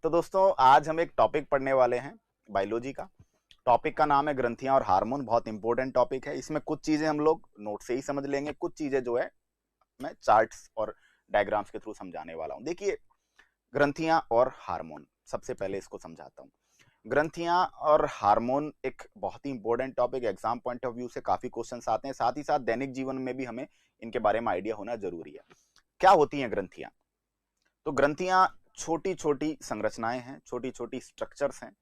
तो दोस्तों आज हम एक टॉपिक पढ़ने वाले हैं बायोलॉजी का। टॉपिक का नाम है ग्रंथियां और हार्मोन। बहुत इंपॉर्टेंट टॉपिक है। इसमें कुछ चीजें हम लोग नोट से ही समझ लेंगे, कुछ चीजें जो है मैं चार्ट्स और डायग्राम्स के थ्रू समझाने वाला हूं। देखिए, ग्रंथियां और हार्मोन, सबसे पहले इसको समझाता हूं। ग्रंथियां और हार्मोन एक बहुत ही important topic, exam point of view से काफी क्वेश्चंस आते हैं, साथ ही साथ दैनिक जीवन में भी हमें इनके बारे में आइडिया होना जरूरी है। क्या होती हैं ग्रंथियां? तो ग्रंथियां छोटी छोटी संरचनाएं हैं, छोटी छोटी स्ट्रक्चर्स हैं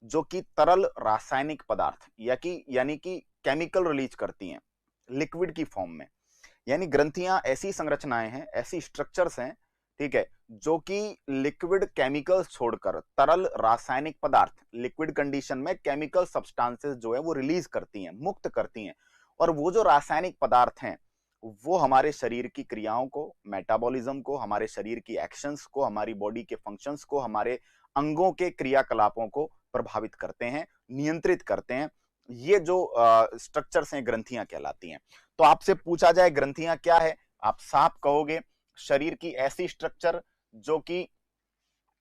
जो कि तरल रासायनिक पदार्थ यानी कि केमिकल रिलीज करती हैं लिक्विड की फॉर्म में। यानी ग्रंथियां ऐसी संरचनाएं हैं, ऐसी स्ट्रक्चर्स हैं, ठीक है, जो कि लिक्विड केमिकल्स छोड़कर तरल रासायनिक पदार्थ, लिक्विड कंडीशन में केमिकल सब्सटेंसेस जो है वो रिलीज करती हैं, मुक्त करती हैं। और वो जो रासायनिक पदार्थ हैं वो हमारे शरीर की क्रियाओं को, मेटाबॉलिज्म को, हमारे शरीर की एक्शंस को, हमारी बॉडी के फंक्शंस को, हमारे अंगों के क्रियाकलापों को प्रभावित करते हैं, नियंत्रित करते हैं। ये जो स्ट्रक्चर्स हैं ग्रंथियां कहलाती हैं। तो आपसे पूछा जाए ग्रंथियां क्या है, आप साफ कहोगे शरीर की ऐसी स्ट्रक्चर जो कि,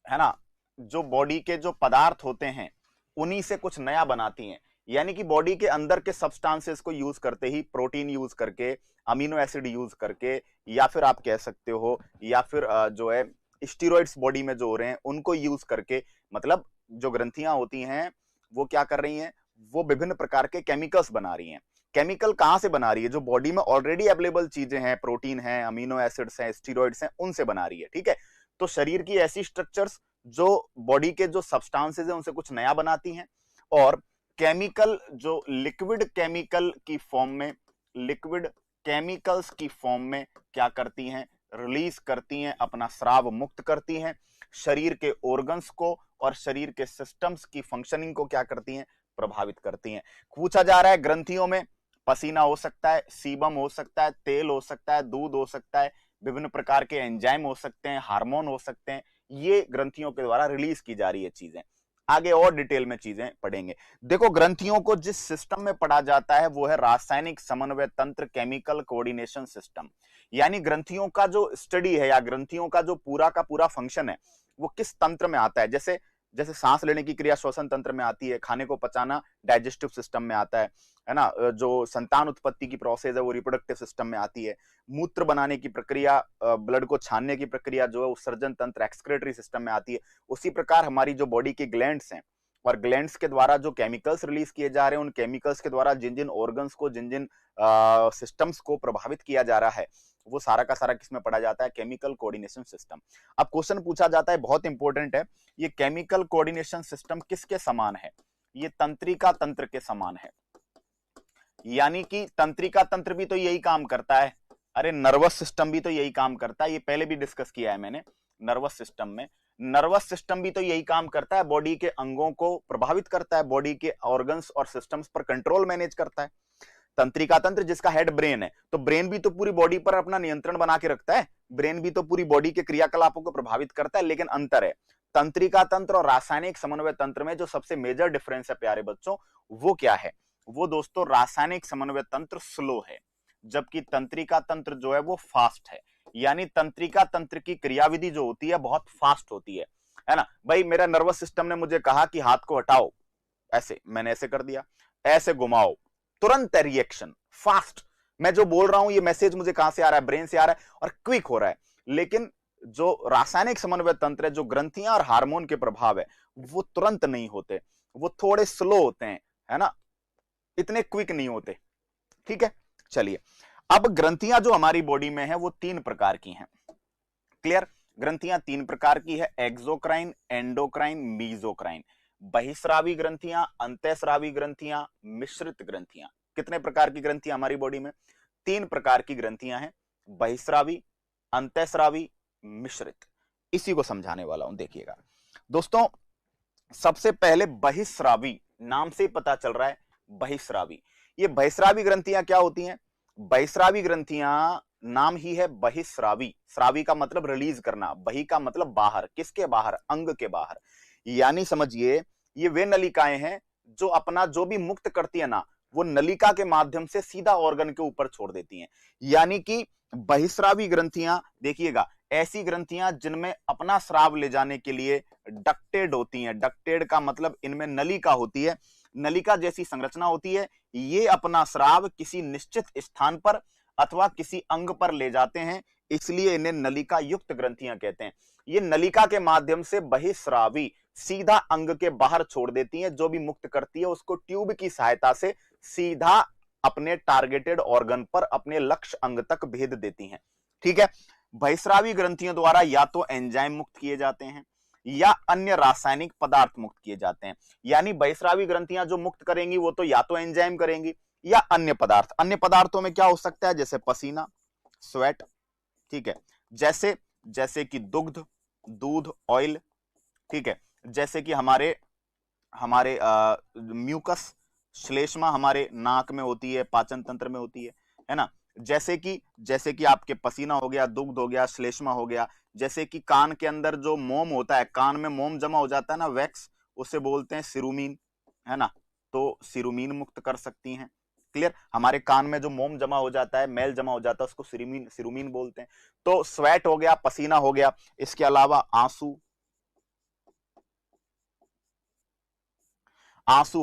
है ना, जो बॉडी के जो पदार्थ होते हैं उन्हीं से कुछ नया बनाती हैं। यानी कि बॉडी के अंदर के सब्सटेंसेस को यूज करते ही, प्रोटीन यूज करके, अमीनो एसिड यूज करके, या फिर आप कह सकते हो, या फिर जो है स्टीरॉइड्स बॉडी में जो हो रहे हैं उनको यूज करके, मतलब जो ग्रंथियां होती हैं वो क्या कर रही हैं, वो विभिन्न प्रकार के केमिकल्स बना रही हैं। केमिकल कहां से बना रही है? जो बॉडी में ऑलरेडी अवेलेबल चीजें हैं, प्रोटीन है, अमीनो एसिड्स हैं, स्टीरॉइड्स हैं, उनसे बना रही है। ठीक है, तो शरीर की ऐसी स्ट्रक्चर्स जो बॉडी के जो सब्सटेंसेस हैं उनसे कुछ नया बनाती हैं, और केमिकल जो लिक्विड केमिकल की फॉर्म में, लिक्विड केमिकल्स की फॉर्म में क्या करती हैं, रिलीज करती हैं, अपना स्राव मुक्त करती हैं, शरीर के ऑर्गन्स को और शरीर के सिस्टम्स की फंक्शनिंग को क्या करती हैं, प्रभावित करती हैं। पूछा जा रहा है ग्रंथियों में पसीना हो सकता है, सीबम हो सकता है, तेल हो सकता है, दूध हो सकता है, विभिन्न प्रकार के एंजाइम हो सकते हैं, हार्मोन हो सकते हैं, ये ग्रंथियों के द्वारा रिलीज की जा रही है चीजें। आगे और डिटेल में चीजें पढ़ेंगे। देखो, ग्रंथियों को जिस सिस्टम में पढ़ा जाता है वो है रासायनिक समन्वय तंत्र, केमिकल कोऑर्डिनेशन सिस्टम। यानी ग्रंथियों का जो स्टडी है या ग्रंथियों का जो पूरा का पूरा फंक्शन है वो किस तंत्र में आता है। जैसे जैसे सांस लेने की क्रिया श्वसन तंत्र में आती है, खाने को पचाना डाइजेस्टिव सिस्टम में आता है ना, जो संतान उत्पत्ति की प्रोसेस है वो रिप्रोडक्टिव सिस्टम में आती है, मूत्र बनाने की प्रक्रिया, ब्लड को छानने की प्रक्रिया जो है उत्सर्जन तंत्र एक्सक्रेटरी सिस्टम में आती है। उसी प्रकार हमारी जो बॉडी की ग्लैंड्स हैं और ग्लैंड्स के द्वारा जो केमिकल्स रिलीज किए जा रहे हैं, उन केमिकल्स के द्वारा जिन जिन ऑर्गन्स को, जिन जिन सिस्टम्स को प्रभावित किया जा रहा है, वो सारा का सारा किसमें पढ़ा जाता है, केमिकल कोऑर्डिनेशन सिस्टम। अब क्वेश्चन पूछा जाता है, बहुत इंपॉर्टेंट है, ये केमिकल कोऑर्डिनेशन सिस्टम किसके समान है? ये तंत्रिका तंत्र के समान है। यानी कि तंत्रिका तंत्र भी तो यही काम करता है, अरे नर्वस सिस्टम भी तो यही काम करता है, ये पहले भी डिस्कस किया है मैंने। नर्वस सिस्टम में, नर्वस सिस्टम भी तो यही काम करता है, बॉडी के अंगों को प्रभावित करता है, बॉडी के ऑर्गन्स और सिस्टम्स पर कंट्रोल मैनेज करता है। तंत्रिका तंत्र जिसका हेड ब्रेन है, तो ब्रेन भी तो पूरी बॉडी पर अपना नियंत्रण बना के रखता है, ब्रेन भी तो पूरी बॉडी के क्रियाकलापों को प्रभावित करता है। लेकिन अंतर है, तंत्रिका तंत्र और रासायनिक समन्वय तंत्र में जो सबसे मेजर डिफरेंस है प्यारे बच्चों, वो क्या है? वो दोस्तों, रासायनिक समन्वय तंत्र स्लो है, जबकि तंत्रिका तंत्र जो है वो फास्ट है। यानी तंत्रिका तंत्र की क्रियाविधि जो होती है बहुत फास्ट होती है ना। भाई मेरा नर्वस सिस्टम ने मुझे कहा कि हाथ को हटाओ, ऐसे मैंने ऐसे कर दिया, ऐसे घुमाओ, तुरंत है रिएक्शन, फास्ट। मैं जो बोल रहा हूं ये मैसेज मुझे कहां से आ रहा है, ब्रेन से आ रहा है और क्विक हो रहा है। लेकिन जो रासायनिक समन्वय तंत्र है, जो ग्रंथियां और हार्मोन के प्रभाव है, वो तुरंत नहीं होते, वो थोड़े स्लो होते हैं, है ना, इतने क्विक नहीं होते। ठीक है, चलिए अब ग्रंथियां जो हमारी बॉडी में है वो 3 प्रकार की हैं। क्लियर? ग्रंथियां 3 प्रकार की है, एक्सोक्राइन, एंडोक्राइन, मीजोक्राइन। बहिस्रावी ग्रंथियां, अंतःस्रावी ग्रंथियां, मिश्रित ग्रंथियां। कितने प्रकार की ग्रंथियां हमारी बॉडी में? 3 प्रकार की ग्रंथियां हैं, बहिस्रावी, अंतःस्रावी, मिश्रित। इसी को समझाने वाला हूं, देखिएगा दोस्तों। सबसे पहले बहिस्रावी, नाम से ही पता चल रहा है बहिस्रावी। ये बहिस्रावी ग्रंथियां क्या होती हैं? बहिस्रावी ग्रंथियां, नाम ही है बहिस्रावी, श्रावी का मतलब रिलीज करना, बहि का मतलब बाहर, किसके बाहर? अंग के बाहर। यानी समझिए ये वे नलिकाएं हैं जो अपना जो भी मुक्त करती है ना, वो नलिका के माध्यम से सीधा ऑर्गन के ऊपर छोड़ देती हैं। यानी कि बहिस्रावी ग्रंथियां, देखिएगा, ऐसी ग्रंथियां जिनमें अपना स्राव ले जाने के लिए डक्टेड होती हैं। डक्टेड का मतलब इनमें नलिका होती है, नलिका जैसी संरचना होती है। ये अपना स्राव किसी निश्चित स्थान पर अथवा किसी अंग पर ले जाते हैं, इसलिए इन्हें नलिका युक्त ग्रंथियां कहते हैं। ये नलिका के माध्यम से बहिस्रावी सीधा अंग के बाहर छोड़ देती हैं, जो भी मुक्त करती है उसको ट्यूब की सहायता से सीधा अपने टारगेटेड ऑर्गन पर, अपने लक्ष्य अंग तक भेज देती हैं। ठीक है। बहिस्रावी ग्रंथियों द्वारा या तो एंजाइम मुक्त किए जाते हैं या अन्य रासायनिक पदार्थ मुक्त किए जाते हैं। यानी बहिस्रावी ग्रंथियां जो मुक्त करेंगी वो तो या तो एंजाइम करेंगी या अन्य पदार्थ। अन्य पदार्थों में क्या हो सकता है, जैसे पसीना, स्वेट, ठीक है, जैसे कि दुग्ध, दूध, ऑयल, ठीक है, जैसे कि हमारे म्यूकस, श्लेष्मा हमारे नाक में होती है, पाचन तंत्र में होती है ना। जैसे कि आपके पसीना हो गया, दुग्ध हो गया, श्लेष्मा हो गया। जैसे कि कान के अंदर जो मोम होता है, कान में मोम जमा हो जाता है ना, वैक्स, उसे बोलते हैं सिरुमीन, है ना, तो सिरुमीन मुक्त कर सकती हैं। क्लियर। हमारे कान में जो मोम जमा हो जाता है, मैल जमा हो जाता है, उसको सिरुमीन बोलते हैं। तो स्वेट हो गया, पसीना हो गया। इसके अलावा आंसू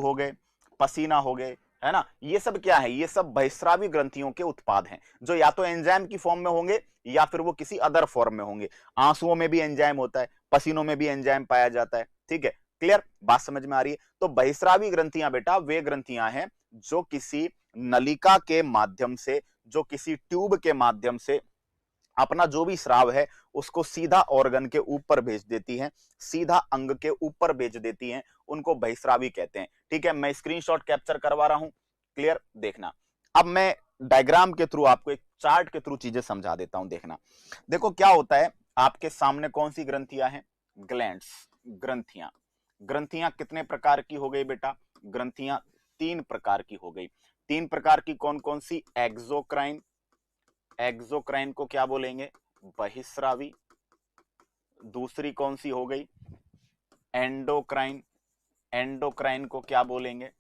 हो गए, पसीना हो गए, है ना। ये सब क्या है, ये सब बहिस्रावी ग्रंथियों के उत्पाद हैं, जो या तो एंजाइम की फॉर्म में होंगे या फिर वो किसी अदर फॉर्म में होंगे। आंसुओं में भी एंजाइम होता है, पसीनों में भी एंजाइम पाया जाता है। ठीक है, क्लियर, बात समझ में आ रही है। तो बहिस्रावी ग्रंथियां बेटा वे ग्रंथियां हैं जो किसी नलिका के माध्यम से, जो किसी ट्यूब के माध्यम से अपना जो भी स्राव है उसको सीधा ऑर्गन के ऊपर भेज देती हैं, सीधा अंग के ऊपर भेज देती हैं, उनको बहिस्रावी कहते हैं। ठीक है, मैं स्क्रीनशॉट कैप्चर करवा रहा हूं, क्लियर, देखना। अब मैं डायग्राम के थ्रू आपको, एक चार्ट के थ्रू चीजें समझा देता हूं, देखना। देखो क्या होता है, आपके सामने कौन सी ग्रंथियां हैं, ग्लैंड्स, ग्रंथियां। ग्रंथियां कितने प्रकार की हो गई बेटा, ग्रंथियां 3 प्रकार की हो गई। 3 प्रकार की कौन कौन सी, एक्सोक्राइन, एक्सोक्राइन को क्या बोलेंगे, बहिस्रावी। दूसरी कौन सी हो गई, एंडोक्राइन, एंडोक्राइन को क्या बोलेंगे,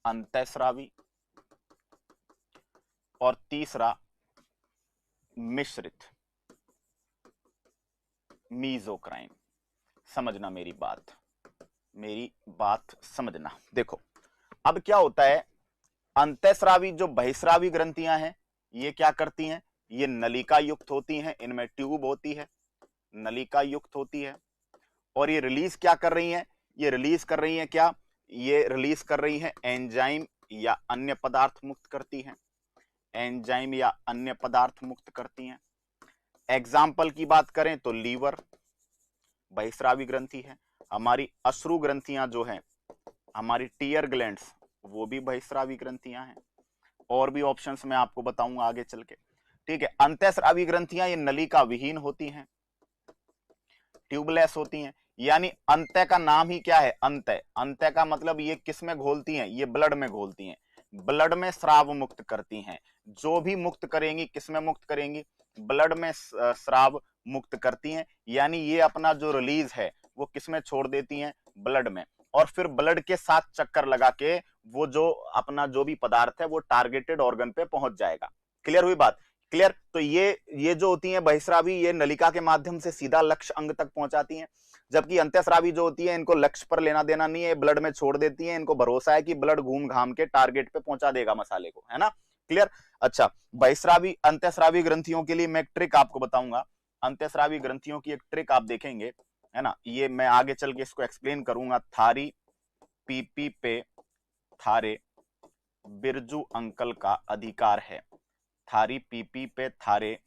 अंतःस्रावी। और तीसरा मिश्रित, मीजोक्राइन। समझना मेरी बात समझना। देखो अब क्या होता है, अंतःस्रावी जो बहिस्रावी ग्रंथियां हैं ये क्या करती हैं, ये नलिका युक्त होती हैं, इनमें ट्यूब होती है, नलिका युक्त होती है। और ये रिलीज क्या कर रही हैं, ये रिलीज कर रही हैं क्या, ये रिलीज कर रही हैं एंजाइम या अन्य पदार्थ मुक्त करती हैं, एंजाइम या अन्य पदार्थ मुक्त करती हैं। एग्जाम्पल की बात करें तो लीवर बहिस्रावी ग्रंथि है, हमारी अश्रु ग्रंथियां जो हैं, हमारी टीयर ग्लैंड्स, वो भी बहिस्रावी ग्रंथियां हैं। और भी ऑप्शंस मैं आपको बताऊंगा आगे चल के। ठीक है, अंतःस्रावी ग्रंथियां ये नलिका विहीन होती हैं, ट्यूबलेस होती हैं। यानी अंतः का नाम ही क्या है, अंतः। अंतः का मतलब ये किस में घोलती हैं, ये ब्लड में घोलती हैं, ब्लड में स्राव मुक्त करती हैं। जो भी मुक्त करेंगी, किस में मुक्त करेंगी, ब्लड में स्राव मुक्त करती हैं। यानी ये अपना जो रिलीज है वो किस में छोड़ देती हैं, ब्लड में। और फिर ब्लड के साथ चक्कर लगा के वो जो अपना जो भी पदार्थ है वो टारगेटेड ऑर्गन पे पहुंच जाएगा। क्लियर हुई बात, क्लियर। तो ये जो होती हैं बहिस्रावी, ये नलिका के माध्यम से सीधा लक्ष्य अंग तक पहुंचाती हैं। जबकि अंतःस्रावी जो होती है इनको लक्ष्य पर लेना देना नहीं है, ब्लड में छोड़ देती हैं, इनको भरोसा है कि ब्लड घूम घाम के टारगेट पे पहुंचा देगा मसाले को, है ना, क्लियर। अच्छा, बहिस्रावी अंतःस्रावी ग्रंथियों के लिए मैं एक ट्रिक आपको बताऊंगा। अंतःस्रावी ग्रंथियों की एक ट्रिक आप देखेंगे, है ना, ये मैं आगे चल के इसको एक्सप्लेन करूंगा। थारी पीपी पे थारे बिरजू अंकल का अधिकार है, थारी पीपी पे थारे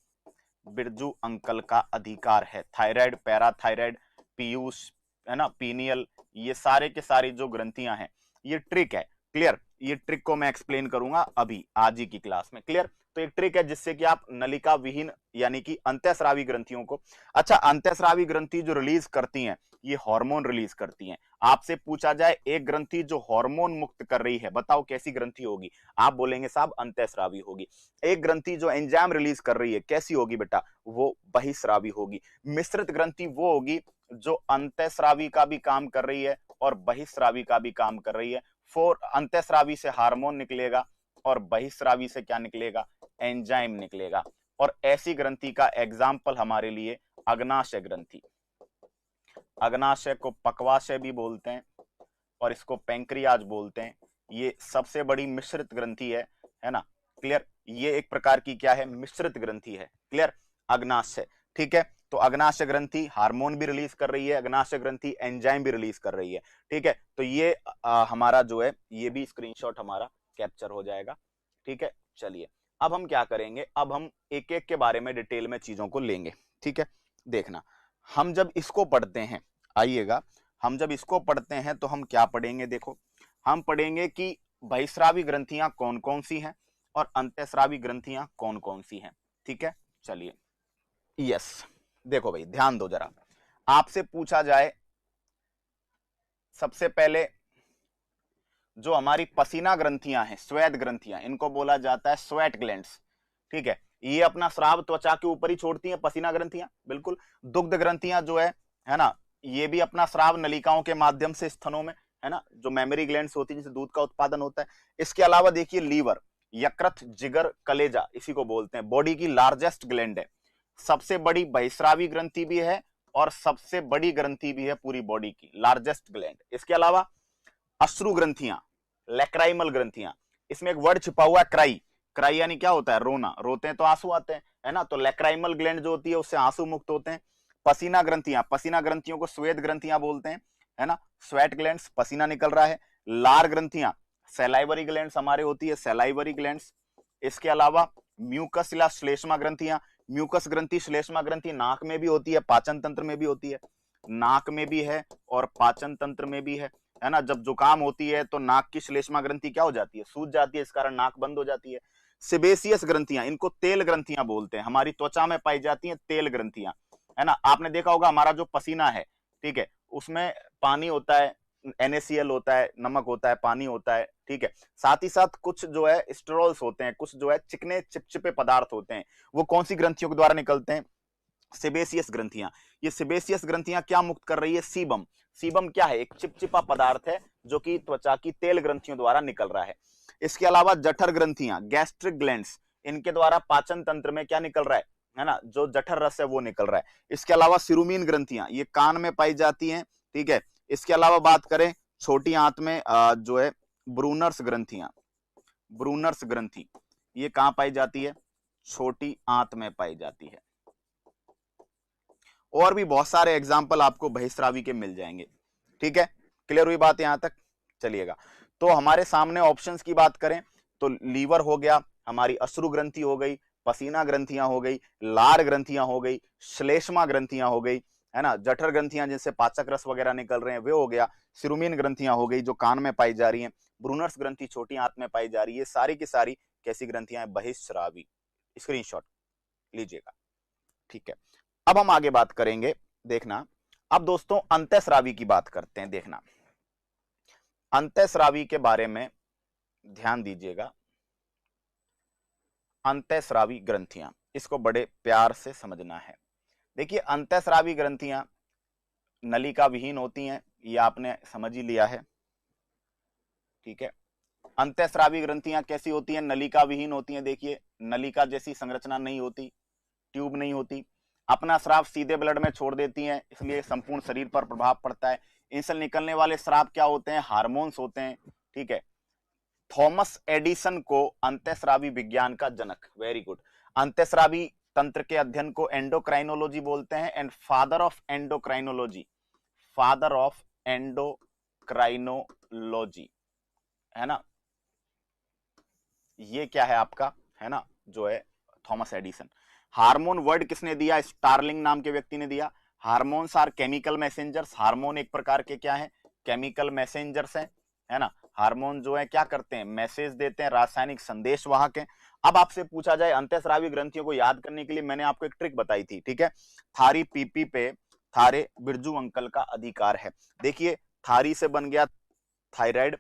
बिरजू अंकल का अधिकार है। थायराइड, पैराथायराइड, पीयूष, है ना, पीनियल, ये सारे के सारी जो ग्रंथियां हैं, ये ट्रिक है, क्लियर। ये ट्रिक को मैं एक्सप्लेन करूंगा अभी आज ही की क्लास में, क्लियर। तो एक ट्रिक है जिससे कि आप नलिका विहीन यानी कि अंतःस्रावी ग्रंथियों को, अच्छा, अंतःस्रावी ग्रंथि जो रिलीज करती हैं ये हार्मोन रिलीज करती हैं। आपसे पूछा जाए एक ग्रंथि जो हार्मोन मुक्त कर रही है, बताओ कैसी ग्रंथि होगी, आप बोलेंगे साहब अंतःस्रावी होगी। एक ग्रंथि जो एंजाइम रिलीज कर रही है कैसी होगी बेटा, वो बहिस्रावी होगी। मिश्रित ग्रंथि वो होगी जो अंतःस्रावी का भी काम कर रही है और बहिस्रावी का भी काम कर रही है। अंतःस्रावी से हार्मोन निकलेगा और बहिस्रावी से क्या निकलेगा, एंजाइम निकलेगा। और ऐसी ग्रंथि का एग्जाम्पल हमारे लिए अग्नाशय ग्रंथि। अग्नाशय को पक्वाशय भी बोलते हैं और इसको पैंक्रियाज बोलते हैं। ये सबसे बड़ी मिश्रित ग्रंथि है ना, क्लियर। ये एक प्रकार की क्या है, मिश्रित ग्रंथि है, क्लियर, अग्नाशय, ठीक है। तो अग्नाशय ग्रंथि हार्मोन भी रिलीज कर रही है, अग्नाशय ग्रंथि एंजाइम भी रिलीज कर रही है, ठीक है। तो ये हमारा जो है ये भी स्क्रीनशॉट हमारा कैप्चर हो जाएगा, ठीक है। चलिए अब हम क्या करेंगे, अब हम एक एक के बारे में डिटेल में चीजों को लेंगे, ठीक है। देखना, हम जब इसको पढ़ते हैं, आइएगा, हम जब इसको पढ़ते हैं तो हम क्या पढ़ेंगे, देखो हम पढ़ेंगे कि बहिस्रावी ग्रंथियां कौन कौन सी हैं और अंतःस्रावी ग्रंथियां कौन कौन सी हैं, ठीक है। चलिए यस, देखो भाई ध्यान दो जरा, आपसे पूछा जाए सबसे पहले जो हमारी पसीना ग्रंथियां हैं, श्वेत ग्रंथियां, इनको बोला जाता है स्वेट ग्लैंड्स, ठीक है। ये अपना स्राव त्वचा के ऊपर ही छोड़ती हैं पसीना ग्रंथियां, बिल्कुल। दुग्ध ग्रंथियां जो है ना, ये भी अपना स्राव नलिकाओं के माध्यम से स्तनों में, है ना, जो मेमोरी ग्लैंड्स होती है जिससे दूध का उत्पादन होता है। इसके अलावा देखिए लीवर, यकृत, जिगर, कलेजा, इसी को बोलते हैं, बॉडी की लार्जेस्ट ग्लैंड है, सबसे बड़ी बहिस्रावी ग्रंथि भी है और सबसे बड़ी ग्रंथि भी है पूरी बॉडी की, लार्जेस्ट ग्लैंड। इसके अलावा अश्रु ग्रंथियां, लैक्राइमल ग्रंथियां, इसमें एक वर्ड छिपा हुआ है क्राई, क्राई यानी क्या होता है, रोना, रोते हैं तो आंसू आते हैं, है ना, तो लैक्राइमल ग्लैंड जो होती है उससे आंसू मुक्त होते हैं। पसीना ग्रंथियां, पसीना ग्रंथियों को श्वेत ग्रंथियां बोलते हैं, है ना, स्वेट ग्लैंड्स, पसीना निकल रहा है। लार ग्रंथियां, सैलाइवरी ग्लैंड्स हमारे होती है, सैलाइवरी ग्लैंड्स। इसके अलावा म्यूकस या श्लेष्मा ग्रंथियां, म्यूकस ग्रंथि, श्लेष्मा ग्रंथि नाक में भी होती है, पाचन तंत्र में भी होती है, नाक में भी है और पाचन तंत्र में भी है ना। जब जुकाम होती है तो नाक की श्लेष्मा ग्रंथि क्या हो जाती है, सूज जाती है, इस कारण नाक बंद हो जाती है। सिबेसियस ग्रंथियां, इनको तेल ग्रंथियां बोलते हैं, हमारी त्वचा में पाई जाती हैं तेल ग्रंथियां, है ना। आपने देखा होगा हमारा जो पसीना है, ठीक है, उसमें पानी होता है, NaCl होता है, नमक होता है, पानी होता है, ठीक है। साथ ही साथ कुछ जो है स्टेरॉल्स होते हैं, कुछ जो है चिकने चिपचिपे पदार्थ होते हैं, वो कौन सी ग्रंथियों के द्वारा निकलते हैं, सेबेसियस ग्रंथियां। ये सेबेसियस ग्रंथियां क्या मुक्त कर रही है, सीबम। सीबम क्या है, एक चिपचिपा पदार्थ है जो कि त्वचा की तेल ग्रंथियों द्वारा निकल रहा है। इसके अलावा जठर ग्रंथियां, गैस्ट्रिक ग्लैंड्स, इनके द्वारा पाचन तंत्र में क्या निकल रहा है ना, जो जठर रस है वो निकल रहा है। इसके अलावा सिरुमीन ग्रंथियां, ये कान में पाई जाती हैं, ठीक है। इसके अलावा बात करें छोटी आंत में जो है ब्रूनर्स ग्रंथियां, ब्रूनर्स ग्रंथि, ये कहां पाई जाती है, छोटी आंत में पाई जाती है। और भी बहुत सारे एग्जाम्पल आपको बहिस्रावी के मिल जाएंगे, ठीक है। क्लियर हुई बात यहां तक, चलिएगा। तो हमारे सामने ऑप्शंस की बात करें तो लीवर हो गया, हमारी अश्रु ग्रंथि हो गई, पसीना ग्रंथियां हो गई, लार ग्रंथियां हो गई, श्लेष्मा ग्रंथियां हो गई, है ना, जठर ग्रंथियां जिनसे पाचक रस वगैरह निकल रहे हैं वे हो गया, सिरुमीन ग्रंथियां हो गई जो कान में पाई जा रही हैं, ब्रूनर्स ग्रंथि छोटी आंत में पाई जा रही है, सारी की सारी कैसी ग्रंथियां हैं, बहिस्रावी। स्क्रीनशॉट लीजिएगा, ठीक है। अब हम आगे बात करेंगे, देखना, अब दोस्तों अंतःस्रावी की बात करते हैं। देखना, अंतःस्रावी के बारे में ध्यान दीजिएगा। अंतःस्रावी ग्रंथियां, इसको बड़े प्यार से समझना है। देखिए अंतःस्रावी ग्रंथियां नलिका विहीन होती हैं, ये आपने समझ ही लिया है, ठीक है। अंतःस्रावी ग्रंथियां कैसी होती हैं, नलिका विहीन होती हैं। देखिए नलिका जैसी संरचना नहीं होती, ट्यूब नहीं होती, अपना स्राव सीधे ब्लड में छोड़ देती हैं, इसलिए संपूर्ण शरीर पर प्रभाव पड़ता है। इनसे निकलने वाले स्राव क्या होते हैं, हार्मोन्स होते हैं, ठीक है। थॉमस एडिसन को अंतःस्रावी विज्ञान का जनक, वेरी गुड, अंतःस्रावी तंत्र के अध्ययन को एंडोक्राइनोलॉजी बोलते हैं, and father of endocrinology, father of endocrinology, है ना, ये क्या है आपका, है ना, जो है थॉमस एडिसन। हार्मोन वर्ड किसने दिया, स्टार्लिंग नाम के व्यक्ति ने दिया। Hormones are chemical messengers, hormone एक प्रकार के क्या है, केमिकल मैसेंजर्स हैं, है ना। हार्मोन जो है क्या करते हैं, मैसेज देते हैं, रासायनिक संदेश वाहक हैं। अब आपसे पूछा जाए अंतःस्रावी ग्रंथियों को याद करने के लिए मैंने आपको एक ट्रिक बताई थी, ठीक है। थारी पीपी पे थारे बिरजू अंकल का अधिकार है। देखिए थारी से बन गया थायराइड,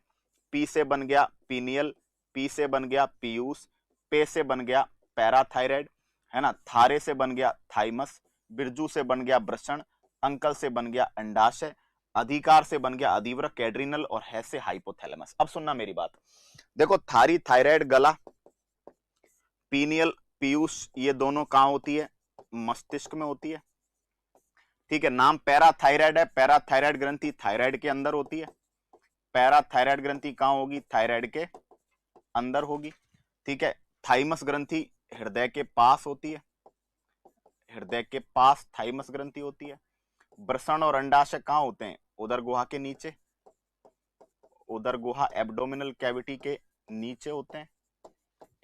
पी से बन गया पीनियल, पी से बन गया पीयूष, पे से बन गया पैराथायराइड, है ना, थारे से बन गया थाइमस, बिरजू से बन गया वृषण, अंकल से बन गया अंडाशय, अधिकार से बन गया अधिवृक्क कैड्रिनल और है से हाइपोथैलेमस। अब सुनना मेरी बात, देखो थारी थायराइड गला, पीनियल पीयूष, ये दोनों कहाँ होती है? मस्तिष्क में होती है। ठीक है, नाम पैराथायराइड है। पैराथायराइड ग्रंथि थायराइड के अंदर होती है। पैराथायराइड ग्रंथि कहाँ होगी? थायराइड के अंदर होगी। ठीक है, थाइमस ग्रंथि हृदय के पास होती है। हृदय के पास थाइमस ग्रंथि होती है। वृषण और अंडाशय कहाँ होते हैं? उदर गुहा के नीचे। उदर गुहा एब्डोमिनल कैविटी के नीचे होते हैं।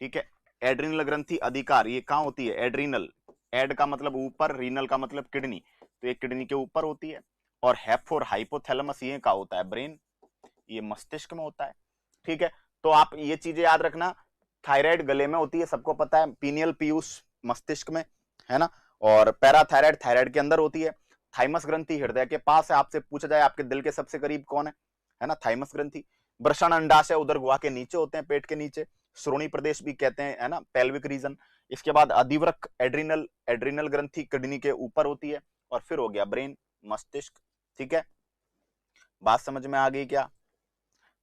ठीक है, एड्रिनल ग्रंथि अधिकार, ये कहाँ होती है? एड्रिनल, एड का मतलब ऊपर, रीनल का मतलब किडनी, तो ये किडनी के ऊपर होती है। और हेफ और हाइपोथैलेमस ये कहाँ होता है? ब्रेन, ये मस्तिष्क में होता है। ठीक है, तो आप ये चीजें याद रखना। थायराइड गले में होती है, सबको पता है। पीनियल पीयूष मस्तिष्क में, है ना। और पैराथायराइड थायराइड के अंदर होती है। थाइमस ग्रंथि हृदय के पास है। आपसे पूछा जाए आपके दिल के सबसे करीब कौन है ना, थाइमस ग्रंथि। वृषण अंडाशय उदर गुहा के नीचे होते हैं, पेट के नीचे। श्रोणी प्रदेश भी कहते हैं, है ना, पेल्विक रीजन। इसके बाद अधिवृक्क एड्रिनल, एड्रिनल ग्रंथि किडनी के ऊपर होती है। और फिर हो गया ब्रेन, मस्तिष्क। ठीक है, बात समझ में आ गई क्या?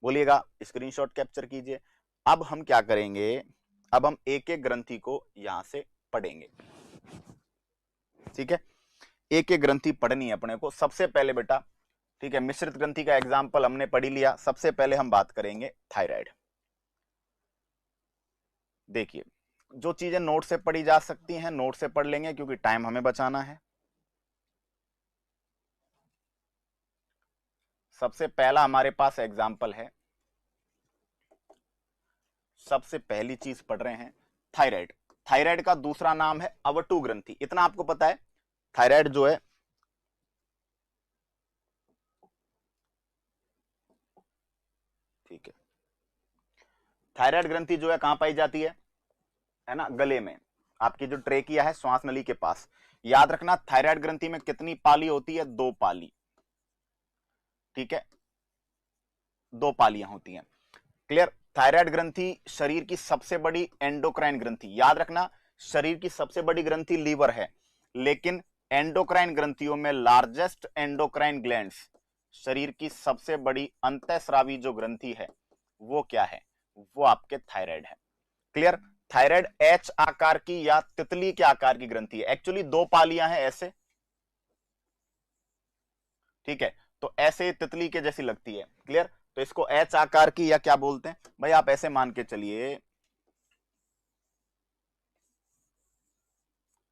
बोलिएगा, स्क्रीनशॉट कैप्चर कीजिए। अब हम क्या करेंगे? अब हम एक एक ग्रंथि को यहां से पढ़ेंगे। ठीक है, एक एक ग्रंथि पढ़नी है अपने को। सबसे पहले बेटा, ठीक है, मिश्रित ग्रंथि का एग्जाम्पल हमने पढ़ लिया। सबसे पहले हम बात करेंगे थायराइड। देखिए, जो चीजें नोट से पढ़ी जा सकती हैं नोट से पढ़ लेंगे, क्योंकि टाइम हमें बचाना है। सबसे पहला हमारे पास एग्जाम्पल है, सबसे पहली चीज पढ़ रहे हैं थायराइड। थायराइड का दूसरा नाम है अवटु ग्रंथि, इतना आपको पता है। थायराइड जो है, ठीक है, थायराइड ग्रंथि जो है कहां पाई जाती है ना, गले में। आपकी जो ट्रेकिया है, श्वास नली के पास। याद रखना, थायराइड ग्रंथि में कितनी पाली होती है? 2 पाली। ठीक है, 2 पालियां होती हैं। क्लियर? थायराइड ग्रंथि शरीर की सबसे बड़ी एंडोक्राइन ग्रंथि। याद रखना, शरीर की सबसे बड़ी ग्रंथि लीवर है, लेकिन एंडोक्राइन ग्रंथियों में लार्जेस्ट एंडोक्राइन ग्लैंड्स, शरीर की सबसे बड़ी अंतःस्रावी जो ग्रंथि है वो क्या है? वो आपके थायराइड है। क्लियर? थायराइड एच आकार की या तितली के आकार की ग्रंथि है। एक्चुअली 2 पालियां हैं ऐसे, ठीक है, तो ऐसे तितली के जैसी लगती है। क्लियर? तो इसको एच आकार की या क्या बोलते हैं भाई, आप ऐसे मान के चलिए,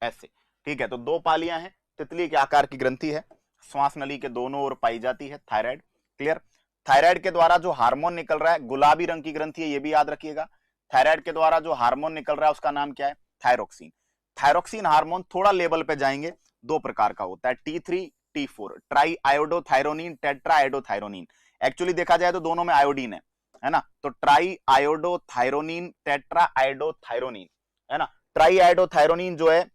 ऐसे। ठीक है, तो 2 पालियां हैं, तितली के आकार की ग्रंथि है, श्वास नली के दोनों ओर पाई जाती है थायराइड। क्लियर? थायराइड के द्वारा जो हार्मोन निकल रहा है, गुलाबी रंग की ग्रंथि है, ये भी याद रखिएगा। थायराइड के द्वारा जो हार्मोन निकल रहा है उसका नाम क्या है? थायरोक्सिन। थायरोक्सिन हार्मोन थोड़ा लेवल पे जाएंगे, 2 प्रकार का होता है, T3 T4, try iodothyronine, tetra iodothyronine. Actually देखा जाए तो दोनों में आयोडीन है ना, तो ट्राई आयोडोथायरोनिन, टेट्रा आयोडोथायरोनिन, है ना। ट्राई आयोडोथायरोनिन जो है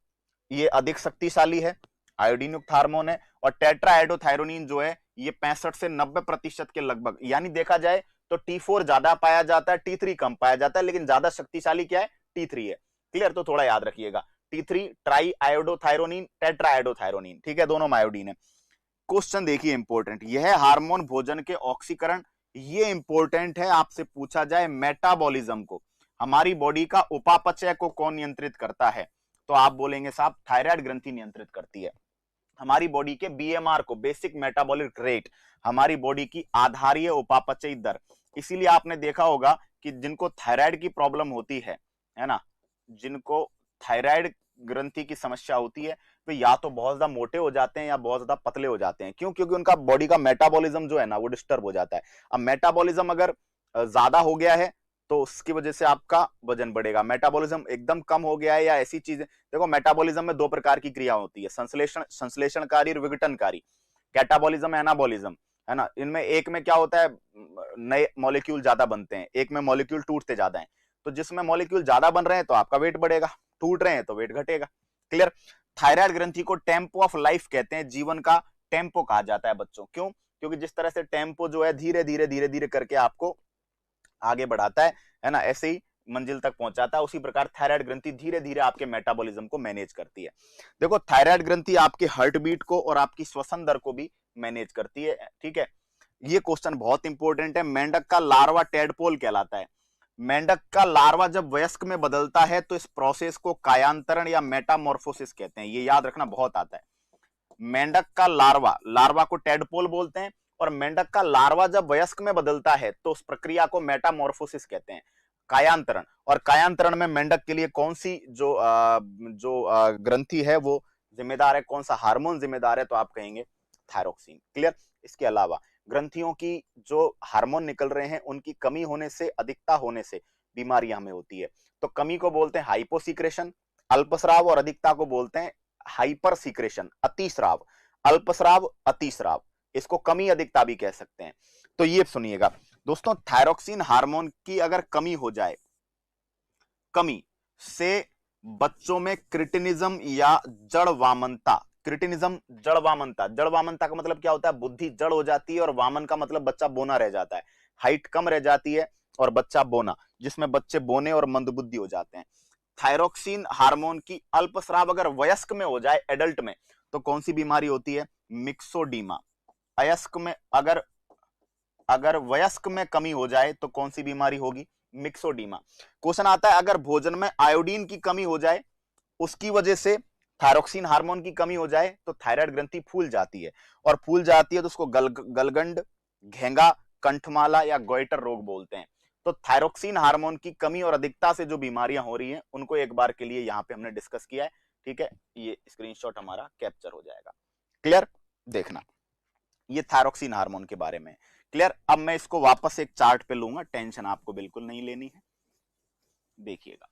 ये अधिक शक्तिशाली है, आयोडीन युक्त हार्मोन है। और टेट्रा आयोडोथायरोनिन जो है ये 65 से 90% के लगभग, यानी देखा जाए तो T4 ज्यादा पाया जाता है, T3 कम पाया जाता है, लेकिन ज्यादा शक्तिशाली क्या है? T3 है। क्लियर? तो थोड़ा याद रखिएगा, T3 try iodothyronine, tetra iodothyronine. ठीक है, दोनों में आयोडीन है। क्वेश्चन देखिए इंपॉर्टेंट, यह हार्मोन भोजन के ऑक्सीकरण, ये इंपॉर्टेंट है, आपसे पूछा जाए मेटाबॉलिज्म को, हमारी बॉडी का उपापचय को कौन नियंत्रित करता है? तो आप बोलेंगे साहब थायराइड ग्रंथि नियंत्रित करती है। हमारी बॉडी के बीएमआर को, बेसिक मेटाबॉलिक रेट, हमारी बॉडी की आधारीय उपापचयी दर। इसीलिए आपने देखा होगा कि जिनको थायराइड की प्रॉब्लम होती है ना, जिनको थायराइड ग्रंथि की समस्या होती है, वे या तो बहुत ज्यादा मोटे हो जाते हैं या बहुत ज्यादा पतले हो जाते हैं। क्यों? क्योंकि उनका बॉडी का मेटाबॉलिज्म जो है ना वो डिस्टर्ब हो जाता है। अब मेटाबॉलिज्म अगर ज्यादा हो गया है तो उसकी वजह से आपका वजन बढ़ेगा। मेटाबॉलिज्म एकदम कम हो गया है या ऐसी चीजें, देखो मेटाबॉलिज्म में 2 प्रकार की क्रिया होती है, संश्लेषणकारी और विघटनकारी। कैटाबॉलिज्म, एनाबॉलिज्म, है ना। इनमें एक में क्या होता है, नए मॉलिक्यूल ज्यादा बनते हैं, एक में मॉलिक्यूल टूटते ज्यादा हैं। तो जिसमें मॉलिक्यूल ज्यादा बन रहे हैं तो आपका वेट बढ़ेगा, टूट रहे हैं तो वेट घटेगा। क्लियर? थायराइड ग्रंथि को टेम्पो ऑफ लाइफ कहते हैं, जीवन का टेम्पो कहा जाता है बच्चों। क्यों? क्योंकि जिस तरह से टेम्पो जो है धीरे धीरे धीरे धीरे करके आपको आगे बढ़ाता है ना, ऐसे ही मंजिल तक पहुंचाता है, उसी प्रकार थायराइड ग्रंथि धीरे धीरे आपके मेटाबॉलिज्म को मैनेज करती है। देखो, थायराइड ग्रंथि आपके हार्ट बीट को और आपकी श्वसन दर को भी मैनेज करती है। ठीक है, ये क्वेश्चन बहुत इंपॉर्टेंट है। मेंढक का लार्वा टेडपोल कहलाता है। मेंढक का लार्वा जब वयस्क में बदलता है तो इस प्रोसेस को कायांतरण या मेटामॉर्फोसिस कहते हैं। ये याद रखना बहुत आता है। मेंढक का लार्वा, लार्वा को टेडपोल बोलते हैं, और मेंढक का लार्वा जब वयस्क में बदलता है तो उस प्रक्रिया को मेटामॉर्फोसिस कहते हैं, कायांतरण। और कायांतरण में मेंढक के लिए कौन सी जो ग्रंथि है वो जिम्मेदार है, कौन सा हार्मोन जिम्मेदार है, तो आप कहेंगे थायरोक्सिन। क्लियर। इसके अलावा ग्रंथियों की जो हार्मोन निकल रहे हैं उनकी कमी होने से, अधिकता होने से बीमारियां हमें होती है। तो कमी को बोलते हैं हाइपोसिक्रेशन, अल्पस्राव, और अधिकता को बोलते हैं हाइपर सीक्रेशन, अतिस्राव। अल्पस्राव, अतिस्राव, इसको कमी अधिकता भी कह सकते हैं। तो ये सुनिएगा दोस्तों, थायरोक्सिन हार्मोन की अगर कमी हो जाए, कमी से बच्चों में क्रिटिनिज्म या जड़ वामनता, क्रिटिनिज्म जड़ वामनता, जड़ वामनता का मतलब क्या होता है, बुद्धि जड़ हो जाती है, और वामन का मतलब बच्चा बोना रह जाता है, हाइट कम रह जाती है और बच्चा बोना, जिसमें बच्चे बोने और मंदबुद्धि हो जाते हैं। थायरोक्सिन हार्मोन की अल्पस्राव अगर वयस्क में हो जाए, एडल्ट में, तो कौन सी बीमारी होती है, मिक्सोडीमा। अयस्क में अगर वयस्क में कमी हो जाए तो कौन सी बीमारी होगी, मिक्सोडीमा। क्वेश्चन आता है अगर भोजन में आयोडीन की कमी हो जाए, उसकी वजह से थायरोक्सिन हार्मोन की कमी हो जाए, तो थायराइड ग्रंथि फूल जाती है, और फूल जाती है तो उसको गलगंड, घेंगा, कंठमाला या गोइटर रोग बोलते हैं। तो थायरोक्सिन हार्मोन की कमी और अधिकता से जो बीमारियां हो रही हैं उनको एक बार के लिए यहां पे हमने डिस्कस किया है। ठीक है, ये स्क्रीनशॉट हमारा कैप्चर हो जाएगा। क्लियर। देखना, ये थायरोक्सिन हार्मोन के बारे में। क्लियर। अब मैं इसको वापस एक चार्ट पे लूंगा, टेंशन आपको बिल्कुल नहीं लेनी है, देखिएगा।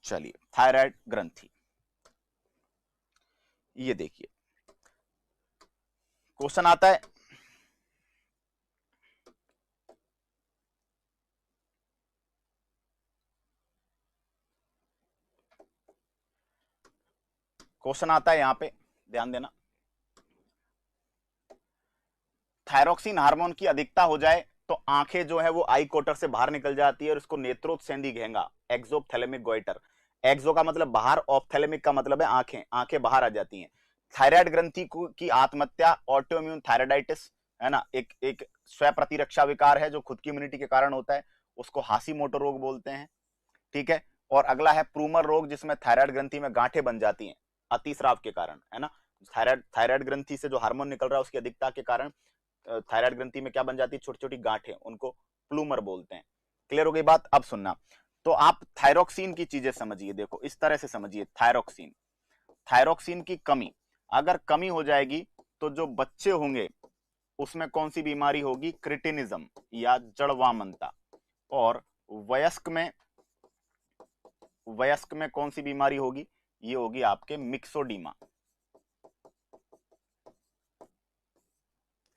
चलिए, थायराइड ग्रंथि, ये देखिए क्वेश्चन आता है, क्वेश्चन आता है यहां पे, ध्यान देना। थायरोक्सिन हार्मोन की अधिकता हो जाए तो आंखें जो है वो आई कोटर से बाहर निकल जाती है, और इसको नेत्रोत्सेंदी घेंगा, एक्सोप्थैलेमिक गोइटर। एक्सो का मतलब बाहर, ऑप्थैलेमिक का मतलब है आंखें, आंखें बाहर आ जाती हैं। थायराइड ग्रंथि की आत्महत्या, ऑटोइम्यून थायराइडाइटिस, है ना, एक स्व प्रतिरक्षा विकार है जो खुद की इम्यूनिटी के कारण होता है, उसको हाशीमोटो रोग बोलते हैं। ठीक है। और अगला है प्रूमर रोग, जिसमें थायराइड ग्रंथि में गांठें बन जाती हैं अतिस्राव के कारण, है ना। थायराइड ग्रंथि से जो हार्मोन निकल रहा है उसकी अधिकता के कारण थायराइड ग्रंथि में क्या बन जाती है, छोटी छोटी गांठें, उनको प्लूमर बोलते हैं। क्लियर हो गई बात। अब सुनना, तो आप थायरोक्सिन की चीजें समझिए, देखो इस तरह से समझिए। थायरोक्सिन, थायरोक्सिन की कमी, अगर कमी हो जाएगी तो जो बच्चे होंगे उसमें कौन सी बीमारी होगी, क्रिटिनिज्म या जड़वामनता। और वयस्क में कौन सी बीमारी होगी, ये होगी आपके मिक्सोडीमा।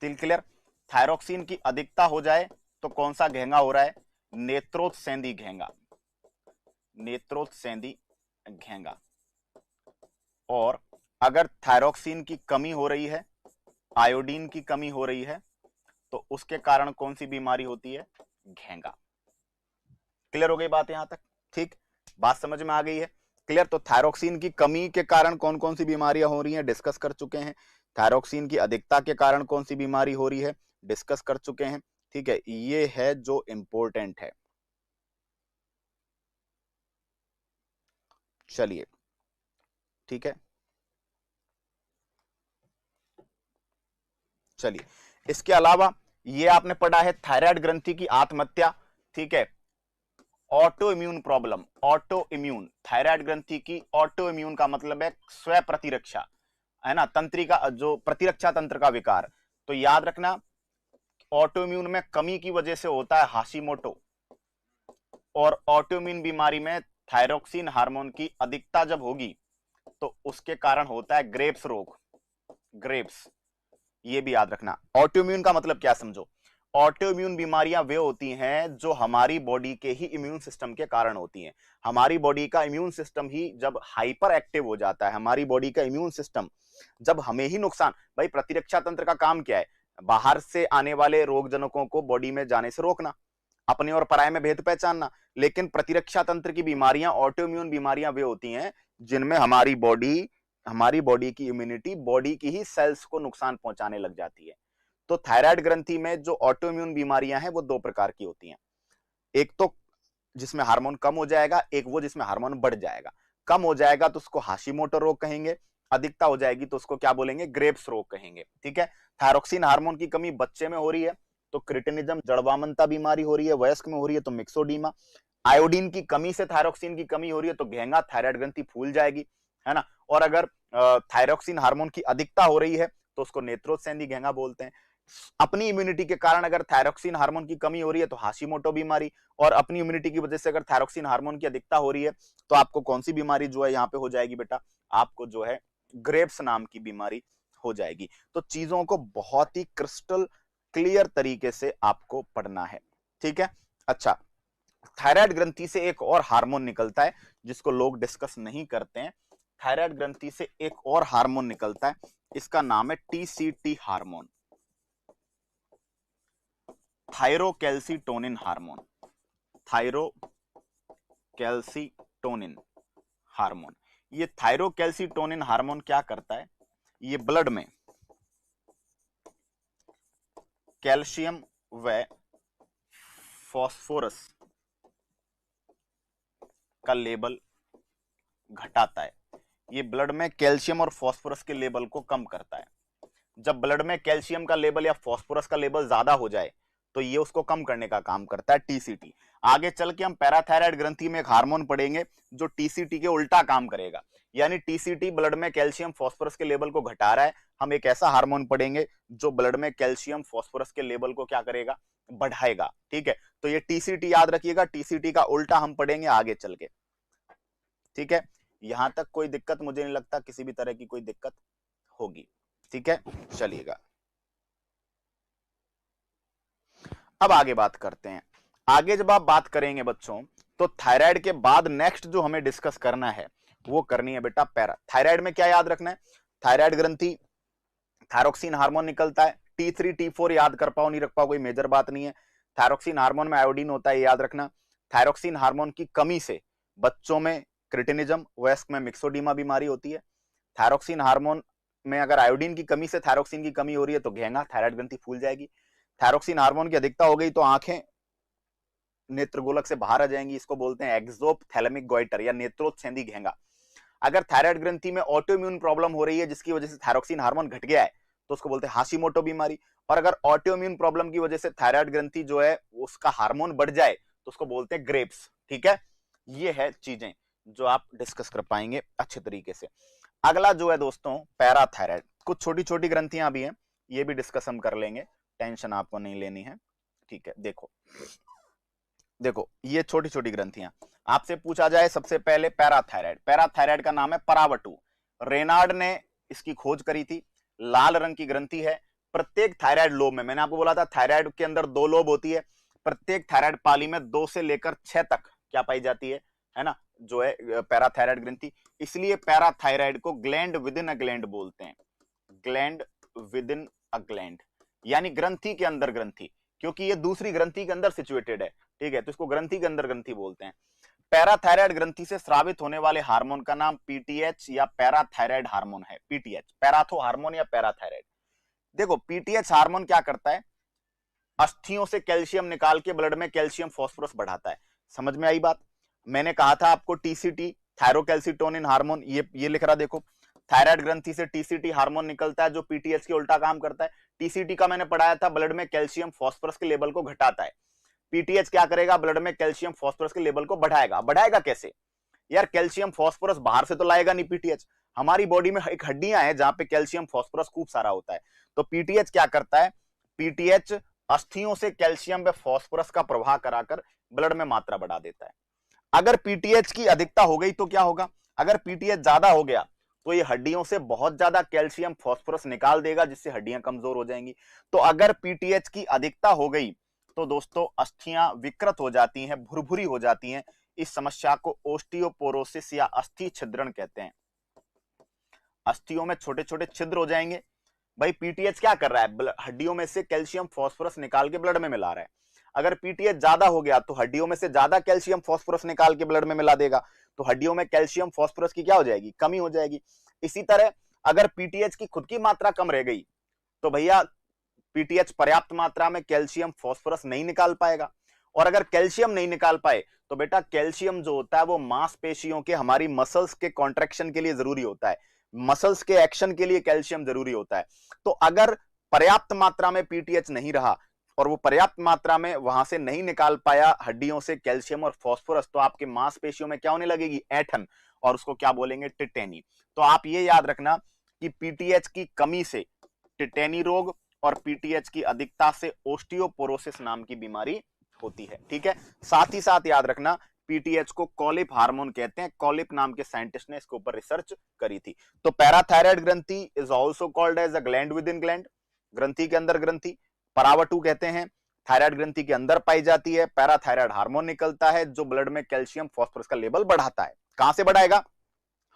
क्लियर। थायरोक्सिन की अधिकता हो जाए तो कौन सा घेंगा हो रहा है, नेत्रोत्सेंदी घेंगा, नेत्रोत्सेंदी घेंगा। और अगर थायरोक्सिन की कमी हो रही है, आयोडीन की कमी हो रही है, तो उसके कारण कौन सी बीमारी होती है, घेंगा। क्लियर हो गई बात यहां तक, ठीक, बात समझ में आ गई है। क्लियर। तो थायरोक्सिन की कमी के कारण कौन कौन सी बीमारियां हो रही हैं, डिस्कस कर चुके हैं। थायरोक्सिन की अधिकता के कारण कौन सी बीमारी हो रही है, डिस्कस कर चुके हैं। ठीक है, ये है जो इंपॉर्टेंट है। चलिए, ठीक है, चलिए। इसके अलावा ये आपने पढ़ा है थायराइड ग्रंथि की आत्महत्या। ठीक है, auto immune problem, auto immune, thyroid ग्रंथि की ऑटो इम्यून का मतलब है स्व प्रतिरक्षा, है ना, तंत्रिका, जो प्रतिरक्षा तंत्र का विकार। तो याद रखना, ऑटो इम्यून में कमी की वजह से होता है हाशीमोटो, और ऑटो इम्यून बीमारी में थायरोक्सिन हार्मोन की अधिकता जब होगी तो उसके कारण होता है ग्रेव्स रोग, ग्रेव्स। ये भी याद रखना। ऑटो इम्यून का मतलब क्या समझो, ऑटो इम्यून बीमारियां वे होती हैं जो हमारी बॉडी के ही इम्यून सिस्टम के कारण होती हैं। हमारी बॉडी का इम्यून सिस्टम ही जब हाइपर एक्टिव हो जाता है, हमारी बॉडी का इम्यून सिस्टम जब हमें ही नुकसान, भाई प्रतिरक्षा तंत्र का काम क्या है, बाहर से आने वाले रोगजनकों को बॉडी में जाने से रोकना, अपने और पराये में भेद पहचानना। लेकिन प्रतिरक्षा तंत्र की बीमारियां, ऑटो इम्यून बीमारियां वे होती हैं जिनमें हमारी बॉडी हमारी बॉडी की इम्यूनिटी बॉडी की ही सेल्स को नुकसान पहुंचाने लग जाती है। तो थायराइड ग्रंथि में जो ऑटो इम्यून बीमारियां हैं वो दो प्रकार की होती हैं, एक तो जिसमें हार्मोन कम हो जाएगा, एक वो जिसमें हार्मोन बढ़ जाएगा। कम हो जाएगा तो उसको हाशिमोटो रोग कहेंगे, अधिकता हो जाएगी तो उसको क्या बोलेंगे, ग्रेव्स रोग कहेंगे। ठीक है, थायरोक्सिन हार्मोन की कमी बच्चे में हो रही है तो क्रिटिनिज्म जड़वामनता बीमारी हो रही है, वयस्क में हो रही है तो मिक्सोडीमा, आयोडीन की कमी से थायरोक्सिन की कमी हो रही है तो घेंगा, थायराइड ग्रंथि फूल जाएगी, है ना। और अगर थायरोक्सिन हार्मोन की अधिकता हो रही है तो उसको नेत्रोत्सेंदी घेंगा बोलते हैं। अपनी इम्यूनिटी के कारण अगर थायरोक्सिन हार्मोन की कमी हो रही है तो हाशिमोटो बीमारी, और अपनी इम्यूनिटी की वजह से अगर थायरोक्सिन हार्मोन की अधिकता हो रही है तो आपको कौन सी बीमारी जो है यहाँ पे हो जाएगी बेटा, आपको जो है ग्रेव्स नाम की बीमारी हो जाएगी। तो चीजों को बहुत ही क्रिस्टल क्लियर तरीके से आपको पढ़ना है। ठीक है, अच्छा, थायराइड ग्रंथि से एक और हार्मोन निकलता है जिसको लोग डिस्कस नहीं करते हैं। थायराइड ग्रंथि से एक और हार्मोन निकलता है, इसका नाम है TCT hormone, thyrocalcitonin hormone. Thyrocalcitonin hormone, ये थायरोकैल्सिटोनिन हार्मोन क्या करता है, ये ब्लड में कैल्शियम व फास्फोरस का लेवल घटाता है। ये ब्लड में कैल्शियम और फास्फोरस के लेवल को कम करता है। जब ब्लड में कैल्शियम का लेवल या फास्फोरस का लेवल ज्यादा हो जाए तो ये उसको कम करने का काम करता है, टीसीटी। आगे चल के हम पैराथायराइड ग्रंथि में एक हार्मोन पढ़ेंगे जो टीसीटी के उल्टा काम करेगा, यानी टीसीटी ब्लड में कैल्शियम फास्फोरस के लेवल को घटा रहा है, हम एक ऐसा हार्मोन पढ़ेंगे जो ब्लड में कैल्शियम फास्फोरस के लेवल को क्या करेगा, बढ़ाएगा। ठीक है, तो ये टीसीटी याद रखिएगा, टीसीटी का उल्टा हम पढ़ेंगे आगे चल के। ठीक है, यहां तक कोई दिक्कत मुझे नहीं लगता किसी भी तरह की कोई दिक्कत होगी। ठीक है, चलिएगा अब आगे बात करते हैं। आगे जब आप बात करेंगे बच्चों तो थायराइड के बाद नेक्स्ट जो हमें डिस्कस करना है वो करनी है बेटा पैरा। थायराइड में क्या याद रखना है, थायराइड ग्रंथि, थायरोक्सिन हार्मोन निकलता है, T3 T4 याद कर पाओ नहीं रख पाओ कोई मेजर बात नहीं है। थायरोक्सिन हार्मोन में आयोडीन होता है, याद रखना। थायरोक्सिन हार्मोन की कमी से बच्चों में क्रिटिनिज्म, वयस्क में मिक्सोडीमा बीमारी होती है। थायरोक्सिन हार्मोन में अगर आयोडीन की कमी से थायरोक्सिन की कमी हो रही है तो घेंगा, थायराइड ग्रंथि फूल जाएगी। थायरोक्सिन हार्मोन की अधिकता हो गई तो आंखें नेत्रगोलक से बाहर आ जाएंगी, इसको बोलते हैं एक्सोप्थैलेमिक गोइटर या नेत्रोत्सेंदी घेंगा। अगर थायराइड ग्रंथि में ऑटोइम्यून प्रॉब्लम हो रही है जिसकी वजह से थायरोक्सिन हार्मोन घट गया है तो उसको बोलते हैं हाशिमोटो बीमारी। और अगर ऑटोइम्यून प्रॉब्लम की वजह से थायराइड ग्रंथि जो है उसका हार्मोन बढ़ जाए तो उसको बोलते हैं ग्रेव्स। ठीक है, ये है चीजें जो आप डिस्कस कर पाएंगे अच्छे तरीके से। अगला जो है दोस्तों पैराथायराइड, कुछ छोटी छोटी ग्रंथियां भी हैं, ये भी डिस्कस हम कर लेंगे, टेंशन आपको नहीं लेनी है। ठीक है, देखो देखो ये छोटी छोटी ग्रंथियां आपसे पूछा जाए, सबसे पहले पैराथायराइड। पैराथायराइड का नाम है परावटु, रेनार्ड ने इसकी खोज करी थी। लाल रंग की ग्रंथि है, प्रत्येक थायराइड लोब में, मैंने आपको बोला था थायराइड के अंदर दो लोब होती है, प्रत्येक थायराइड पाली में 2 से लेकर 6 तक क्या पाई जाती है ना, जो है पैराथायराइड ग्रंथि। इसलिए पैराथायराइड को gland with in a gland बोलते हैं, gland with in a gland, यानी ग्रंथि के अंदर ग्रंथि, क्योंकि ये दूसरी ग्रंथि के अंदर सिचुएटेड है। ठीक है, तो इसको ग्रंथि के अंदर ग्रंथि बोलते हैं। पैराथायराइड ग्रंथि से स्रावित होने वाले हार्मोन का नाम पीटीएच या पैराथायराइड हार्मोन है। पीटीएच, पैराथो हार्मोन या पैराथायराइड। देखो पीटीएच हार्मोन क्या करता है, अस्थियों से कैल्शियम निकाल के ब्लड में कैल्शियम फास्फोरस बढ़ाता है। समझ में आई बात। मैंने कहा था आपको टीसीटी, थायरोकैल्सिटोनिन हार्मोन, ये लिख रहा देखो, थायराइड ग्रंथि से टीसीटी हार्मोन निकलता है जो पीटीएच के उल्टा काम करता है। टीसीटी का मैंने पढ़ाया था ब्लड में कैल्शियम फास्फोरस के लेवल को घटाता है, पीटीएच क्या करेगा, ब्लड में कैल्शियम फास्फोरस के लेवल को बढ़ाएगा। बढ़ाएगा कैसे यार, कैल्शियम फास्फोरस बाहर से तो लाएगा नहीं पीटीएच, हमारी बॉडी में एक हड्डियां हैं जहां पे कैल्शियम फास्फोरस खूब सारा होता है। तो पीटीएच क्या करता है, पीटीएच अस्थियों से कैल्शियम व फास्फोरस का प्रवाह कराकर ब्लड में मात्रा बढ़ा देता है। अगर पीटीएच की अधिकता हो गई तो क्या होगा, अगर पीटीएच ज्यादा हो गया तो ये हड्डियों से बहुत ज्यादा कैल्शियम फास्फोरस निकाल देगा जिससे हड्डियां कमजोर हो जाएंगी। तो अगर पीटीएच की अधिकता हो गई तो दोस्तों अस्थियां विकृत हो जाती हैं, भुरभुरी हो जाती हैं। इस समस्या को ओस्टियोपोरोसिस या अस्थि छिद्रण कहते हैं। अस्थियों में छोटे छोटे छिद्र हो जाएंगे। भाई पीटीएच क्या कर रहा है, हड्डियों में से कैल्शियम फास्फोरस निकाल के ब्लड में मिला रहा है। अगर पीटीएच ज्यादा हो गया तो हड्डियों में से ज्यादा कैल्शियम फास्फोरस निकाल के ब्लड में मिला देगा, तो हड्डियों में कैल्शियम फास्फोरस की क्या हो जाएगी, कमी हो जाएगी। इसी तरह अगर पीटीएच की खुद की मात्रा कम रह गई तो भैया पीटीएच पर्याप्त मात्रा में कैल्शियम फास्फोरस नहीं निकाल पाएगा, और अगर कैल्शियम नहीं निकाल पाए तो बेटा कैल्शियम जो होता है वो मांसपेशियों के, हमारी मसल्स के कॉन्ट्रैक्शन के लिए जरूरी होता है, मसल्स के एक्शन के लिए कैल्शियम जरूरी होता है। तो अगर पर्याप्त मात्रा में पीटीएच नहीं रहा और वो पर्याप्त मात्रा में वहां से नहीं निकाल पाया हड्डियों से कैल्शियम और फास्फोरस, तो आपके मांसपेशियों में क्या होने लगेगी, ऐंठन, और उसको क्या बोलेंगे, टिटेनी। तो आप ये याद रखना कि पीटीएच की कमी से टिटेनी रोग और पीटीएच की अधिकता से ओस्टियोपोरोसिस नाम की बीमारी होती है। ठीक है, साथ ही साथ याद रखना पीटीएच को कॉलिप हार्मोन कहते हैं, कॉलिप नाम के साइंटिस्ट ने इसके ऊपर रिसर्च करी थी। तो पैराथायराइड ग्रंथि is also called as a gland within gland, ग्रंथि के अंदर ग्रंथि, परावटू कहते हैं, थायराइड ग्रंथि के अंदर पाई जाती है, पैराथायराइड हार्मोन निकलता है जो ब्लड में कैल्शियम फास्फोरस का लेवल बढ़ाता है। कहां से बढ़ाएगा,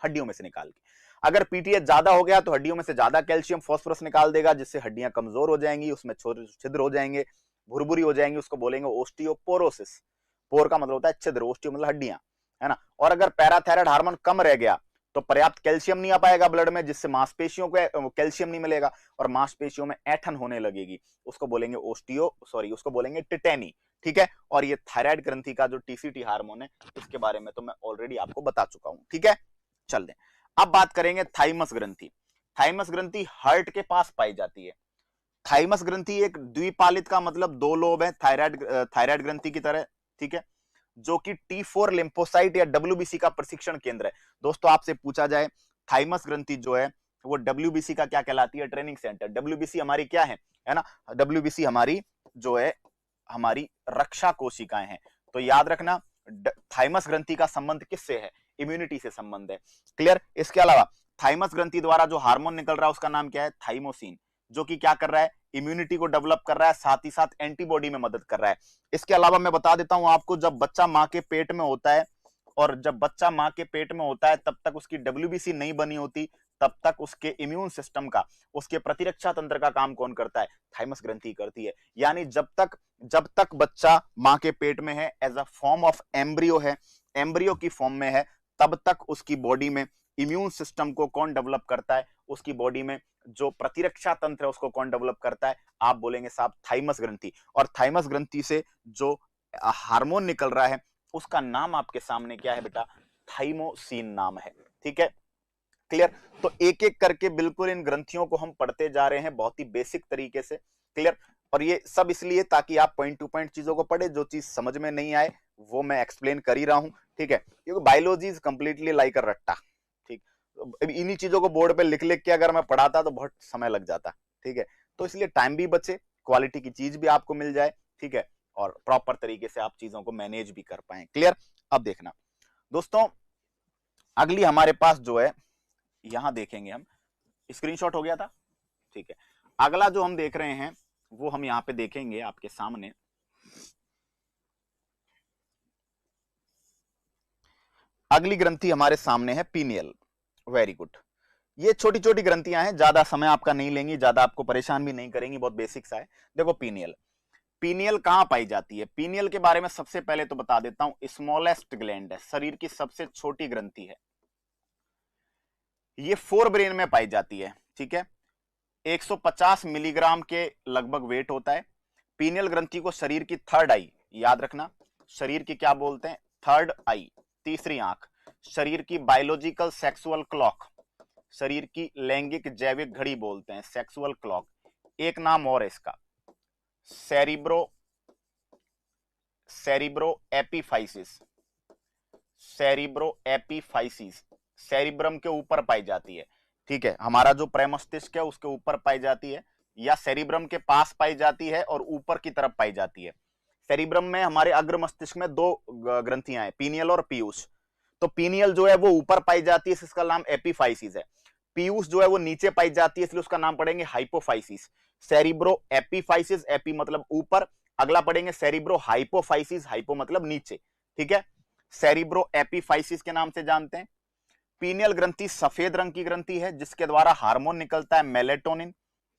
हड्डियों में से निकाल के। अगर पीटीएच ज्यादा हो गया तो हड्डियों में से ज्यादा कैल्शियम फास्फोरस निकाल देगा, जिससे हड्डियां कमजोर हो जाएंगी, उसमें छिद्र हो जाएंगे, भुरभुरी हो जाएंगी, उसको बोलेंगे ओस्टियोपोरोसिस। पोर का मतलब होता है छिद्र, ओस्टियो मतलब हड्डियां, है ना। और अगर पैराथायराइड हार्मोन कम रह गया तो पर्याप्त कैल्शियम नहीं आ पाएगा ब्लड में, जिससे मांसपेशियों को कैल्शियम नहीं मिलेगा और मांसपेशियों में ऐंठन होने लगेगी, उसको बोलेंगे उसको बोलेंगे टिटेनी। ठीक है, और ये थायराइड ग्रंथि का जो टीसीटी हार्मोन है इसके बारे में तो मैं ऑलरेडी आपको बता चुका हूं। ठीक है, चल दें अब बात करेंगे थाइमस ग्रंथि। थाइमस ग्रंथि हार्ट के पास पाई जाती है। थाइमस ग्रंथि एक द्विपालित का मतलब दो लोब है थायराइड ग्रंथि की तरह। ठीक है, जो कि T4 लिम्फोसाइट या डब्ल्यूबीसी का प्रशिक्षण केंद्र है। दोस्तों आपसे पूछा जाए थाइमस ग्रंथि जो है वो डब्ल्यूबीसी का क्या कहलाती है, ट्रेनिंग सेंटर। डब्ल्यूबीसी हमारी क्या है ना, डब्ल्यूबीसी हमारी जो है हमारी रक्षा कोशिकाएं हैं। तो याद रखना थाइमस ग्रंथि का संबंध किससे है, इम्यूनिटी से संबंध है। क्लियर। इसके अलावा थाइमस ग्रंथि द्वारा जो हार्मोन निकल रहा है उसका नाम क्या है, थाइमोसिन, जो कि क्या कर रहा है, इम्यूनिटी को डेवलप कर रहा है, साथ ही साथ एंटीबॉडी में मदद कर रहा है। इसके अलावा मैं बता देता हूं आपको, जब बच्चा मां के पेट में होता है और जब बच्चा मां के पेट में होता है तब तक उसकी डब्ल्यूबीसी नहीं बनी होती, तब तक उसके इम्यून सिस्टम का, उसके प्रतिरक्षा तंत्र का काम कौन करता है, थाइमस ग्रंथि करती है। यानी जब तक बच्चा मां के पेट में है, as a form of embryo है, एम्ब्रियो की फॉर्म में है, तब तक उसकी बॉडी में इम्यून सिस्टम को कौन डेवलप करता है, उसकी बॉडी में जो प्रतिरक्षा तंत्र है उसको कौन डेवलप करता है, आप बोलेंगे साहब थाइमस ग्रंथि। और थाइमस ग्रंथि से जो हार्मोन निकल रहा है उसका नाम आपके सामने क्या है बेटा, थाइमोसिन नाम है। ठीक है, क्लियर। तो एक एक करके बिल्कुल इन ग्रंथियों को हम पढ़ते जा रहे हैं बहुत ही बेसिक तरीके से। क्लियर। और ये सब इसलिए ताकि आप पॉइंट टू पॉइंट चीजों को पढ़े, जो चीज समझ में नहीं आए वो मैं एक्सप्लेन कर ही रहा हूं। ठीक है, क्योंकि बायोलॉजी इज कंप्लीटली लाइक अ रट्टा। ठीक, इन्हीं चीजों को बोर्ड पे लिख लिख के अगर मैं पढ़ाता तो बहुत समय लग जाता। ठीक है, तो इसलिए टाइम भी बचे, क्वालिटी की चीज भी आपको मिल जाए। ठीक है, और प्रॉपर तरीके से आप चीजों को मैनेज भी कर पाए। क्लियर। अब देखना दोस्तों, अगली हमारे पास जो है, यहां देखेंगे हम, स्क्रीनशॉट हो गया था। ठीक है, अगला जो हम देख रहे हैं वो हम यहां पे देखेंगे आपके सामने। अगली ग्रंथि हमारे सामने है पीनियल। Very good. ये छोटी छोटी ग्रंथियां हैं, ज्यादा समय आपका नहीं लेंगी, ज्यादा आपको परेशान भी नहीं करेंगी, बहुत बेसिक सा है। देखो पीनियल, पीनियल कहां पाई जाती है, पीनियल के बारे में सबसे पहले तो बता देता हूं, स्मॉलेस्ट ग्लैंड है, शरीर की सबसे छोटी ग्रंथि है। ये फोर ब्रेन में पाई जाती है। ठीक है, 150 मिलीग्राम के लगभग वेट होता है। पीनियल ग्रंथि को शरीर की थर्ड आई, याद रखना, शरीर की क्या बोलते हैं, थर्ड आई, तीसरी आंख, शरीर की बायोलॉजिकल सेक्सुअल क्लॉक, शरीर की लैंगिक जैविक घड़ी बोलते हैं, सेक्सुअल क्लॉक। एक नाम और है इसका, cerebro epiphysis, cerebro epiphysis, cerebrum के ऊपर पाई जाती है। ठीक है, हमारा जो प्रमस्तिष्क है उसके ऊपर पाई जाती है, या सेरिब्रम के पास पाई जाती है और ऊपर की तरफ पाई जाती है। सेरिब्रम में हमारे अग्र मस्तिष्क में दो ग्रंथियां हैं, पीनियल और पीयूष। तो पीनियल जो है वो ऊपर पाई जाती है, इसका नाम एपिफाइसिस है। पीयूष जो है वो नीचे पाई जाती है, इसलिए उसका नाम पढ़ेंगे हाइपोफाइसिस। सेरिब्रो एपिफाइसिस, एपी मतलब ऊपर, अगला पढ़ेंगे सेरिब्रो हाइपोफाइसिस, हाइपो मतलब नीचे। ठीक है, सेरिब्रो एपिफाइसिस के नाम से जानते हैं। पीनियल ग्रंथि सफेद रंग की ग्रंथि है जिसके द्वारा हार्मोन निकलता है मेलेटोनिन।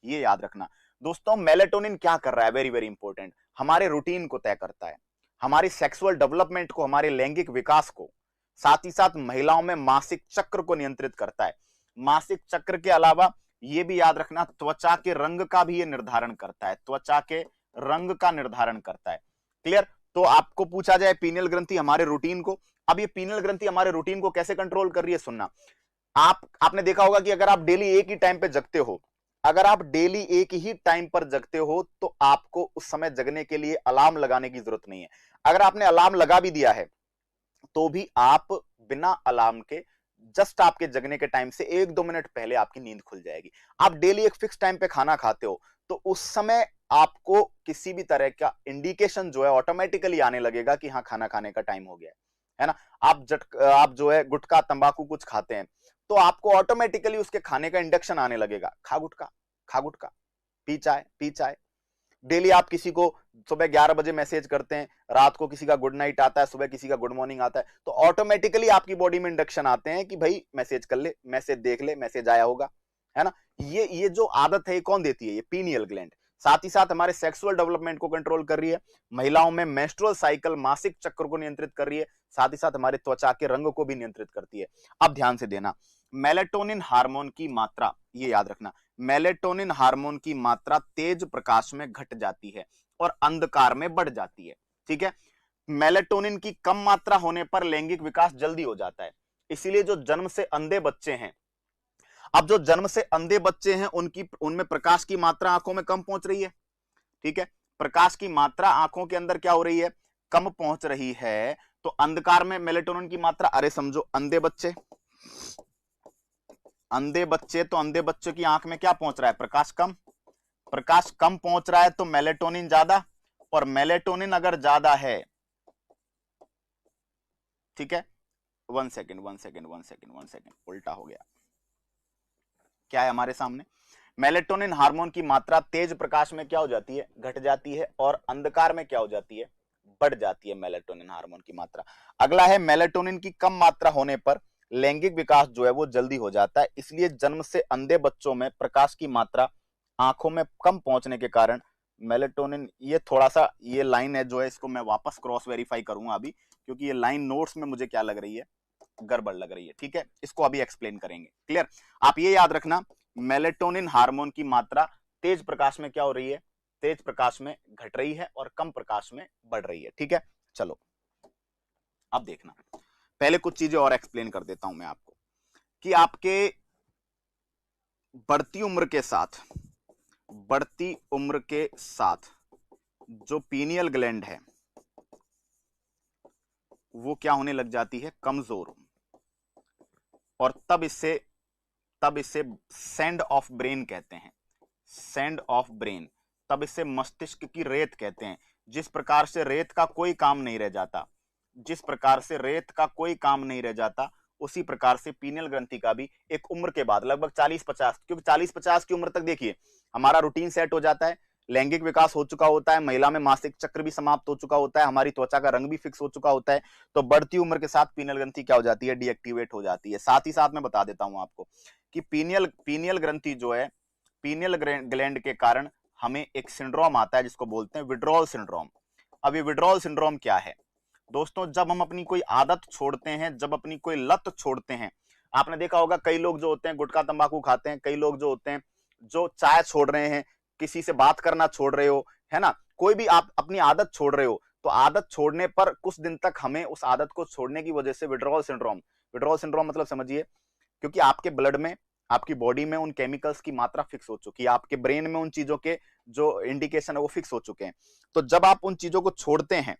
ये याद रखना दोस्तों, मेलेटोनिन क्या कर रहा है, वेरी वेरी इंपॉर्टेंट, हमारे रूटीन को तय करता है, हमारी सेक्सुअल डेवलपमेंट को, हमारे लैंगिक विकास को, साथ ही साथ महिलाओं में मासिक चक्र को नियंत्रित करता है। मासिक चक्र के अलावा ये भी याद रखना, त्वचा के रंग का भी ये निर्धारण करता है, त्वचा के रंग का निर्धारण करता है। क्लियर? तो आपको पूछा जाए पीनियल ग्रंथि हमारे रूटीन को, अब ये पीनियल ग्रंथि हमारे रूटीन को कैसे कंट्रोल कर रही है, सुनना। आपने देखा होगा कि अगर आप डेली एक ही टाइम पे जगते हो, अगर आप डेली एक ही टाइम पर जगते हो तो आपको उस समय जगने के लिए अलार्म लगाने की जरूरत नहीं है। अगर आपने अलार्म लगा भी दिया है तो भी आप बिना अलार्म के जस्ट आपके जगने के टाइम से 1-2 मिनट पहले आपकी नींद खुल जाएगी। आप डेली एक फिक्स टाइम पे खाना खाते हो तो उस समय आपको किसी भी तरह का इंडिकेशन जो है ऑटोमेटिकली आने लगेगा कि हाँ खाना खाने का टाइम हो गया है ना। आप जो है गुटखा तंबाकू कुछ खाते हैं तो आपको ऑटोमेटिकली उसके खाने का इंडक्शन आने लगेगा, खा गुटखा, खा गुटखा, पी चाय, पी चाय। डेली आप किसी को सुबह 11 बजे मैसेज करते हैं, रात को किसी का गुड नाइट आता है, सुबह किसी का गुड मॉर्निंग आता है, तो ऑटोमेटिकली आपकी बॉडी में इंडक्शन आते हैं कि भाई मैसेज कर ले, मैसेज देख ले, मैसेज आया होगा, है ना। ये जो आदत है ये कौन देती है, ये पीनियल ग्लैंड। साथ ही साथ हमारे सेक्सुअल डेवलपमेंट को कंट्रोल कर रही है, महिलाओं में मेंस्ट्रुअल साइकिल मासिक चक्र को नियंत्रित कर रही है, साथ ही साथ हमारे त्वचा के रंग को भी नियंत्रित करती है। अब ध्यान से देना, मेलेटोनिन हार्मोन की मात्रा, ये याद रखना, मेलेटोनिन हार्मोन की मात्रा तेज प्रकाश में घट जाती है और अंधकार में बढ़ जाती है। ठीक है, मेलेटोनिन की कम मात्रा होने पर लैंगिक विकास जल्दी हो जाता है, इसीलिए जो जन्म से अंधे बच्चे हैं, अब जो जन्म से अंधे बच्चे हैं उनमें प्रकाश की मात्रा आंखों में कम पहुंच रही है। ठीक है, प्रकाश की मात्रा आंखों के अंदर क्या हो रही है, कम पहुंच रही है, तो अंधकार में मेलेटोनिन की मात्रा, अरे समझो अंधे बच्चे, अंधे बच्चे, तो अंधे बच्चों की आंख में क्या पहुंच रहा है, प्रकाश कम, प्रकाश कम पहुंच रहा है तो मेलेटोनिन ज्यादा, और मेलेटोनिन अगर ज्यादा है, ठीक है, वन सेकेंड, उल्टा हो गया, क्या है हमारे सामने, मेलेटोनिन हार्मोन की मात्रा तेज प्रकाश में क्या हो जाती है, घट जाती है, और अंधकार में क्या हो जाती है, बढ़ जाती है मेलेटोनिन हार्मोन की मात्रा। अगला है मेलेटोनिन की कम मात्रा होने पर लैंगिक विकास जो है वो जल्दी हो जाता है, इसलिए जन्म से अंधे बच्चों में प्रकाश की मात्रा आंखों में कम पहुंचने के कारण मेलेटोनिन, ये थोड़ा सा ये लाइन है जो है इसको मैं वापस क्रॉस वेरीफाई करूंगा अभी, क्योंकि ये लाइन नोट्स में मुझे क्या लग रही है, गड़बड़ लग रही है। ठीक है, इसको अभी एक्सप्लेन करेंगे। क्लियर? आप ये याद रखना, मेलेटोनिन हार्मोन की मात्रा तेज प्रकाश में क्या हो रही है, तेज प्रकाश में घट रही है और कम प्रकाश में बढ़ रही है। ठीक है, चलो अब देखना, पहले कुछ चीजें और एक्सप्लेन कर देता हूं मैं आपको कि आपके बढ़ती उम्र के साथ, बढ़ती उम्र के साथ जो पीनियल ग्लैंड है वो क्या होने लग जाती है, कमजोर, और तब इसे सैंड ऑफ ब्रेन कहते हैं, सैंड ऑफ ब्रेन, तब इसे मस्तिष्क की रेत कहते हैं। जिस प्रकार से रेत का कोई काम नहीं रह जाता, जिस प्रकार से रेत का कोई काम नहीं रह जाता, उसी प्रकार से पीनियल ग्रंथि का भी एक उम्र के बाद लगभग 40-50, क्योंकि 40-50 की उम्र तक देखिए हमारा रूटीन सेट हो जाता है, लैंगिक विकास हो चुका होता है, महिला में मासिक चक्र भी समाप्त हो चुका होता है, हमारी त्वचा का रंग भी फिक्स हो चुका होता है, तो बढ़ती उम्र के साथ पीनियल ग्रंथि क्या हो जाती है, डीएक्टिवेट हो जाती है। साथ ही साथ मैं बता देता हूं आपको कि पीनियल ग्रंथि जो है, पीनियल ग्लैंड के कारण हमें एक सिंड्रोम आता है जिसको बोलते हैं विड्रॉल सिंड्रोम। अब ये विड्रॉल सिंड्रोम क्या है दोस्तों, जब हम अपनी कोई आदत छोड़ते हैं, जब अपनी कोई लत छोड़ते हैं, आपने देखा होगा कई लोग जो होते हैं गुटखा तंबाकू खाते हैं, कई लोग जो होते हैं जो चाय छोड़ रहे हैं, किसी से बात करना छोड़ रहे हो, है ना, कोई भी आप अपनी आदत छोड़ रहे हो, तो आदत छोड़ने पर कुछ दिन तक हमें उस आदत को छोड़ने की वजह से विड्रॉल सिंड्रोम मतलब समझिए, क्योंकि आपके ब्लड में, आपकी बॉडी में उन केमिकल्स की मात्रा फिक्स हो चुकी है, आपके ब्रेन में उन चीजों के जो इंडिकेशन है वो फिक्स हो चुके हैं। तो जब आप उन चीजों को छोड़ते हैं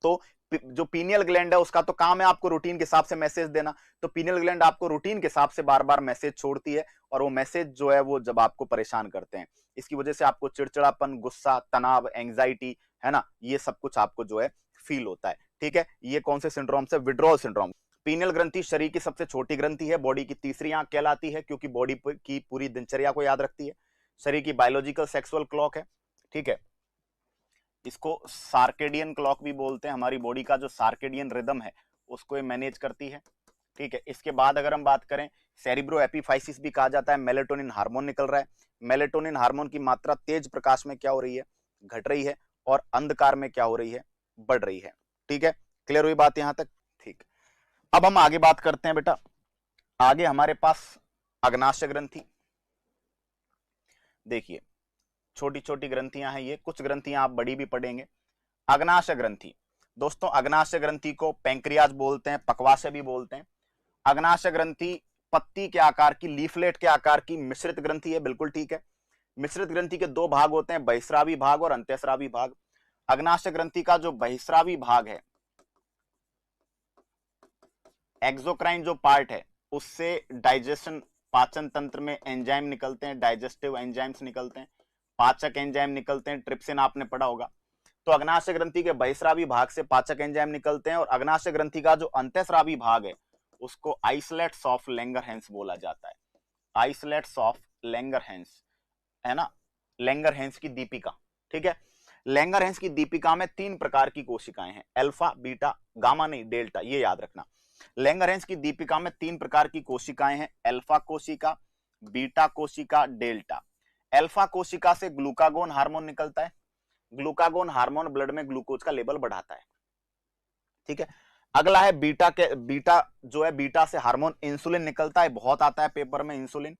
तो जो पीनियल ग्लैंड है उसका तो काम है आपको रूटीन के हिसाब से मैसेज देना, तो पीनियल ग्लैंड आपको रूटीन के हिसाब से बार बार मैसेज छोड़ती है, और वो मैसेज जो है वो जब आपको परेशान करते हैं, इसकी वजह से आपको चिड़चिड़ापन, गुस्सा, तनाव, एंग्जाइटी, है ना, ये सब कुछ आपको जो है फील होता है। ठीक है, ये कौन से सिंड्रोम से, विड्रॉल सिंड्रोम। पीनियल ग्रंथि शरीर की सबसे छोटी ग्रंथि है, बॉडी की तीसरी आंख कहलाती है, क्योंकि बॉडी की पूरी दिनचर्या को याद रखती है, शरीर की बायोलॉजिकल सेक्सुअल क्लॉक है। ठीक है, इसको सार्केडियन क्लॉक भी बोलते हैं, हमारी बॉडी का जो सार्केडियन रिदम है उसको ये मैनेज करती है। ठीक है, इसके बाद अगर हम बात करें, सेरिब्रो एपिफाइसिस भी कहा जाता है, मेलेटोनिन हार्मोन निकल रहा है, मेलेटोनिन हार्मोन की मात्रा तेज प्रकाश में क्या हो रही है, घट रही है, और अंधकार में क्या हो रही है, बढ़ रही है। ठीक है, क्लियर हुई बात यहां तक? ठीक, अब हम आगे बात करते हैं बेटा, आगे हमारे पास अग्नाशय ग्रंथि। देखिए छोटी छोटी ग्रंथियां हैं ये, कुछ ग्रंथियां आप बड़ी भी पढ़ेंगे। अग्नाशय ग्रंथि, दोस्तों अग्नाशय ग्रंथि को पैंक्रियाज बोलते हैं, पक्वाशय भी बोलते हैं। अग्नाशय ग्रंथि पत्ती के आकार की, लीफलेट के आकार की मिश्रित ग्रंथि है, बिल्कुल ठीक है। मिश्रित ग्रंथि के दो भाग होते हैं, बहिस्रावी भाग और अंतःस्रावी भाग। अग्नाशय ग्रंथि का जो बहिस्रावी भाग है, एक्सोक्राइन जो पार्ट है, उससे डाइजेशन, पाचन तंत्र में एंजाइम निकलते हैं, डाइजेस्टिव एंजाइम्स निकलते हैं, पाचक एंजाइम निकलते हैं, ट्रिप्सिन आपने पढ़ा होगा। तो अग्नाशय ग्रंथि के बहिस्रावी भाग से पाचक एंजाइम निकलते हैं, और अग्नाशय ग्रंथि का जो अंतःस्रावी भाग है उसको आइसलेट्स ऑफ लैंगरहैंस बोला जाता है। आइसलेट्स ऑफ लैंगरहैंस, है ना, लैंगरहैंस की दीपिका, ठीक है। लैंगरहैंस की दीपिका में 3 प्रकार की कोशिकाएं हैं, अल्फा, बीटा, गामा नहीं, डेल्टा, ये याद रखना। लैंगरहैंस की दीपिका में 3 प्रकार की कोशिकाएं हैं, अल्फा कोशिका, बीटा कोशिका, डेल्टा। अल्फा कोशिका से ग्लूकागोन हार्मोन निकलता है। ग्लूकागोन हार्मोन ब्लड में ग्लूकोज का लेवल बढ़ाता है, ठीक है। अगला है बीटा के, बीटा जो है, बीटा से हार्मोन इंसुलिन निकलता है, बहुत आता है पेपर में इंसुलिन,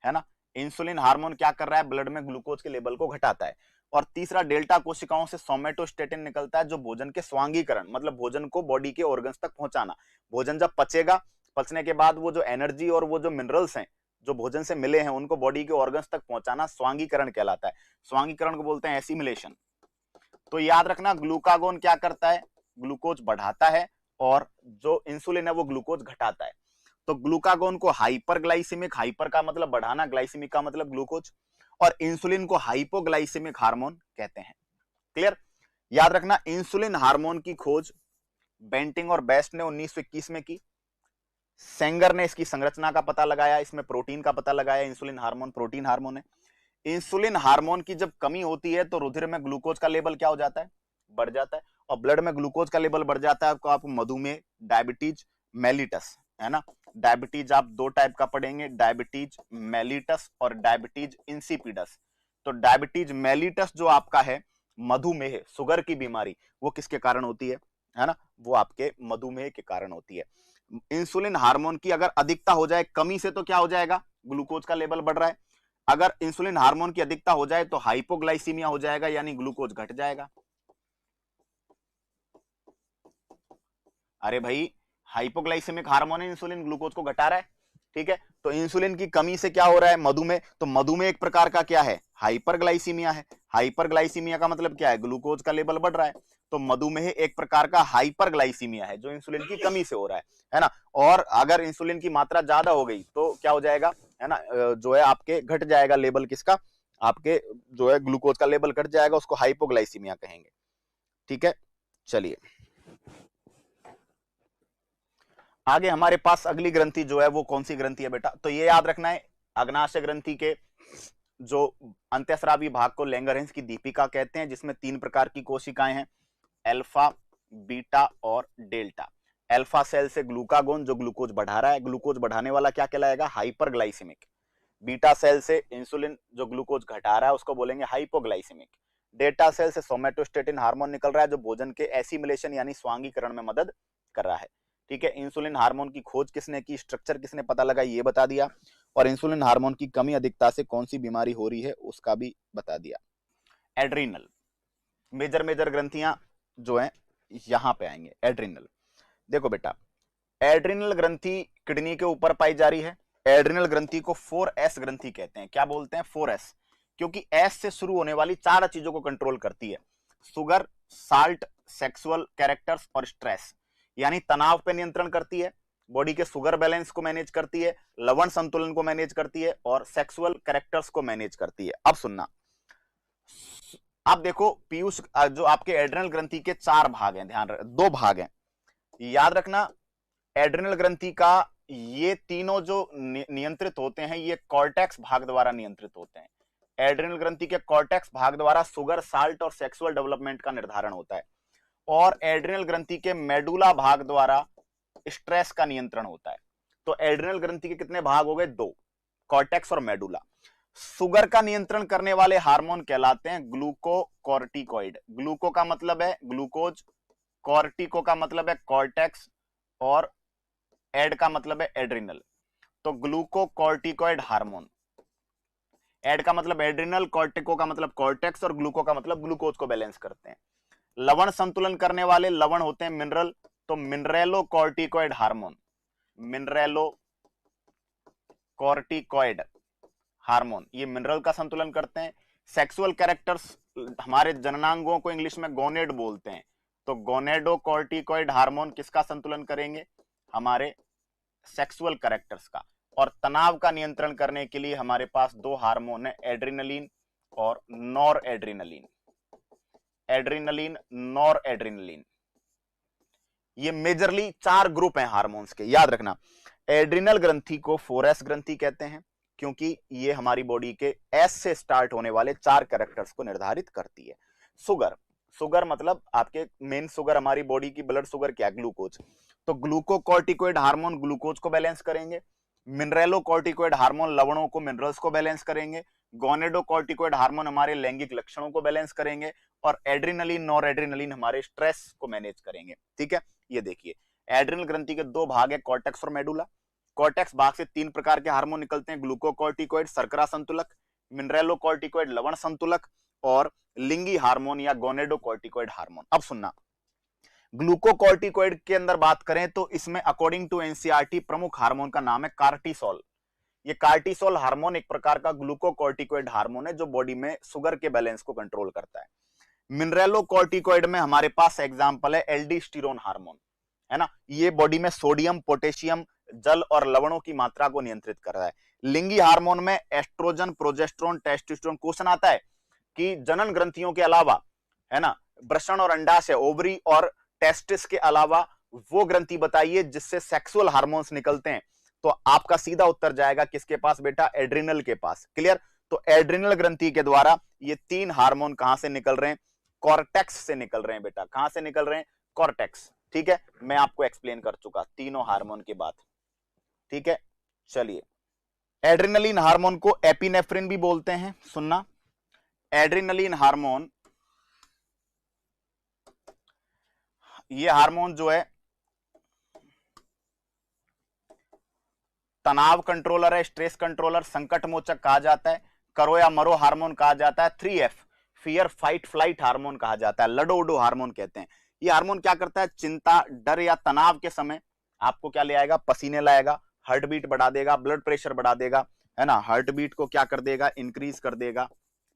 है ना। इंसुलिन हार्मोन क्या कर रहा है, ब्लड में ग्लूकोज के लेवल को घटाता है। और तीसरा डेल्टा कोशिकाओं से सोमेटोस्टेटिन निकलता है, जो भोजन के स्वांगीकरण, मतलब भोजन को बॉडी के ऑर्गन्स तक पहुंचाना। भोजन जब पचेगा, पचने के बाद वो जो एनर्जी और वो जो मिनरल्स हैं जो भोजन से मिले हैं उनको बॉडी के ऑर्गन्स तक पहुंचाना स्वांगीकरण कहलाता है। स्वांगीकरण को बोलते हैं एसिमिलेशन। तो याद रखना, ग्लूकागोन क्या करता है, ग्लूकोज बढ़ाता है, और जो इंसुलिन है वो ग्लूकोज घटाता है। तो ग्लूकागोन को हाइपरग्लाइसेमिक, हाइपर का मतलब बढ़ाना, ग्लाइसेमिक का मतलब ग्लूकोज, और इंसुलिन को हाइपोग्लाइसेमिक हार्मोन कहते हैं। क्लियर। याद रखना, इंसुलिन हार्मोन की खोज बेंटिंग और बेस्ट ने 1921 में की। सेंगर ने इसकी संरचना का पता लगाया, इसमें प्रोटीन का पता लगाया। इंसुलिन हार्मोन प्रोटीन हार्मोन है। इंसुलिन हार्मोन की जब कमी होती है तो रुधिर में ग्लूकोज का लेवल क्या हो जाता है, बढ़ जाता है। और ब्लड में ग्लूकोज का लेवल बढ़ जाता है तो आपको मधुमेह, डायबिटीज मेलिटस, है ना। डायबिटीज आप 2 टाइप का पढ़ेंगे, डायबिटीज मेलिटस और डायबिटीज इंसिपिडस। तो डायबिटीज मेलिटस जो आपका है, मधुमेह, शुगर की बीमारी, वो किसके कारण होती है ना, वो आपके मधुमेह के कारण होती है। इंसुलिन हार्मोन की अगर अधिकता हो जाए, कमी से तो क्या हो जाएगा, ग्लूकोज का लेवल बढ़ रहा है। अगर इंसुलिन हार्मोन की अधिकता हो जाए तो हाइपोग्लाइसीमिया हो जाएगा, यानी ग्लूकोज घट जाएगा। अरे भाई, हाइपोग्लाइसेमिक हार्मोन है, इंसुलिन ग्लूकोज को घटा रहा है, ठीक है। तो इंसुलिन की कमी से क्या हो रहा है, मधुमेह। तो मधुमेह एक प्रकार का क्या है, हाइपरग्लाइसीमिया है। हाइपरग्लाइसीमिया का मतलब क्या है, ग्लूकोज का लेवल बढ़ रहा है। तो मधुमेह एक प्रकार का हाइपरग्लाइसीमिया है, जो इंसुलिन की कमी से हो रहा है ना। और अगर इंसुलिन की मात्रा ज्यादा हो गई तो क्या हो जाएगा, है ना, जो है आपके घट जाएगा लेवल, किसका, आपके जो है ग्लूकोज का लेवल घट जाएगा, उसको हाइपोग्लाइसीमिया कहेंगे, ठीक है। चलिए आगे हमारे पास अगली ग्रंथि जो है वो कौन सी ग्रंथि है बेटा, तो ये याद रखना है, अग्नाशय ग्रंथि के जो अंतःस्रावी भाग को लैंगरहैंस की दीपिका कहते हैं, जिसमें 3 प्रकार की कोशिकाएं हैं, अल्फा, बीटा और डेल्टा। अल्फा सेल से ग्लूकागोन जो ग्लूकोज बढ़ा रहा है, ग्लूकोज बढ़ाने वाला क्या कहलाएगा, हाइपरग्लाइसेमिक। बीटा सेल से इंसुलिन जो ग्लूकोज घटा रहा है उसको बोलेंगे हाइपोग्लाइसेमिक। डेल्टा सेल से सोमेटोस्टेटिन हार्मोन निकल रहा है जो भोजन के एसिमिलेशन यानी स्वांगीकरण में मदद कर रहा है, ठीक है। इंसुलिन हार्मोन की खोज किसने की, स्ट्रक्चर किसने पता लगा, ये बता दिया। और इंसुलिन हार्मोन की कमी अधिकता से कौन सी बीमारी हो रही है उसका भी बता दिया। एड्रीनल, मेजर मेजर ग्रंथियां जो है यहां पे आएंगे। एड्रीनल, देखो बेटा, एड्रीनल ग्रंथि किडनी के ऊपर पाई जा रही है। एड्रीनल ग्रंथि को 4S ग्रंथि कहते हैं। क्या बोलते हैं, 4S, क्योंकि S से शुरू होने वाली 4 चीजों को कंट्रोल करती है, शुगर, साल्ट, सेक्सुअल कैरेक्टर्स और स्ट्रेस। यानी तनाव पे नियंत्रण करती है, बॉडी के शुगर बैलेंस को मैनेज करती है, लवण संतुलन को मैनेज करती है, और सेक्सुअल कैरेक्टर्स को मैनेज करती है। अब सुनना, अब देखो पीयूष, जो आपके एड्रिनल ग्रंथि के 4 भाग हैं, ध्यान रख, 2 भाग हैं, याद रखना। एड्रिनल ग्रंथि का ये तीनों जो नियंत्रित होते हैं, ये कॉर्टेक्स भाग द्वारा नियंत्रित होते हैं। एड्रिनल ग्रंथि के कॉर्टेक्स भाग द्वारा शुगर, साल्ट और सेक्सुअल डेवलपमेंट का निर्धारण होता है, और एड्रिनल ग्रंथि के मेडुला भाग द्वारा स्ट्रेस का नियंत्रण होता है। तो एड्रिनल ग्रंथि के कितने भाग हो गए, 2, कॉर्टेक्स और मेडुला। शुगर का नियंत्रण करने वाले हार्मोन कहलाते हैं ग्लूकोकॉर्टिकॉइड। ग्लूको का मतलब है ग्लूकोज, कॉर्टिको का मतलब है कॉर्टेक्स, और एड का मतलब है एड्रिनल, तो ग्लूकोकॉर्टिकॉइड हार्मोन, एड का मतलब एड्रिनल, कॉर्टिको का मतलब कॉर्टेक्स और ग्लूको का मतलब ग्लूकोज को बैलेंस करते हैं। लवण संतुलन करने वाले लवण होते हैं मिनरल, तो मिनरेलो कॉर्टिकॉइड हार्मोन, मिनरेलो कॉर्टिकॉइड हार्मोन ये मिनरल का संतुलन करते हैं। सेक्सुअल कैरेक्टर्स, हमारे जननांगों को इंग्लिश में गोनेड बोलते हैं, तो गोनेडोकॉर्टिकॉइड हार्मोन किसका संतुलन करेंगे, हमारे सेक्सुअल कैरेक्टर्स का। और तनाव का नियंत्रण करने के लिए हमारे पास दो हार्मोन है, एड्रिनलिन और nor adrenaline, adrenaline nor adrenaline. ये मेजरली 4 ग्रुप हैं हार्मोन्स के, याद रखना। एड्रिनल ग्रंथि को 4S ग्रंथि कहते हैं क्योंकि ये हमारी बॉडी के एस से स्टार्ट होने वाले 4 कैरेक्टर्स को निर्धारित करती है। शुगर, शुगर मतलब आपके मेन शुगर हमारी बॉडी की ब्लड शुगर क्या, ग्लूकोज, तो ग्लूकोकॉर्टिकोइड हार्मोन ग्लूकोज को बैलेंस करेंगे, मिनरेलोकॉर्टिकोइड हार्मोन लवणों को मिनरल्स को बैलेंस करेंगे, गोनेडोकॉर्टिकोइड हार्मोन हमारे लैंगिक लक्षणों को बैलेंस करेंगे, और एड्रिनलिन नॉर एड्रिनलिन हमारे स्ट्रेस को मैनेज करेंगे। ठीक है, ये देखिए एड्रिनल ग्रंथि के 2 भाग है, कॉर्टेक्स और मेडुला। कॉर्टेक्स भाग से 3 प्रकार के हार्मोन निकलते हैं, ग्लूकोकॉर्टिकोइड शर्करा संतुलक, मिनरेलोकॉर्टिकोइड लवण संतुलक, और लिंगी हार्मोन या गोनेडोकॉर्टिकोइड हार्मोन। अब सुनना, ग्लूकोकॉर्टिकोइड के अंदर बात करें तो इसमें अकॉर्डिंग टू एनसीईआरटी प्रमुख हार्मोन का नाम है कार्टिसोल। ये कार्टिसोल हार्मोन एक प्रकार का ग्लूकोकॉर्टिकोइड हार्मोन है जो बॉडी में शुगर के बैलेंस को कंट्रोल करता है। मिनरेलोकॉर्टिकोइड में हमारे पास एग्जांपल है एल्डोस्टेरोन हार्मोन, है ना, ये बॉडी में सोडियम, पोटेशियम, जल और लवणों की मात्रा को नियंत्रित कर रहा है। लिंगी हार्मोन में एस्ट्रोजन, प्रोजेस्टेरोन, टेस्टोस्टेरोन। क्वेश्चन आता है कि जनन ग्रंथियों के अलावा, है ना, वृषण और अंडाशय, ओवरी और टेस्टिस के अलावा वो ग्रंथि बताइए जिससे सेक्सुअल हार्मोन्स निकलते हैं, तो आपका सीधा उत्तर जाएगा किसके पास बेटा, एड्रिनल के पास। क्लियर, तो एड्रिनल ग्रंथि के द्वारा ये 3 हार्मोन कहां से निकल रहे हैं, कॉर्टेक्स से निकल रहे हैं बेटा, कहां से निकल रहे हैं, कॉर्टेक्स। ठीक है, मैं आपको एक्सप्लेन कर चुका तीनों हार्मोन की बात। ठीक है, चलिए, एड्रिनलिन हार्मोन को एपिनेफ्रिन भी बोलते हैं, सुनना, एड्रिनलिन हार्मोन, ये हार्मोन जो है तनाव कंट्रोलर है, स्ट्रेस कंट्रोलर, संकट मोचक कहा जाता है, करो या मरो हार्मोन कहा जाता है, 3F fear fight flight hormone कहा जाता है, लडो उडो हार्मोन कहते हैं। ये हार्मोन क्या करता है, चिंता, डर या तनाव के समय आपको क्या ले आएगा, पसीने लाएगा, हार्ट बीट बढ़ा देगा, ब्लड प्रेशर बढ़ा देगा, है ना, हार्ट बीट को क्या कर देगा, इंक्रीज कर देगा।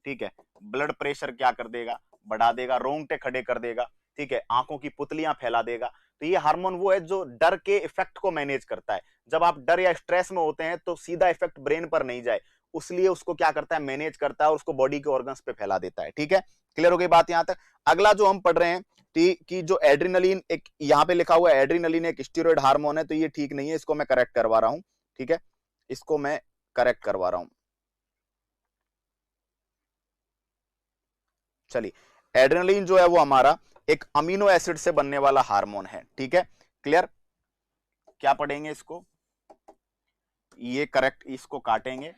ठीक है, ब्लड प्रेशर क्या कर देगा, बढ़ा देगा, रोंगटे खड़े कर देगा। ठीक है, आंखों की पुतलियां फैला देगा। तो ये हार्मोन वो है जो डर के इफेक्ट को मैनेज करता है। जब आप डर या स्ट्रेस में होते हैं तो सीधा इफेक्ट ब्रेन पर नहीं जाए, उसलिए उसको क्या करता है, मैनेज करता है और उसको बॉडी के ऑर्गन्स पे फैला देता है। ठीक है, क्लियर हो गई बात यहां तक। अगला जो हम पढ़ रहे हैं कि जो एड्रिनलिन, एक यहाँ पे लिखा हुआ है एड्रिनलिन एक स्टेरॉइड हार्मोन है, तो ये ठीक नहीं है, इसको मैं करेक्ट करवा रहा हूं। ठीक है, इसको मैं करेक्ट करवा रहा हूं। चलिए, एड्रेनलिन जो है वो हमारा एक अमीनो एसिड से बनने वाला हार्मोन है। ठीक है, क्लियर, क्या पढ़ेंगे इसको, ये करेक्ट, इसको काटेंगे,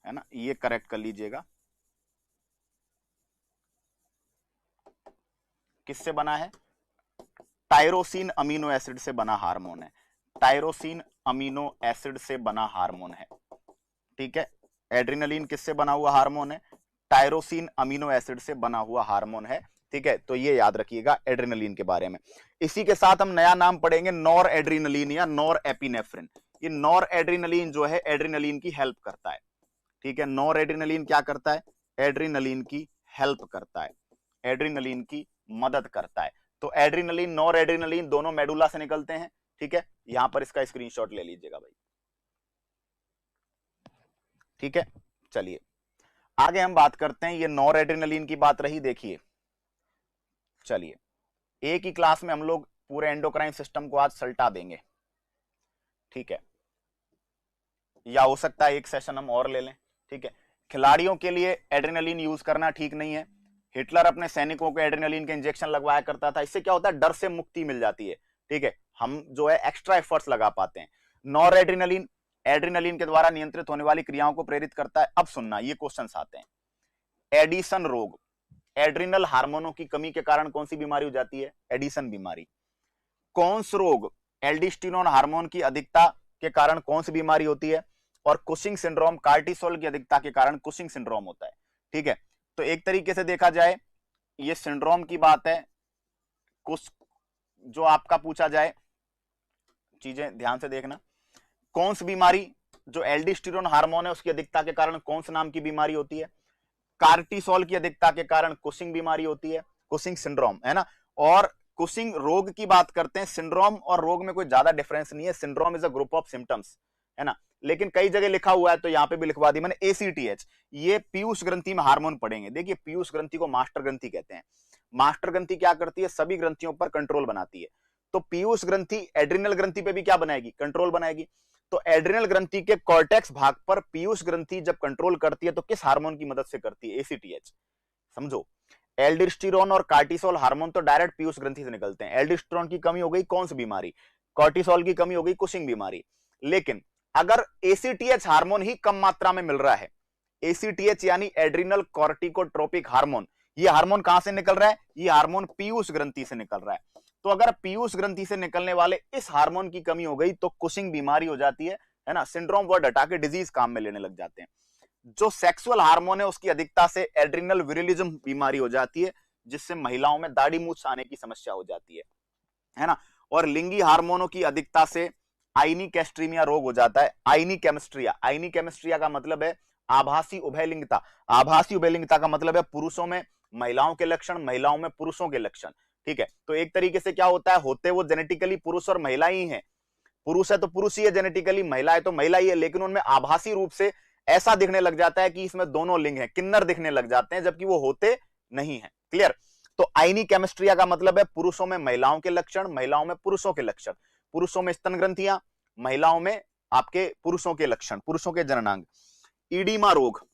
है ना, ये करेक्ट कर लीजिएगा। किससे बना है, टायरोसिन अमीनो एसिड से बना हार्मोन है, टायरोसिन अमीनो एसिड से बना हार्मोन है। ठीक है, एड्रिनलिन किससे बना हुआ हार्मोन है, टायरोसिन अमीनो एसिड से बना हुआ हार्मोन है। ठीक है, तो ये याद रखिएगा एड्रिनलिन के बारे में। इसी के साथ हम नया नाम पढ़ेंगे नॉर एड्रिनलिन या नॉर एपिनेफ्रिन। ये नॉर एड्रिनलिन जो है एड्रिनलिन की हेल्प करता है। ठीक है, नॉर एड्रिनलिन क्या करता है, एड्रिनलिन की हेल्प करता है, एड्रिनलिन की मदद करता है। तो एड्रिनलिन, नॉर एड्रिनलिन दोनों मेडुला से निकलते हैं। ठीक है, यहां पर इसका स्क्रीनशॉट ले लीजिएगा भाई। ठीक है, चलिए आगे हम बात करते हैं, ये नॉर एड्रिनलिन की बात रही। देखिए, चलिए एक ही क्लास में हम लोग पूरे एंडोक्राइन सिस्टम को आज सल्टा देंगे। ठीक है, या हो सकता है एक सेशन हम और ले लें। ठीक है, खिलाड़ियों के लिए एड्रेनलिन यूज करना ठीक नहीं है। हिटलर अपने सैनिकों को एड्रेनलिन के इंजेक्शन लगवाया करता था, इससे क्या होता है, डर से मुक्ति मिल जाती है। ठीक है, हम जो है एक्स्ट्रा एफर्ट्स लगा पाते हैं। नॉर एड्रेनलिन, एड्रेनलिन के द्वारा नियंत्रित होने वाली क्रियाओं को प्रेरित करता है। अब सुनना, ये क्वेश्चंस आते हैं, एडिसन रोग, एड्रिनल हार्मोनों की कमी के कारण कौन सी बीमारी हो जाती है? एडिशन बीमारी। कौन्स रोग, एल्डोस्टेरोन हार्मोन की अधिकता के कारण कौन सी बीमारी होती है? और कुशिंग सिंड्रोम, कार्टिसोल की अधिकता के कारण कुशिंग सिंड्रोम होता है। ठीक है, तो एक तरीके से देखा जाए ये सिंड्रोम की बात है। कुछ जो आपका पूछा जाए चीजें ध्यान से देखना, कौन सी बीमारी जो एल्डोस्टेरोन हार्मोन है उसकी अधिकता के कारण कौन से नाम की बीमारी होती है? कार्टिसोल की अधिकता के कारण कुशिंग बीमारी होती है, कुशिंग सिंड्रोम, है ना। और कुशिंग रोग की बात करते हैं, सिंड्रोम और रोग में कोई ज्यादा डिफरेंस नहीं है। Syndrome is a group of symptoms, है ना, लेकिन कई जगह लिखा हुआ है तो यहां पे भी लिखवा दी मैंने एसीटीएच। ये पीयूष ग्रंथि में हार्मोन पढ़ेंगे। देखिए पीयूष ग्रंथि को मास्टर ग्रंथि कहते हैं। मास्टर ग्रंथि क्या करती है? सभी ग्रंथियों पर कंट्रोल बनाती है। तो पीयूष ग्रंथि एड्रिनल ग्रंथि पे भी क्या बनाएगी? कंट्रोल बनाएगी। तो एड्रिनल ग्रंथि के कॉर्टेक्स भाग पर पीयूष ग्रंथि जब कंट्रोल करती है तो किस हार्मोन की मदद से करती है? एसीटीएच। समझो, एल्डोस्टेरोन और कार्टिसोल हार्मोन तो डायरेक्ट पीयूष ग्रंथि से निकलते हैं। एल्डोस्टेरोन की कमी हो गई कौन सी बीमारी? कॉर्टिसोल की कमी हो गई कुशिंग बीमारी। लेकिन अगर एसीटीएच हार्मोन ही कम मात्रा में मिल रहा है, एसीटीएच यानी एड्रिनल कॉर्टिकोट्रोपिक हार्मोन, ये हार्मोन कहां से निकल रहा है? ये हार्मोन पीयूष ग्रंथि से निकल रहा है। तो अगर पीयूष ग्रंथि से निकलने वाले इस हार्मोन की कमी हो गई तो कुशिंग बीमारी हो जाती है ना। सिंड्रोम वर्ड हटा के डिजीज काम में लेने लग जाते हैं। जो सेक्सुअल हार्मोन है उसकी अधिकता से एड्रिनल विरिलिज्म बीमारी हो जाती है, जिससे महिलाओं में दाढ़ी मूछ आने की समस्या हो जाती है ना। और लिंगी हार्मोनों की अधिकता से आइनिकेस्ट्रीमिया रोग हो जाता है। आइनिकेमिस्ट्रिया, आइनिकेमिस्ट्रिया का मतलब है आभासी उभयलिंगता। आभासी उभयलिंगता का मतलब है पुरुषों में महिलाओं के लक्षण, महिलाओं में पुरुषों के लक्षण। ठीक है, तो एक तरीके से क्या होता है, होते वो जेनेटिकली पुरुष और महिला ही है। पुरुष है तो पुरुष ही है जेनेटिकली, महिला है तो महिला ही है, लेकिन उनमें आभासी रूप से ऐसा दिखने लग जाता है कि इसमें दोनों लिंग हैं, किन्नर दिखने लग जाते हैं, जबकि वो होते नहीं है। क्लियर? तो आइनी केमिस्ट्रिया का मतलब है पुरुषों में महिलाओं के लक्षण, महिलाओं में पुरुषों के लक्षण। पुरुषों में स्तन ग्रंथियां, महिलाओं में आपके पुरुषों के लक्षण, पुरुषों के जननांग। ईडीमा रोग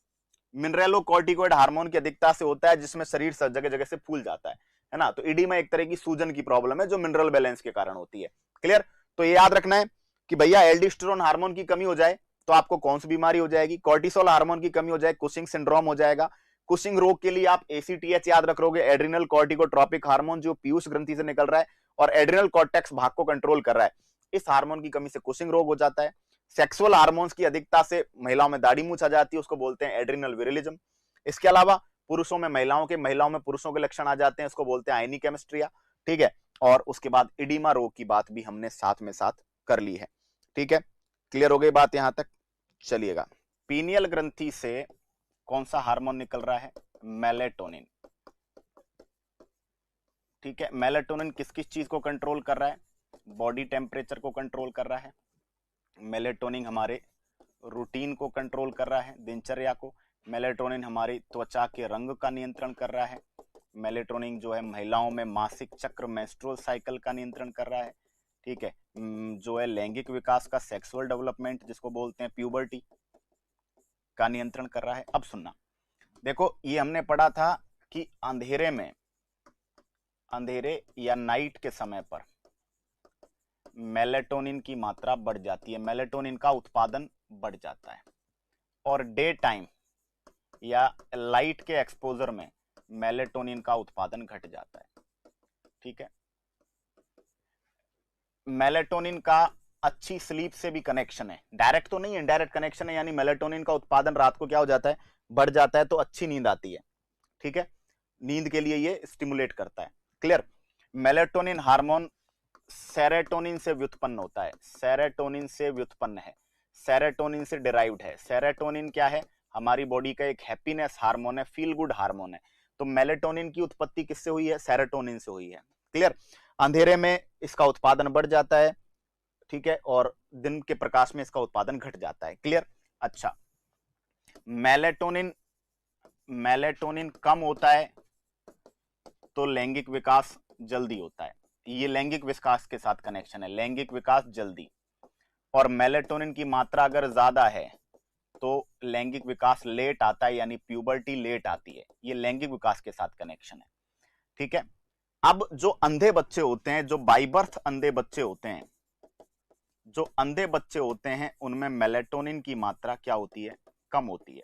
मिनरेलोकॉर्टिकोइड हार्मोन की अधिकता से होता है, जिसमें शरीर जगह जगह से फूल जाता है ना। तो ईडीमा एक तरह की सूजन की प्रॉब्लम है जो मिनरल बैलेंस के कारण होती है। क्लियर? तो ये याद रखना है कि भैया एल्डोस्टेरोन हार्मोन की कमी हो जाए तो आपको कौन सी बीमारी हो जाएगी? कॉर्टिसोल हार्मोन की कमी हो जाए, कुशिंग सिंड्रोम हो जाएगा। कुशिंग रोग के लिए आप एसीटीएच याद रखोगे, एड्रिनल कॉर्टिकोट्रोपिक हार्मोन, जो पीयूष ग्रंथि से निकल रहा है और एड्रिनल कॉर्टेक्स भाग को कंट्रोल कर रहा है। इस हार्मोन की कमी से कुशिंग रोग हो जाता है। सेक्सुअल हार्मोन्स की अधिकता से महिलाओं में दाढ़ी मूछ आ जाती है, उसको बोलते हैं एड्रिनल विरिलिज्म। इसके अलावा पुरुषों में महिलाओं के, महिलाओं में पुरुषों के लक्षण आ जाते हैं, उसको बोलते हैं आइनी केमिस्ट्रिया। ठीक है, और उसके बाद इडीमा रोग की बात भी हमने साथ में साथ कर ली है। ठीक है, क्लियर हो गई बात यहां तक? चलिएगा, पीनियल ग्रंथि से कौन सा हार्मोन निकल रहा है? मेलेटोनिन। ठीक है, मेलेटोनिन किस किस चीज को कंट्रोल कर रहा है? बॉडी टेम्परेचर को कंट्रोल कर रहा है। मेलेटोनिन हमारे रूटीन को कंट्रोल कर रहा है, दिनचर्या को। मेलेटोनिन हमारी त्वचा के रंग का नियंत्रण कर रहा है। मेलेटोनिन जो है महिलाओं में मासिक चक्र, मेंस्ट्रुअल साइकिल का नियंत्रण कर रहा है। ठीक है, जो है लैंगिक विकास का, सेक्सुअल डेवलपमेंट जिसको बोलते हैं प्यूबर्टी का नियंत्रण कर रहा है। अब सुनना, देखो ये हमने पढ़ा था कि अंधेरे में, अंधेरे या नाइट के समय पर मेलेटोनिन की मात्रा बढ़ जाती है, मेलेटोनिन का उत्पादन बढ़ जाता है। और डे टाइम या लाइट के एक्सपोजर में मेलेटोनिन का उत्पादन घट जाता है। ठीक है, मेलेटोनिन का अच्छी स्लीप से भी कनेक्शन है, डायरेक्ट तो नहीं है, इनडायरेक्ट कनेक्शन है। यानी मेलेटोनिन का उत्पादन रात को क्या हो जाता है? बढ़ जाता है, तो अच्छी नींद आती है। ठीक है, नींद के लिए ये स्टिमुलेट करता है। क्लियर? मेलेटोनिन हार्मोन सेरोटोनिन से व्युत्पन्न होता है, सेरोटोनिन से व्युत्पन्न है, सेरोटोनिन से डिराइव्ड है। सेरोटोनिन क्या है? हमारी बॉडी का एक हैप्पीनेस हार्मोन है, फील गुड हार्मोन है। तो मेलेटोनिन की उत्पत्ति किससे हुई है? सेरोटोनिन से हुई है। क्लियर? अंधेरे में इसका उत्पादन बढ़ जाता है, ठीक है, और दिन के प्रकाश में इसका उत्पादन घट जाता है। क्लियर? अच्छा, मेलेटोनिन, मेलेटोनिन कम होता है तो लैंगिक विकास जल्दी होता है। ये लैंगिक विकास के साथ कनेक्शन है, लैंगिक विकास जल्दी। और मेलेटोनिन की मात्रा अगर ज्यादा है तो लैंगिक विकास लेट आता है, यानी प्यूबर्टी लेट आती है। ये लैंगिक विकास के साथ कनेक्शन है। ठीक है, अब जो अंधे बच्चे होते हैं, जो बाई बर्थ अंधे बच्चे होते हैं, जो अंधे बच्चे होते हैं उनमें मेलेटोनिन की मात्रा क्या होती है? कम होती है।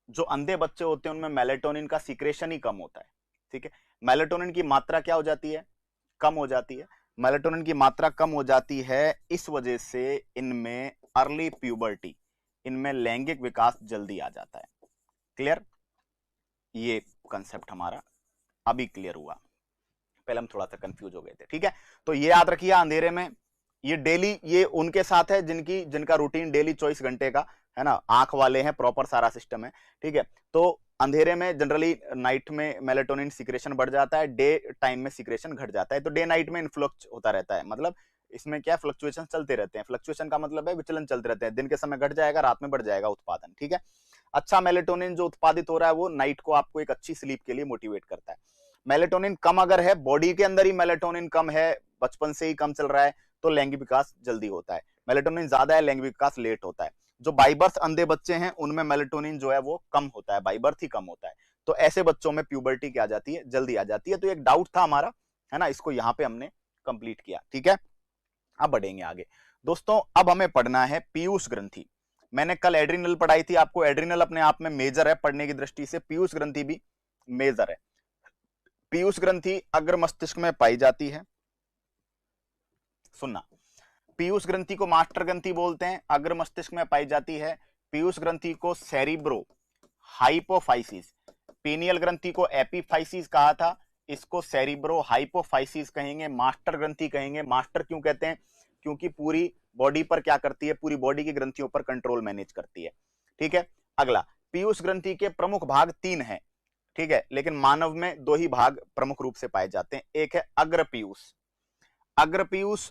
जो अंधे बच्चे होते हैं उनमें मेलेटोनिन का सीक्रेशन ही कम होता है, ठीक है। मेलेटोनिन की मात्रा क्या हो जाती है, कम हो जाती है। मेलेटोनिन की मात्रा कम हो जाती है, इस वजह से इनमें अर्ली प्यूबर्टी, इनमें लैंगिक विकास जल्दी आ जाता है। क्लियर, ये कंसेप्ट हमारा अभी क्लियर हुआ, पहले हम थोड़ा सा कंफ्यूज हो गए थे, ठीक है। तो ये याद रखिए, अंधेरे में ये डेली, ये उनके साथ है जिनका रूटीन डेली 24 घंटे का है ना, आंख वाले हैं, प्रॉपर सारा सिस्टम है, ठीक है। तो अंधेरे में जनरली नाइट में मेलेटोनिन सिक्रेशन बढ़ जाता है, डे टाइम में सिक्रेशन घट जाता है। तो डे नाइट में इन्फ्लक्स होता रहता है, मतलब इसमें क्या फ्लक्चुएशन चलते रहते हैं। फ्लक्चुएशन का मतलब है विचलन चलते रहते हैं, दिन के समय घट जाएगा, रात में बढ़ जाएगा उत्पादन, ठीक है। अच्छा मेलेटोनिन जो उत्पादित हो रहा है वो नाइट को आपको एक अच्छी स्लीप के लिए मोटिवेट करता है। मेलेटोनिन कम अगर है, बॉडी के अंदर ही मेलेटोनिन कम है, बचपन से ही कम चल रहा है, तो लैंगिक विकास जल्दी होता है। मेलेटोनिन ज्यादा है, लैंगिक विकास लेट होता है। जो बाई बर्थ अंधे बच्चे हैं उनमें मेलेटोनिन जो है वो कम होता है, बाई बर्थ ही कम होता है। तो ऐसे बच्चों में प्यूबर्टी क्या आ जाती है, जल्दी आ जाती है। तो एक डाउट था हमारा, है ना, इसको यहाँ पे हमने कंप्लीट किया, ठीक है। अब बढ़ेंगे आगे दोस्तों। अब हमें पढ़ना है पीयूष ग्रंथि। मैंने कल एड्रिनल पढ़ाई थी आपको, एड्रिनल अपने आप में मेजर है पढ़ने की दृष्टि से, पीयूष ग्रंथि भी मेजर है। पीयूष ग्रंथि अग्र मस्तिष्क में पाई जाती है, सुनना, पीयूष ग्रंथि को मास्टर ग्रंथि बोलते हैं, अग्र मस्तिष्क में पाई जाती है। पीयूष ग्रंथि को सेरिब्रो हाइपोफाइसिस, पीनियल ग्रंथि को एपिफाइसिस कहा था, इसको सेरिब्रो हाइपोफाइसिस कहेंगे, मास्टर ग्रंथि कहेंगे। मास्टर क्यों कहते हैं, क्योंकि पूरी बॉडी पर क्या करती है, पूरी बॉडी की ग्रंथियों पर कंट्रोल मैनेज करती है, ठीक है। अगला, पीयूष ग्रंथि के प्रमुख भाग 3 हैं, ठीक है, लेकिन मानव में 2 ही भाग प्रमुख रूप से पाए जाते हैं। एक है अग्र पीयूष, अग्र पीयूष,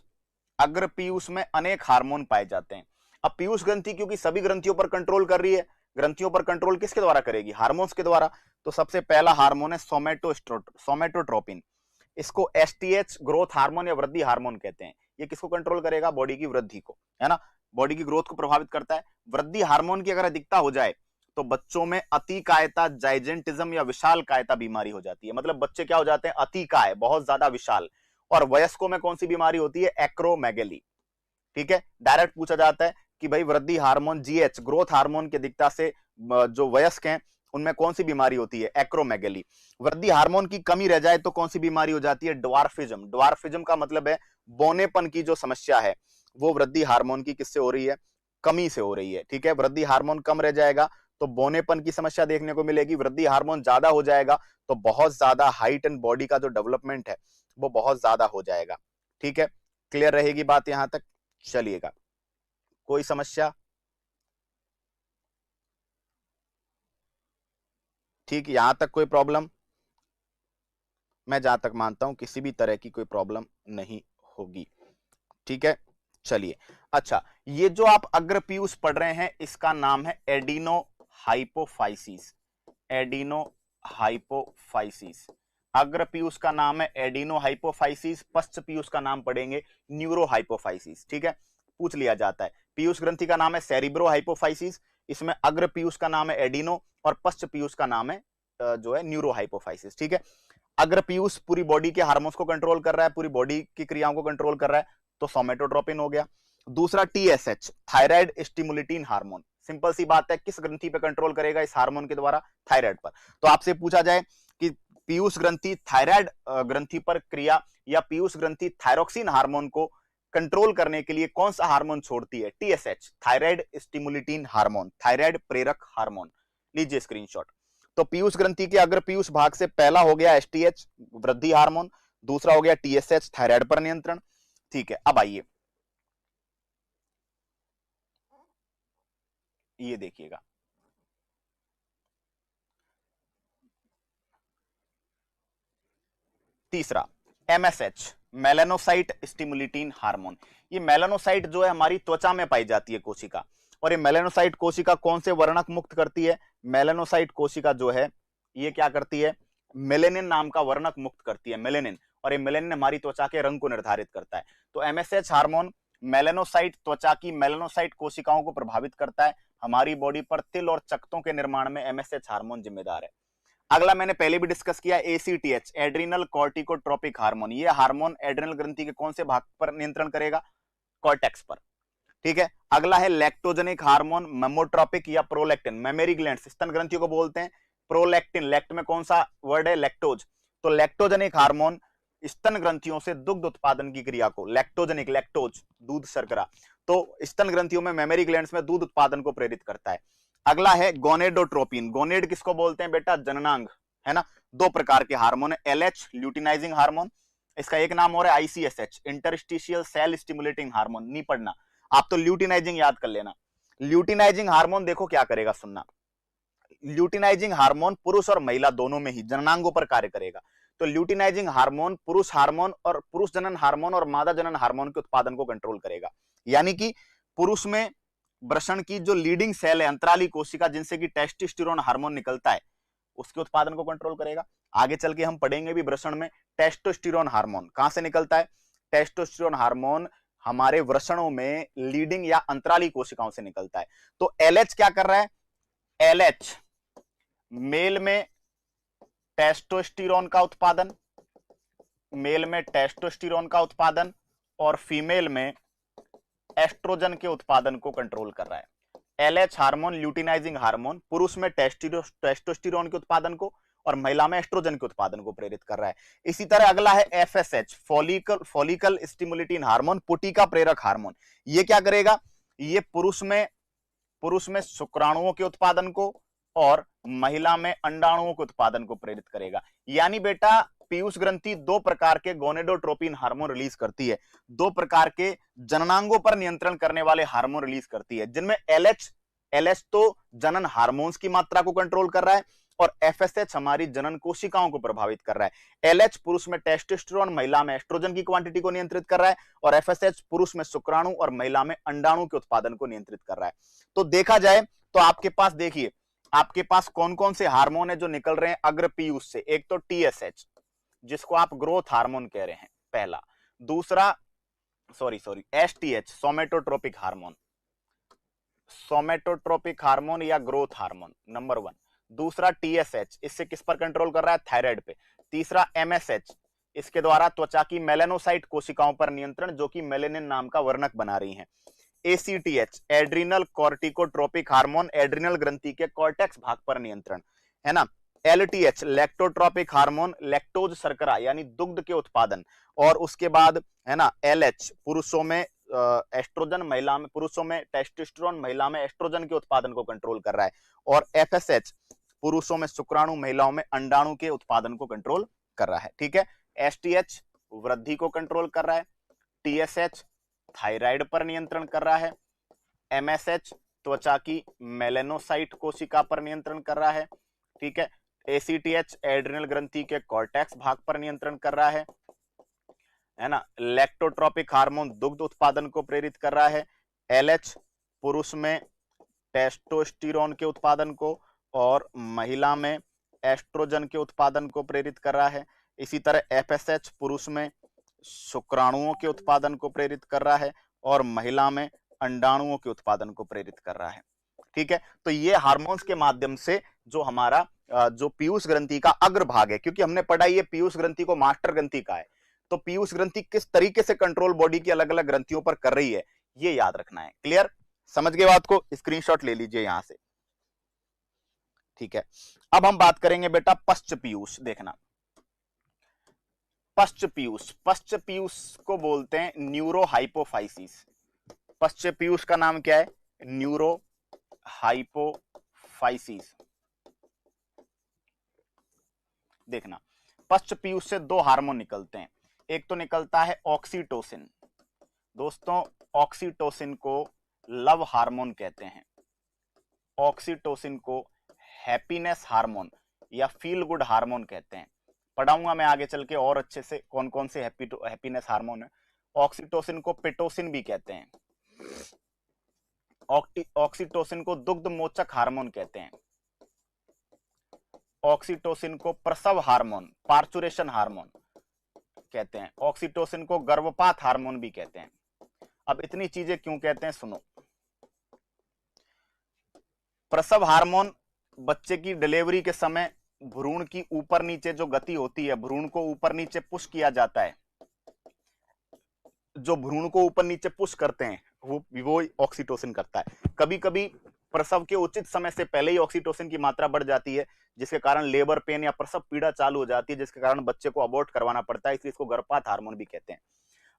अग्र पीयूष में अनेक हार्मोन पाए जाते हैं। अब पीयूष ग्रंथि क्योंकि सभी ग्रंथियों पर कंट्रोल कर रही है, ग्रंथियों पर कंट्रोल किसके द्वारा करेगी, हार्मोन्स के द्वारा। तो सबसे पहला हार्मोन है सोमेटोट्रोपिन, इसको एसटीएच ग्रोथ हार्मोन या वृद्धि हार्मोन कहते हैं। ये किसको कंट्रोल करेगा, बॉडी की वृद्धि को, है ना, बॉडी की ग्रोथ को प्रभावित करता है। वृद्धि हार्मोन की अगर अधिकता हो जाए तो बच्चों में अतिकायता, जाइजेंटिज्म या विशाल कायता बीमारी हो जाती है। मतलब बच्चे क्या हो जाते हैं, अतिकाय, बहुत ज्यादा विशाल। और वयस्कों में कौन सी बीमारी होती है, एक्रोमेगेली, ठीक है। डायरेक्ट पूछा जाता है कि भाई वृद्धि हार्मोन जीएच ग्रोथ हार्मोन की अधिकता से जो वयस्क हैं उनमें कौन सी बीमारी होती है, एक्रोमेगेली। वृद्धि हार्मोन की कमी रह जाए तो कौन सी बीमारी हो जाती है, ड्वार्फिज्म। ड्वार्फिज्म का मतलब है बौनेपन की जो समस्या है वो वृद्धि हार्मोन की किससे हो रही है, कमी से हो रही है, ठीक है। वृद्धि हार्मोन कम रह जाएगा तो बौनेपन की समस्या देखने को मिलेगी। वृद्धि हार्मोन ज्यादा हो जाएगा तो बहुत ज्यादा हाइट एंड बॉडी का जो डेवलपमेंट है वो बहुत ज्यादा हो जाएगा, ठीक है। क्लियर रहेगी बात यहां तक, चलिएगा। कोई समस्या, ठीक, यहां तक कोई प्रॉब्लम, मैं जहां तक मानता हूं किसी भी तरह की कोई प्रॉब्लम नहीं होगी, ठीक है। चलिए, अच्छा, ये जो आप अग्र पीयूष पढ़ रहे हैं इसका नाम है एडिनो हाइपोफाइसिस, एडिनो हाइपोफाइसिस। अग्र पीयूष का नाम है एडिनो हाइपोफाइसिस, पश्च पीयूष का नाम पढ़ेंगे न्यूरो हाइपोफाइसिस, ठीक है। पूछ लिया जाता है, पीयूष ग्रंथि का नाम है सेरिब्रो हाइपोफाइसिस, इसमें अग्र पीयूष का नाम है एडिनो और पश्च पीयूष का नाम है जो है न्यूरो हाइपोफाइसिस, ठीक है। अग्र पीयूष पूरी बॉडी के हार्मोन्स को कंट्रोल कर रहा है, पूरी बॉडी की क्रियाओं को कंट्रोल कर रहा है, तो सोमेटोट्रोपिन हो गया। दूसरा TSH, thyroid stimulating hormone, simple सी बात है, किस ग्रंथि पे कंट्रोल करेगा इस हार्मोन के द्वारा, थायराइड पर। तो आपसे पूछा जाए कि पीयूष ग्रंथि थायराइड ग्रंथि पर क्रिया या पीयूष ग्रंथि थायरोक्सिन हार्मोन को कंट्रोल करने के लिए कौन सा हार्मोन छोड़ती है, TSH, thyroid stimulating hormone, thyroid प्रेरक हार्मोन। लीजिए स्क्रीनशॉट। तो पीयूष ग्रंथि के अग्र पीयूष भाग से पहला हो गया एसटीएच वृद्धि हार्मोन, दूसरा हो गया टीएसएच थायराइड पर नियंत्रण, ठीक है। अब आइए ये देखिएगा, तीसरा एमएसएच मेलानोसाइट स्टिमुलेटिंग हार्मोन। ये मेलानोसाइट जो है हमारी त्वचा में पाई जाती है कोशिका, और ये मेलानोसाइट कोशिका कौन से वर्णक मुक्त करती है, मेलानोसाइट कोशिका जो है ये क्या करती है, मेलेनिन नाम का वर्णक मुक्त करती है, मेलेनिन। और ये मेलेनिन हमारी त्वचा के रंग को निर्धारित करता है। तो एमएसएच हार्मोन मेलानोसाइट, त्वचा की मेलानोसाइट कोशिकाओं को प्रभावित करता है। हमारी बॉडी पर तिल और चकत्तों के निर्माण में एमएसएच हार्मोन जिम्मेदार है। अगला मैंने पहले भी डिस्कस किया, एसीटीएच एड्रिनल कॉर्टिकोट्रोपिक हार्मोन। ये हार्मोन एड्रिनल ग्रंथि के कौन से भाग पर नियंत्रण करेगा, कॉर्टेक्स पर, ठीक है। अगला है लैक्टोजेनिक हार्मोन, मेमोट्रोपिक या प्रोलैक्टिन। मेमरी ग्लैंड्स स्तन ग्रंथियों को बोलते हैं प्रोलैक्टिन। लैक्ट में कौन सा वर्ड है? लैक्टोज। तो लैक्टोजेनिक हार्मोन स्तन ग्रंथियों से दुग्ध उत्पादन की क्रिया को, लैक्टोजेनिक, लैक्टोज दूध शर्करा, तो स्तन ग्रंथियों में मेमरी ग्लैंड्स में दूध उत्पादन को प्रेरित करता है। अगला है गोनेडोट्रोपिन। गोनेड किसको बोलते हैं बेटा? जननांग, है ना। दो प्रकार के हार्मोन है, एलएच ल्यूटिनाइजिंग हार्मोन, इसका एक नाम और है आईसीएसएच इंटरस्टिशियल सेल स्टिमुलेटिंग हार्मोन। नहीं पढ़ना, आप तो ल्यूटिनाइजिंग याद कर लेना। ल्यूटिनाइजिंग हार्मोन देखो क्या करेगा, सुनना। ल्यूटिनाइजिंग हार्मोन पुरुष और महिला दोनों में ही जननांगों पर कार्य करेगा। तो ल्यूटिनाइजिंग हार्मोन पुरुष हार्मोन और पुरुष जनन हार्मोन और मादा जनन हार्मोन के उत्पादन को कंट्रोल करेगा। यानी कि पुरुष में वृषण की जो लीडिंग सेल है अंतराली कोशिका, जिनसे कि टेस्टोस्टेरोन हार्मोन निकलता है, उसके उत्पादन को कंट्रोल करेगा। आगे चल के हम पढ़ेंगे भी वृषण में टेस्टोस्टेरोन हार्मोन कहां से निकलता है। टेस्टोस्टेरोन हार्मोन हमारे वृषणों में लीडिंग या अंतराली कोशिकाओं से निकलता है। तो एलएच क्या कर रहा है? एलएच मेल में टेस्टोस्टेरोन का उत्पादन, मेल में टेस्टोस्टेरोन का उत्पादन और फीमेल में एस्ट्रोजन के उत्पादन को कंट्रोल कर रहा है। एलएच हार्मोन ल्यूटिनाइजिंग हार्मोन पुरुष में टेस्टोस्टेरोन के उत्पादन को और महिला में एस्ट्रोजन के उत्पादन को प्रेरित कर रहा है। इसी तरह अगला है एफएसएच फॉलिकल स्टिमुलेटिंग हार्मोन, पुटिका प्रेरक हार्मोन। ये क्या करेगा? ये पुरुष में शुक्राणुओं के उत्पादन को और महिला में अंडाणुओं के उत्पादन को प्रेरित करेगा। यानी बेटा पीयूष ग्रंथि दो प्रकार के गोनेडोट्रोपिन हार्मोन रिलीज करती है, दो प्रकार के जननांगों पर नियंत्रण करने वाले हार्मोन रिलीज करती है, जिनमें एलएच तो जनन हार्मोन्स की मात्रा को कंट्रोल कर रहा है और एफएसएच हमारी जनन कोशिकाओं को प्रभावित कर रहा है। एलएच पुरुष में टेस्टोस्टेरोन, महिला में एस्ट्रोजन की क्वांटिटी को नियंत्रित कर रहा है और एफएसएच पुरुष में शुक्राणु और महिला में अंडाणु के उत्पादन को नियंत्रित कर रहा है। तो देखा जाए तो आपके पास देखिए, आपके पास कौन कौन से हार्मोन है जो निकल रहे हैं अग्र पीयूष से। एक तो टीएसएच जिसको आप ग्रोथ हार्मोन कह रहे हैं, पहला। दूसरा एसटीएच सोमेटोट्रोपिक हार्मोन, सोमेटोट्रोपिक हार्मोन या ग्रोथ हार्मोन नंबर 1। दूसरा टीएसएच, इससे किस पर कंट्रोल कर रहा है? थायराइड पे। तीसरा एमएसएच, इसके द्वारा त्वचा की मेलेनोसाइट कोशिकाओं पर नियंत्रण, जो कि मेलेनिन नाम का वर्णक बना रही हैं। एसीटीएच एड्रिनल कॉर्टिकोट्रोपिक हार्मोन, एड्रिनल ग्रंथि के कॉर्टेक्स भाग पर नियंत्रण, है ना। एलटीएच लैक्टोट्रोपिक हार्मोन, लैक्टोज शर्करा यानी दुग्ध के उत्पादन। और उसके बाद है ना एलएच पुरुषों में एस्ट्रोजन, महिला में पुरुषों में टेस्टोस्टेरोन, महिला में एस्ट्रोजन के उत्पादन को कंट्रोल कर रहा है। और एफएसएच पुरुषों में शुक्राणु, महिलाओं में अंडाणु के उत्पादन को कंट्रोल कर रहा है। ठीक है। एसटीएच वृद्धि को कंट्रोल कर रहा है, टीएसएच थायराइड पर नियंत्रण कर रहा है, एमएसएच त्वचा की मेलेनोसाइट कोशिका पर नियंत्रण कर रहा है। ठीक है। एसीटीएच एड्रिनल ग्रंथि के कॉर्टेक्स भाग पर नियंत्रण कर रहा है ना। लैक्टोट्रोपिक हार्मोन दुग्ध उत्पादन को प्रेरित कर रहा है। एलएच पुरुष में टेस्टोस्टेरोन के उत्पादन को और महिला में एस्ट्रोजन के उत्पादन को प्रेरित कर रहा है। इसी तरह एफएसएच पुरुष में शुक्राणुओं के उत्पादन को प्रेरित कर रहा है और महिला में अंडाणुओं के उत्पादन को प्रेरित कर रहा है। ठीक है। तो ये हार्मोन्स के माध्यम से जो हमारा जो पीयूष ग्रंथि का अग्रभाग है, क्योंकि हमने पढ़ा ये पीयूष ग्रंथि को मास्टर ग्रंथि का है, तो पीयूष ग्रंथि किस तरीके से कंट्रोल बॉडी की अलग अलग ग्रंथियों पर कर रही है, ये याद रखना है। क्लियर? समझ गए बात को? स्क्रीनशॉट ले लीजिए यहां से। ठीक है। अब हम बात करेंगे बेटा पश्च पीयूष। देखना, पश्च पीयूष को बोलते हैं न्यूरोहाइपोफाइसिस। पश्च पीयूष का नाम क्या है? न्यूरोहाइपोफाइसिस। देखना, पश्च पीयूष से दो हार्मोन निकलते हैं। एक तो निकलता है ऑक्सीटोसिन। दोस्तों ऑक्सीटोसिन को लव हार्मोन कहते हैं, ऑक्सीटोसिन को हैप्पीनेस हार्मोन या फील गुड हार्मोन कहते हैं। पढ़ाऊंगा मैं आगे चल के और अच्छे से कौन कौन से हैप्पीनेस हार्मोन है। ऑक्सीटोसिन को पिटोसिन भी कहते हैं, ऑक्सीटोसिन को दुग्ध मोचक हार्मोन कहते हैं, ऑक्सीटोसिन को प्रसव हार्मोन पार्चुरेशन हार्मोन कहते हैं, ऑक्सीटोसिन को गर्भपात हार्मोन भी कहते हैं। अब इतनी चीजें क्यों कहते हैं सुनो। प्रसव हार्मोन बच्चे की डिलीवरी के समय भ्रूण की ऊपर नीचे जो गति होती है, भ्रूण को ऊपर नीचे पुश किया जाता है, जो भ्रूण को ऊपर नीचे पुश करते हैं वो ऑक्सीटोसिन करता है। कभी कभी प्रसव के उचित समय से पहले ही ऑक्सीटोसिन की मात्रा बढ़ जाती है, जिसके कारण लेबर पेन या प्रसव पीड़ा चालू हो जाती है, जिसके कारण बच्चे को अबॉर्ट करवाना पड़ता है, इसलिए इसको गर्भपात हार्मोन भी कहते हैं।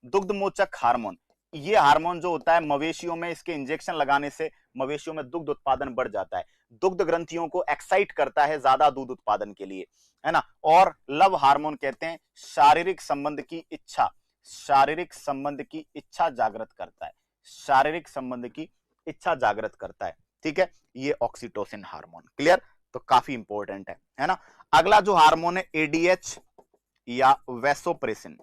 दुग्धमोचक हार्मोन, ये हार्मोन जो होता है मवेशियों में, इसके इंजेक्शन लगाने से मवेशियों में दुग्ध उत्पादन बढ़ जाता है, दुग्ध ग्रंथियों को एक्साइट करता है ज्यादा दूध उत्पादन के लिए, है ना। और लव हार्मोन कहते हैं शारीरिक संबंध की इच्छा, शारीरिक संबंध की इच्छा जागृत करता है, शारीरिक संबंध की इच्छा जागृत करता है, ठीक है। ये ऑक्सीटोसिन हार्मोन, क्लियर, तो काफी इंपॉर्टेंट है ना। अगला जो हार्मोन है एडीएच या वैसोप्रेसिन,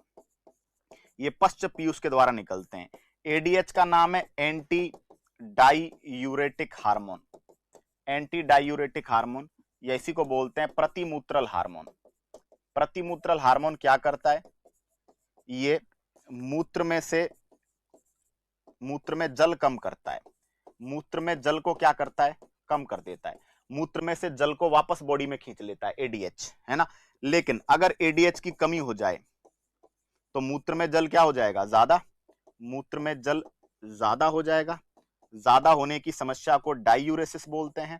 ये पश्च पीयूष के द्वारा निकलते हैं। एडीएच का नाम है anti diuretic hormone, anti diuretic hormone, या इसी को बोलते हैं प्रतिमूत्रल हार्मोन। प्रतिमूत्रल हार्मोन क्या करता है, ये मूत्र में जल कम करता है, मूत्र में जल को क्या करता है, कम कर देता है, मूत्र में से जल को वापस बॉडी में खींच लेता है एडीएच, है ना। लेकिन अगर एडीएच की कमी हो जाए तो मूत्र में जल क्या हो जाएगा, ज्यादा, मूत्र में जल ज्यादा हो जाएगा, ज्यादा होने की समस्या को डायूरेसिस बोलते हैं,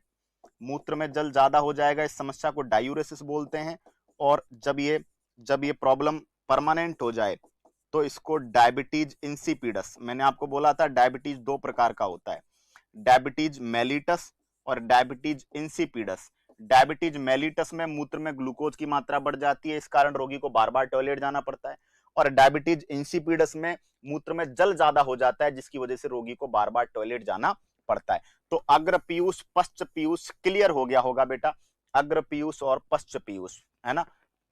मूत्र में जल ज्यादा हो जाएगा, इस समस्या को डायूरेसिस बोलते हैं। और जब ये प्रॉब्लम परमानेंट हो जाए तो इसको डायबिटीज इंसिपिडस, मैंने आपको बोला था डायबिटीज दो प्रकार का होता है, डायबिटीज मेलिटस और डायबिटीज इंसिपिडस। डायबिटीज मेलिटस में मूत्र में ग्लूकोज की मात्रा बढ़ जाती है, इस कारण रोगी को बार बार टॉयलेट जाना पड़ता है, और डायबिटीज इंसिपिडस में मूत्र में जल ज्यादा हो जाता है, जिसकी वजह से रोगी को बार बार टॉयलेट जाना पड़ता है। तो अग्र पीयूष पश्च पीयूष क्लियर हो गया होगा बेटा, अग्र पीयूष और पश्च पीयूष, है ना,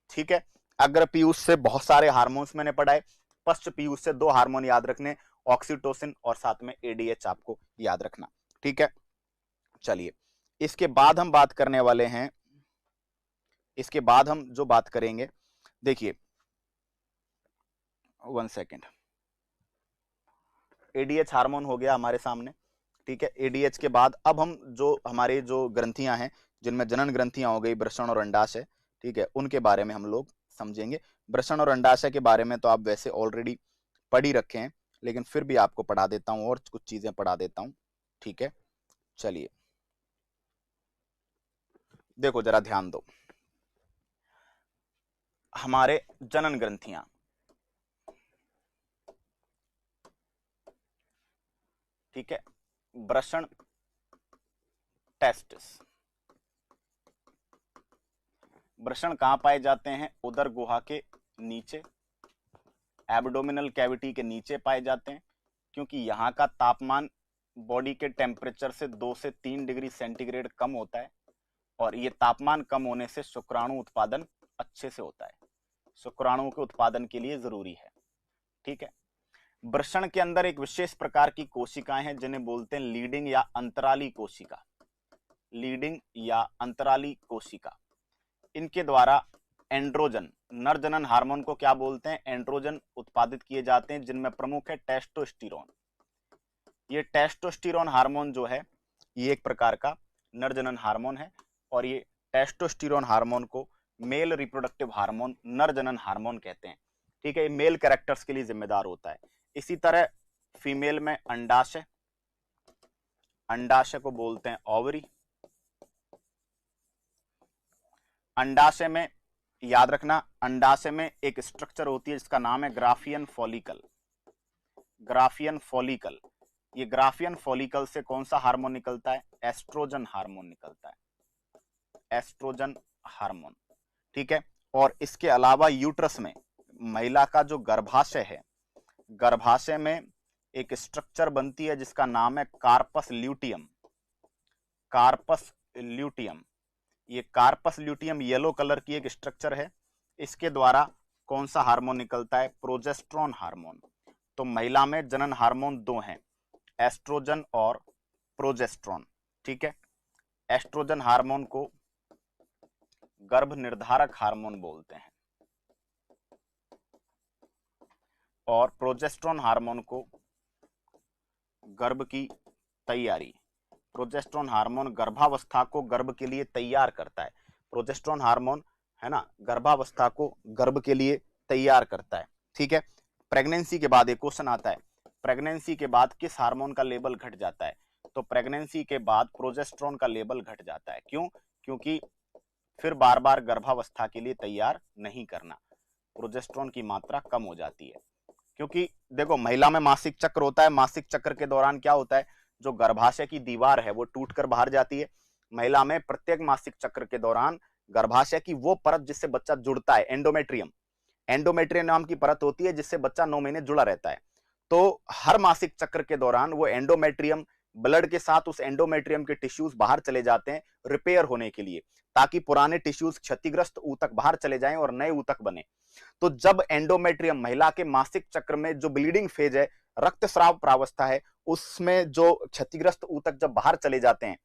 ठीक है। अग्र पीयूष से बहुत सारे हार्मोन्स मैंने पढ़ाए, पश्च पीयूष से दो हार्मोन याद रखने, ऑक्सीटोसिन और साथ में एडीएच आपको याद रखना, ठीक है। चलिए इसके बाद हम बात करने वाले हैं, इसके बाद हम जो बात करेंगे, देखिए 1 सेकेंड, एडीएच हार्मोन हो गया हमारे सामने, ठीक है। एडीएच के बाद अब हम जो हमारे जो ग्रंथियां हैं, जिनमें जनन ग्रंथियां हो गई, वृषण और अंडाशय, ठीक है, उनके बारे में हम लोग समझेंगे। वृषण और अंडाशय के बारे में तो आप वैसे ऑलरेडी पढ़ ही रखे हैं, लेकिन फिर भी आपको पढ़ा देता हूं और कुछ चीजें पढ़ा देता हूं, ठीक है। चलिए देखो जरा ध्यान दो, हमारे जनन ग्रंथियां, ठीक है, वृषण टेस्टिस, वृषण कहां पाए जाते हैं, उदर गुहा के नीचे, एब्डोमिनल कैविटी के नीचे पाए जाते हैं, क्योंकि यहाँ का तापमान बॉडी के टेम्परेचर से 2 से 3 डिग्री सेंटीग्रेड कम होता है, और ये तापमान कम होने से शुक्राणु उत्पादन अच्छे से होता है, शुक्राणुओं के उत्पादन के लिए जरूरी है, ठीक है। वृषण के अंदर एक विशेष प्रकार की कोशिकाएं हैं जिन्हें बोलते हैं लीडिंग या अंतराली कोशिका, लीडिंग या अंतराली कोशिका। इनके द्वारा एंड्रोजन, नर जनन हार्मोन को क्या बोलते हैं, एंड्रोजन उत्पादित किए जाते हैं, जिनमें प्रमुख है टेस्टोस्टेरोन। ये टेस्टोस्टेरोन हार्मोन जो है ये एक प्रकार का नर जनन हार्मोन है, और ये टेस्टोस्टेरोन हार्मोन को मेल रिप्रोडक्टिव हार्मोन, नर जनन हार्मोन कहते हैं, ठीक है। ये मेल कैरेक्टर्स के लिए जिम्मेदार होता है। इसी तरह फीमेल में अंडाशय, अंडाशय को बोलते हैं ओवरी। अंडाशय में याद रखना, अंडाशय में एक स्ट्रक्चर होती है जिसका नाम है ग्राफियन फॉलिकल, ग्राफियन फॉलिकल। ये ग्राफियन फॉलिकल से कौन सा हार्मोन निकलता है, एस्ट्रोजन हार्मोन निकलता है, एस्ट्रोजन हार्मोन, ठीक है। और इसके अलावा यूट्रस में महिला का जो गर्भाशय है, गर्भाशय में एक स्ट्रक्चर बनती है जिसका नाम है कार्पस ल्यूटियम, कार्पस ल्यूटियम। ये कार्पस ल्यूटियम येलो कलर की एक स्ट्रक्चर है, इसके द्वारा कौन सा हार्मोन निकलता है, प्रोजेस्ट्रॉन हार्मोन। तो महिला में जनन हार्मोन दो हैं, एस्ट्रोजन और प्रोजेस्ट्रॉन, ठीक है। एस्ट्रोजन हार्मोन को गर्भ निर्धारक हार्मोन बोलते हैं, और प्रोजेस्ट्रॉन हार्मोन को गर्भ की तैयारी, प्रोजेस्ट्रॉन हार्मोन गर्भावस्था को गर्भ के लिए तैयार करता है, प्रोजेस्ट्रॉन हार्मोन, है ना, गर्भावस्था को गर्भ के लिए तैयार करता है, ठीक है। प्रेगनेंसी के बाद एक क्वेश्चन आता है, प्रेगनेंसी के बाद किस हार्मोन का लेवल घट जाता है? तो प्रेगनेंसी के बाद प्रोजेस्टेरोन का लेवल घट जाता है। क्यों? क्योंकि फिर बार बार गर्भावस्था के लिए तैयार नहीं करना, प्रोजेस्टेरोन की मात्रा कम हो जाती है। क्योंकि देखो, महिला में मासिक चक्र होता है, मासिक चक्र के दौरान क्या होता है, जो गर्भाशय की दीवार है वो टूटकर बाहर जाती है। महिला में प्रत्येक मासिक चक्र के दौरान गर्भाशय की वो परत जिससे बच्चा जुड़ता है, एंडोमेट्रियम, एंडोमेट्रियम नाम की परत होती है जिससे बच्चा 9 महीने जुड़ा रहता है। तो हर मासिक चक्र के दौरान वो एंडोमेट्रियम, ब्लड के साथ उस एंडोमेट्रियम के टिश्यूज बाहर चले जाते हैं रिपेयर होने के लिए, ताकि पुराने टिश्यूज क्षतिग्रस्त ऊतक बाहर चले जाएं और नए ऊतक बने। तो जब एंडोमेट्रियम, महिला के मासिक चक्र में जो ब्लीडिंग फेज है, रक्तस्राव प्रावस्था है, उसमें जो क्षतिग्रस्त ऊतक जब बाहर चले जाते हैं,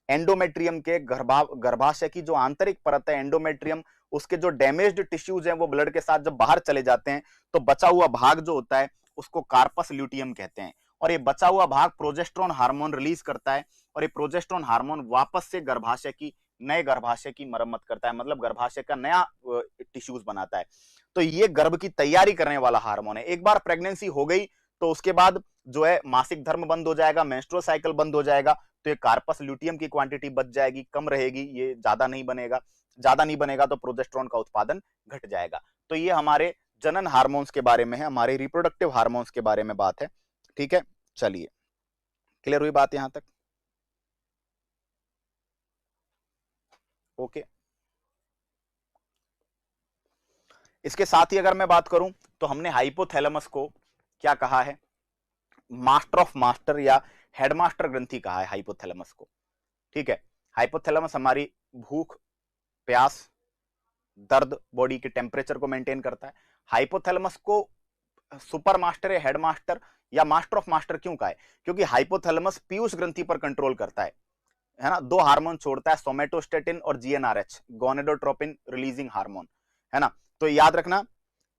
एंडोमेट्रियम के गर्भाशय की जो आंतरिक परत है एंडोमेट्रियम, उसके जो डैमेज्ड टिश्यूज हैं वो ब्लड के साथ जब बाहर चले जाते हैं, तो बचा हुआ भाग जो होता है उसको कार्पस ल्यूटियम कहते हैं। और ये बचा हुआ भाग प्रोजेस्टेरोन हार्मोन रिलीज करता है, और ये प्रोजेस्टेरोन हार्मोन वापस से गर्भाशय की, नए गर्भाशय की मरम्मत करता है, मतलब गर्भाशय का नया टिश्यूज बनाता है। तो ये गर्भ की तैयारी करने वाला हार्मोन है। एक बार प्रेगनेंसी हो गई तो उसके बाद जो है मासिक धर्म बंद हो जाएगा, मेंस्ट्रुअल साइकिल बंद हो जाएगा, तो ये कार्पस ल्यूटियम की क्वांटिटी बच जाएगी, कम रहेगी, ये ज्यादा नहीं बनेगा। ज्यादा नहीं बनेगा तो प्रोजेस्टेरोन का उत्पादन घट जाएगा। तो ये हमारे जनन हार्मोन्स के बारे में है, हमारे रिप्रोडक्टिव हार्मोन्स के बारे में बात है। ठीक है, चलिए, क्लियर हुई बात यहां तक? ओके। इसके साथ ही अगर मैं बात करूं तो हमने हाइपोथैलेमस को क्या कहा है? मास्टर ऑफ मास्टर या हेडमास्टर ग्रंथि कहा है हाइपोथैलेमस को। ठीक है, हाइपोथैलेमस हमारी भूख, प्यास, दर्द, बॉडी के टेम्परेचर को मेंटेन करता है। हाइपोथैलेमस को सुपर मास्टर या हेडमास्टर या मास्टर ऑफ मास्टर क्यों कहा है? क्योंकि हाइपोथैलेमस पीयूष ग्रंथि पर कंट्रोल करता है ना, दो हार्मोन छोड़ता है, सोमेटोस्टेटिन और जीएनआरएच, गोनेडोट्रोपिन रिलीजिंग हार्मोन, है ना। तो याद रखना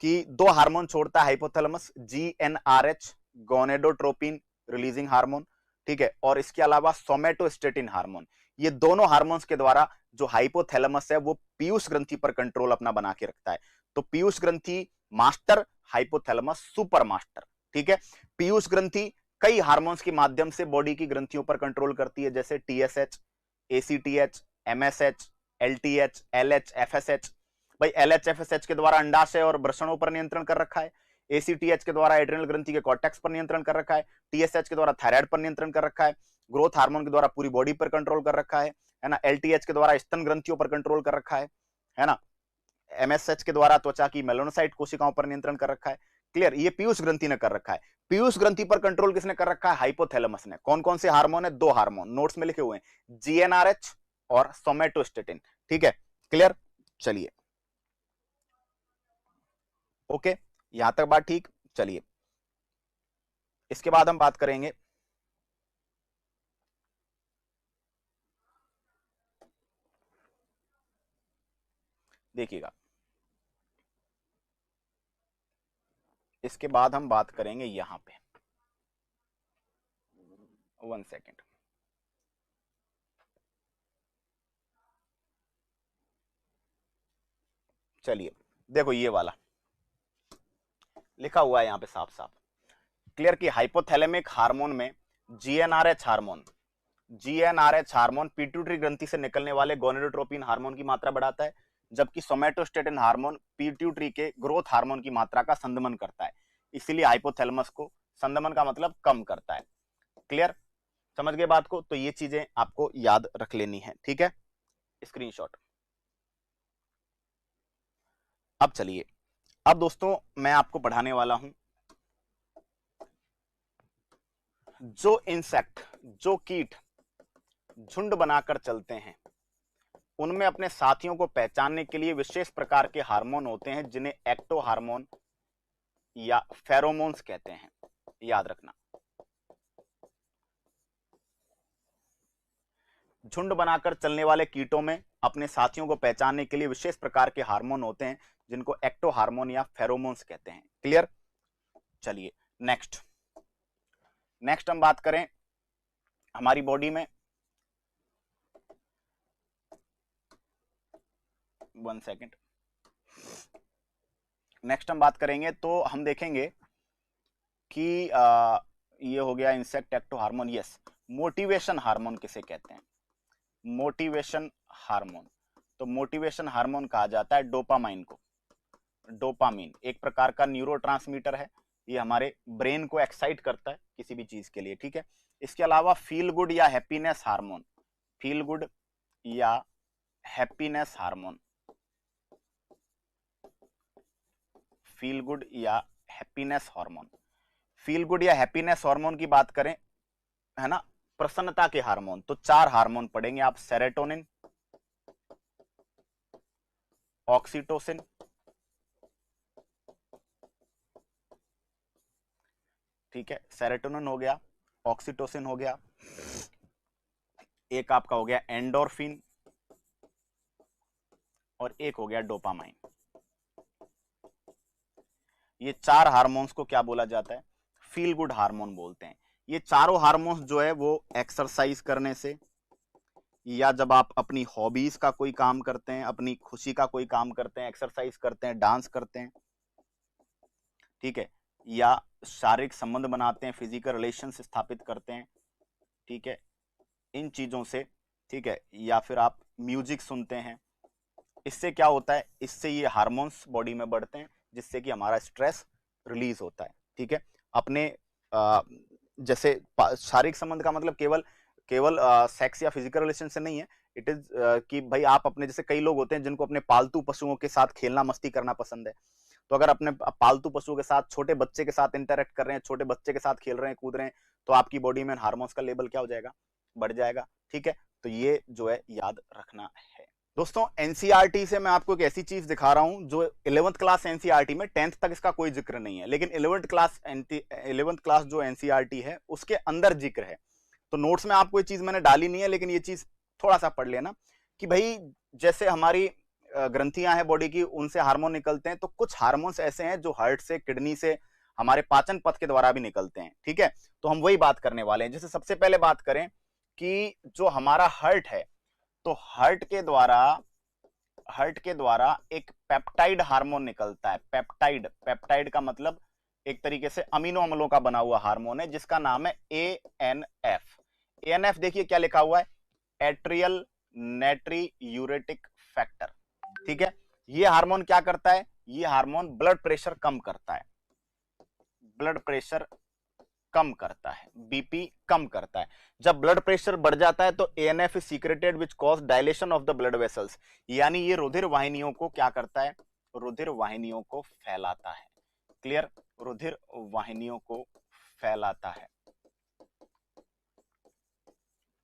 कि दो हार्मोन छोड़ता है hypothalamus, GnRH, gonadotropin releasing hormone, ठीक है, और इसके अलावा सोमेटोस्टेटिन हार्मोन। ये दोनों हार्मोन्स के द्वारा जो हाइपोथैलेमस है वो पीयूष ग्रंथि पर कंट्रोल अपना बना के रखता है। तो पीयूष ग्रंथि मास्टर, हाइपोथैलेमस सुपर मास्टर। ठीक है, पीयूष ग्रंथि कई हार्मोन्स के माध्यम से बॉडी की ग्रंथियों पर कंट्रोल करती है, जैसे TSH, ACTH, MSH, LTH, LH, FSH. भाई एलएच एफएसएच के द्वारा अंडाशय और वृषणों पर नियंत्रण कर रखा है, एसीटीएच के द्वारा एड्रिनल ग्रंथि के कॉर्टेक्स पर नियंत्रण कर रखा है, टीएसएच के द्वारा थायराइड पर नियंत्रण कर रखा है, ग्रोथ हार्मोन के द्वारा पूरी बॉडी पर कंट्रोल कर रखा है ना, एलटीएच के द्वारा स्तन ग्रंथियों पर कंट्रोल कर रखा है ना, एमएसएच के द्वारा त्वचा की मेलानोसाइट कोशिकाओं पर नियंत्रण कर रखा है। क्लियर, ये पीयूष ग्रंथि ने कर रखा है। पीयूष ग्रंथि पर कंट्रोल किसने कर रखा है? हाइपोथैलेमस ने। कौन कौन से हार्मोन है? दो हार्मोन नोट्स में लिखे हुए हैं, जीएनआरएच और सोमेटोस्टेटिन। ठीक है, क्लियर, चलिए, ओके, यहां तक बात ठीक। चलिए, इसके बाद हम बात करेंगे देखिएगा, इसके बाद हम बात करेंगे यहां पे, 1 सेकेंड। चलिए, देखो ये वाला लिखा हुआ है यहां पे साफ साफ, क्लियर, कि हाइपोथैलेमिक हार्मोन में GnRH hormone, GnRH hormone pituitary ग्रंथि से निकलने वाले गोनेडोट्रोपिन हार्मोन की मात्रा बढ़ाता है, जबकि सोमेटोस्टेटिन हार्मोन पिट्यूटरी के ग्रोथ हार्मोन की मात्रा का संदमन करता है। इसीलिए हाइपोथैलेमस को, संदमन का मतलब कम करता है। क्लियर, समझ गए बात को? तो ये चीजें आपको याद रख लेनी है, ठीक है, स्क्रीनशॉट। अब चलिए, अब दोस्तों मैं आपको पढ़ाने वाला हूं जो इंसेक्ट, जो कीट झुंड बनाकर चलते हैं, उनमें अपने साथियों को पहचानने के लिए विशेष प्रकार के हार्मोन होते हैं जिन्हें एक्टो हार्मोन या फेरोमोन्स कहते हैं। याद रखना, झुंड बनाकर चलने वाले कीटों में अपने साथियों को पहचानने के लिए विशेष प्रकार के हार्मोन होते हैं जिनको एक्टो हार्मोन या फेरोमोन्स कहते हैं। क्लियर, चलिए नेक्स्ट, नेक्स्ट हम बात करें हमारी बॉडी में, 1 सेकेंड, नेक्स्ट हम बात करेंगे तो हम देखेंगे कि ये हो गया insect ecto hormone. Yes, motivation hormone किसे कहते हैं? Motivation hormone. तो मोटिवेशन हार्मोन कहा जाता है डोपामाइन को। डोपामीन एक प्रकार का न्यूरोट्रांसमीटर है, ये हमारे ब्रेन को एक्साइट करता है किसी भी चीज के लिए, ठीक है। इसके अलावा फील गुड या हैप्पीनेस हार्मोन, फील गुड या हैप्पीनेस हार्मोन, फील गुड या हैप्पीनेस हार्मोन। फील गुड या हैप्पीनेस हार्मोन की बात करें, है ना, प्रसन्नता के हार्मोन, तो 4 हार्मोन पढ़ेंगे आप, सेरोटोनिन, ऑक्सीटोसिन, ठीक है, सेरोटोनिन हो गया, ऑक्सीटोसिन हो गया, एक आपका हो गया एंडोर्फिन, और एक हो गया डोपामाइन। ये 4 हार्मोन्स को क्या बोला जाता है? फील गुड हार्मोन बोलते हैं। ये चारों हार्मोन्स जो है वो एक्सरसाइज करने से, या जब आप अपनी हॉबीज का कोई काम करते हैं, अपनी खुशी का कोई काम करते हैं, एक्सरसाइज करते हैं, डांस करते हैं, ठीक है, या शारीरिक संबंध बनाते हैं, फिजिकल रिलेशंस स्थापित करते हैं, ठीक है, इन चीजों से, ठीक है, या फिर आप म्यूजिक सुनते हैं, इससे क्या होता है? इससे ये हार्मोन्स बॉडी में बढ़ते हैं, जिससे कि हमारा स्ट्रेस रिलीज होता है, ठीक है। अपने जैसे शारीरिक संबंध का मतलब केवल केवल सेक्स या फिजिकल रिलेशन से नहीं है, इट इज कि भाई आप अपने, जैसे कई लोग होते हैं जिनको अपने पालतू पशुओं के साथ खेलना मस्ती करना पसंद है, तो अगर अपने पालतू पशुओं के साथ, छोटे बच्चे के साथ इंटरेक्ट कर रहे हैं, छोटे बच्चे के साथ खेल रहे हैं, कूद रहे हैं, तो आपकी बॉडी में हार्मोन्स का लेवल क्या हो जाएगा? बढ़ जाएगा, ठीक है। तो ये जो है याद रखना है। दोस्तों एनसीईआरटी से मैं आपको एक ऐसी चीज दिखा रहा हूं जो 11th क्लास एनसीईआरटी में, 10th तक इसका कोई जिक्र नहीं है, लेकिन 11th क्लास जो एनसीईआरटी है उसके अंदर जिक्र है। तो नोट्स में आपको ये चीज मैंने डाली नहीं है, लेकिन ये चीज थोड़ा सा पढ़ लेना कि भाई जैसे हमारी ग्रंथियां हैं बॉडी की, उनसे हार्मोन निकलते हैं, तो कुछ हार्मोन्स ऐसे हैं जो हार्ट से, किडनी से, हमारे पाचन पथ के द्वारा भी निकलते हैं, ठीक है। तो हम वही बात करने वाले हैं। जैसे सबसे पहले बात करें कि जो हमारा हार्ट है, तो हार्ट के द्वारा एक पेप्टाइड हार्मोन निकलता है। पेप्टाइड, पेप्टाइड का मतलब एक तरीके से अमीनो अम्लों का बना हुआ हार्मोन है, जिसका नाम है एएनएफ। एएनएफ देखिए क्या लिखा हुआ है, एट्रियल नाइट्रियूरेटिक फैक्टर, ठीक है। ये हार्मोन क्या करता है? ये हार्मोन ब्लड प्रेशर कम करता है, ब्लड प्रेशर कम करता है, बीपी कम करता है। जब ब्लड प्रेशर बढ़ जाता है तो ANF is secreted which cause dilation of the blood vessels, यानी ये रुधिर वाहिनियों को क्या करता है? रुधिर वाहिनियों को फैलाता है। क्लियर? रुधिर वाहिनियों को फैलाता है।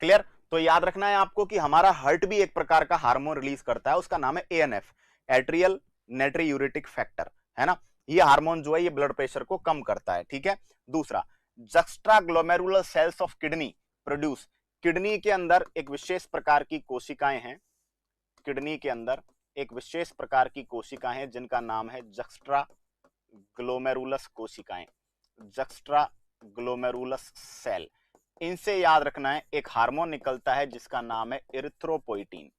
क्लियर? तो याद रखना है आपको कि हमारा हार्ट भी एक प्रकार का हार्मोन रिलीज करता है, उसका नाम है एएनएफ, एट्रियल नाइट्रियूरेटिक फैक्टर, है ना। ये हार्मोन जो है ये ब्लड प्रेशर को कम करता है, ठीक है। दूसरा, juxtaglomerular cells of kidney produce, kidney के अंदर एक विशेष प्रकार की कोशिकाएं हैं, किडनी के अंदर एक विशेष प्रकार की कोशिकाएं हैं जिनका नाम है जक्स्ट्राग्लोमेरुलस कोशिकाएं, जक्स्ट्राग्लोमेरुलस सेल। इनसे याद रखना है एक हार्मोन निकलता है जिसका नाम है इरिथ्रोपोइटीन।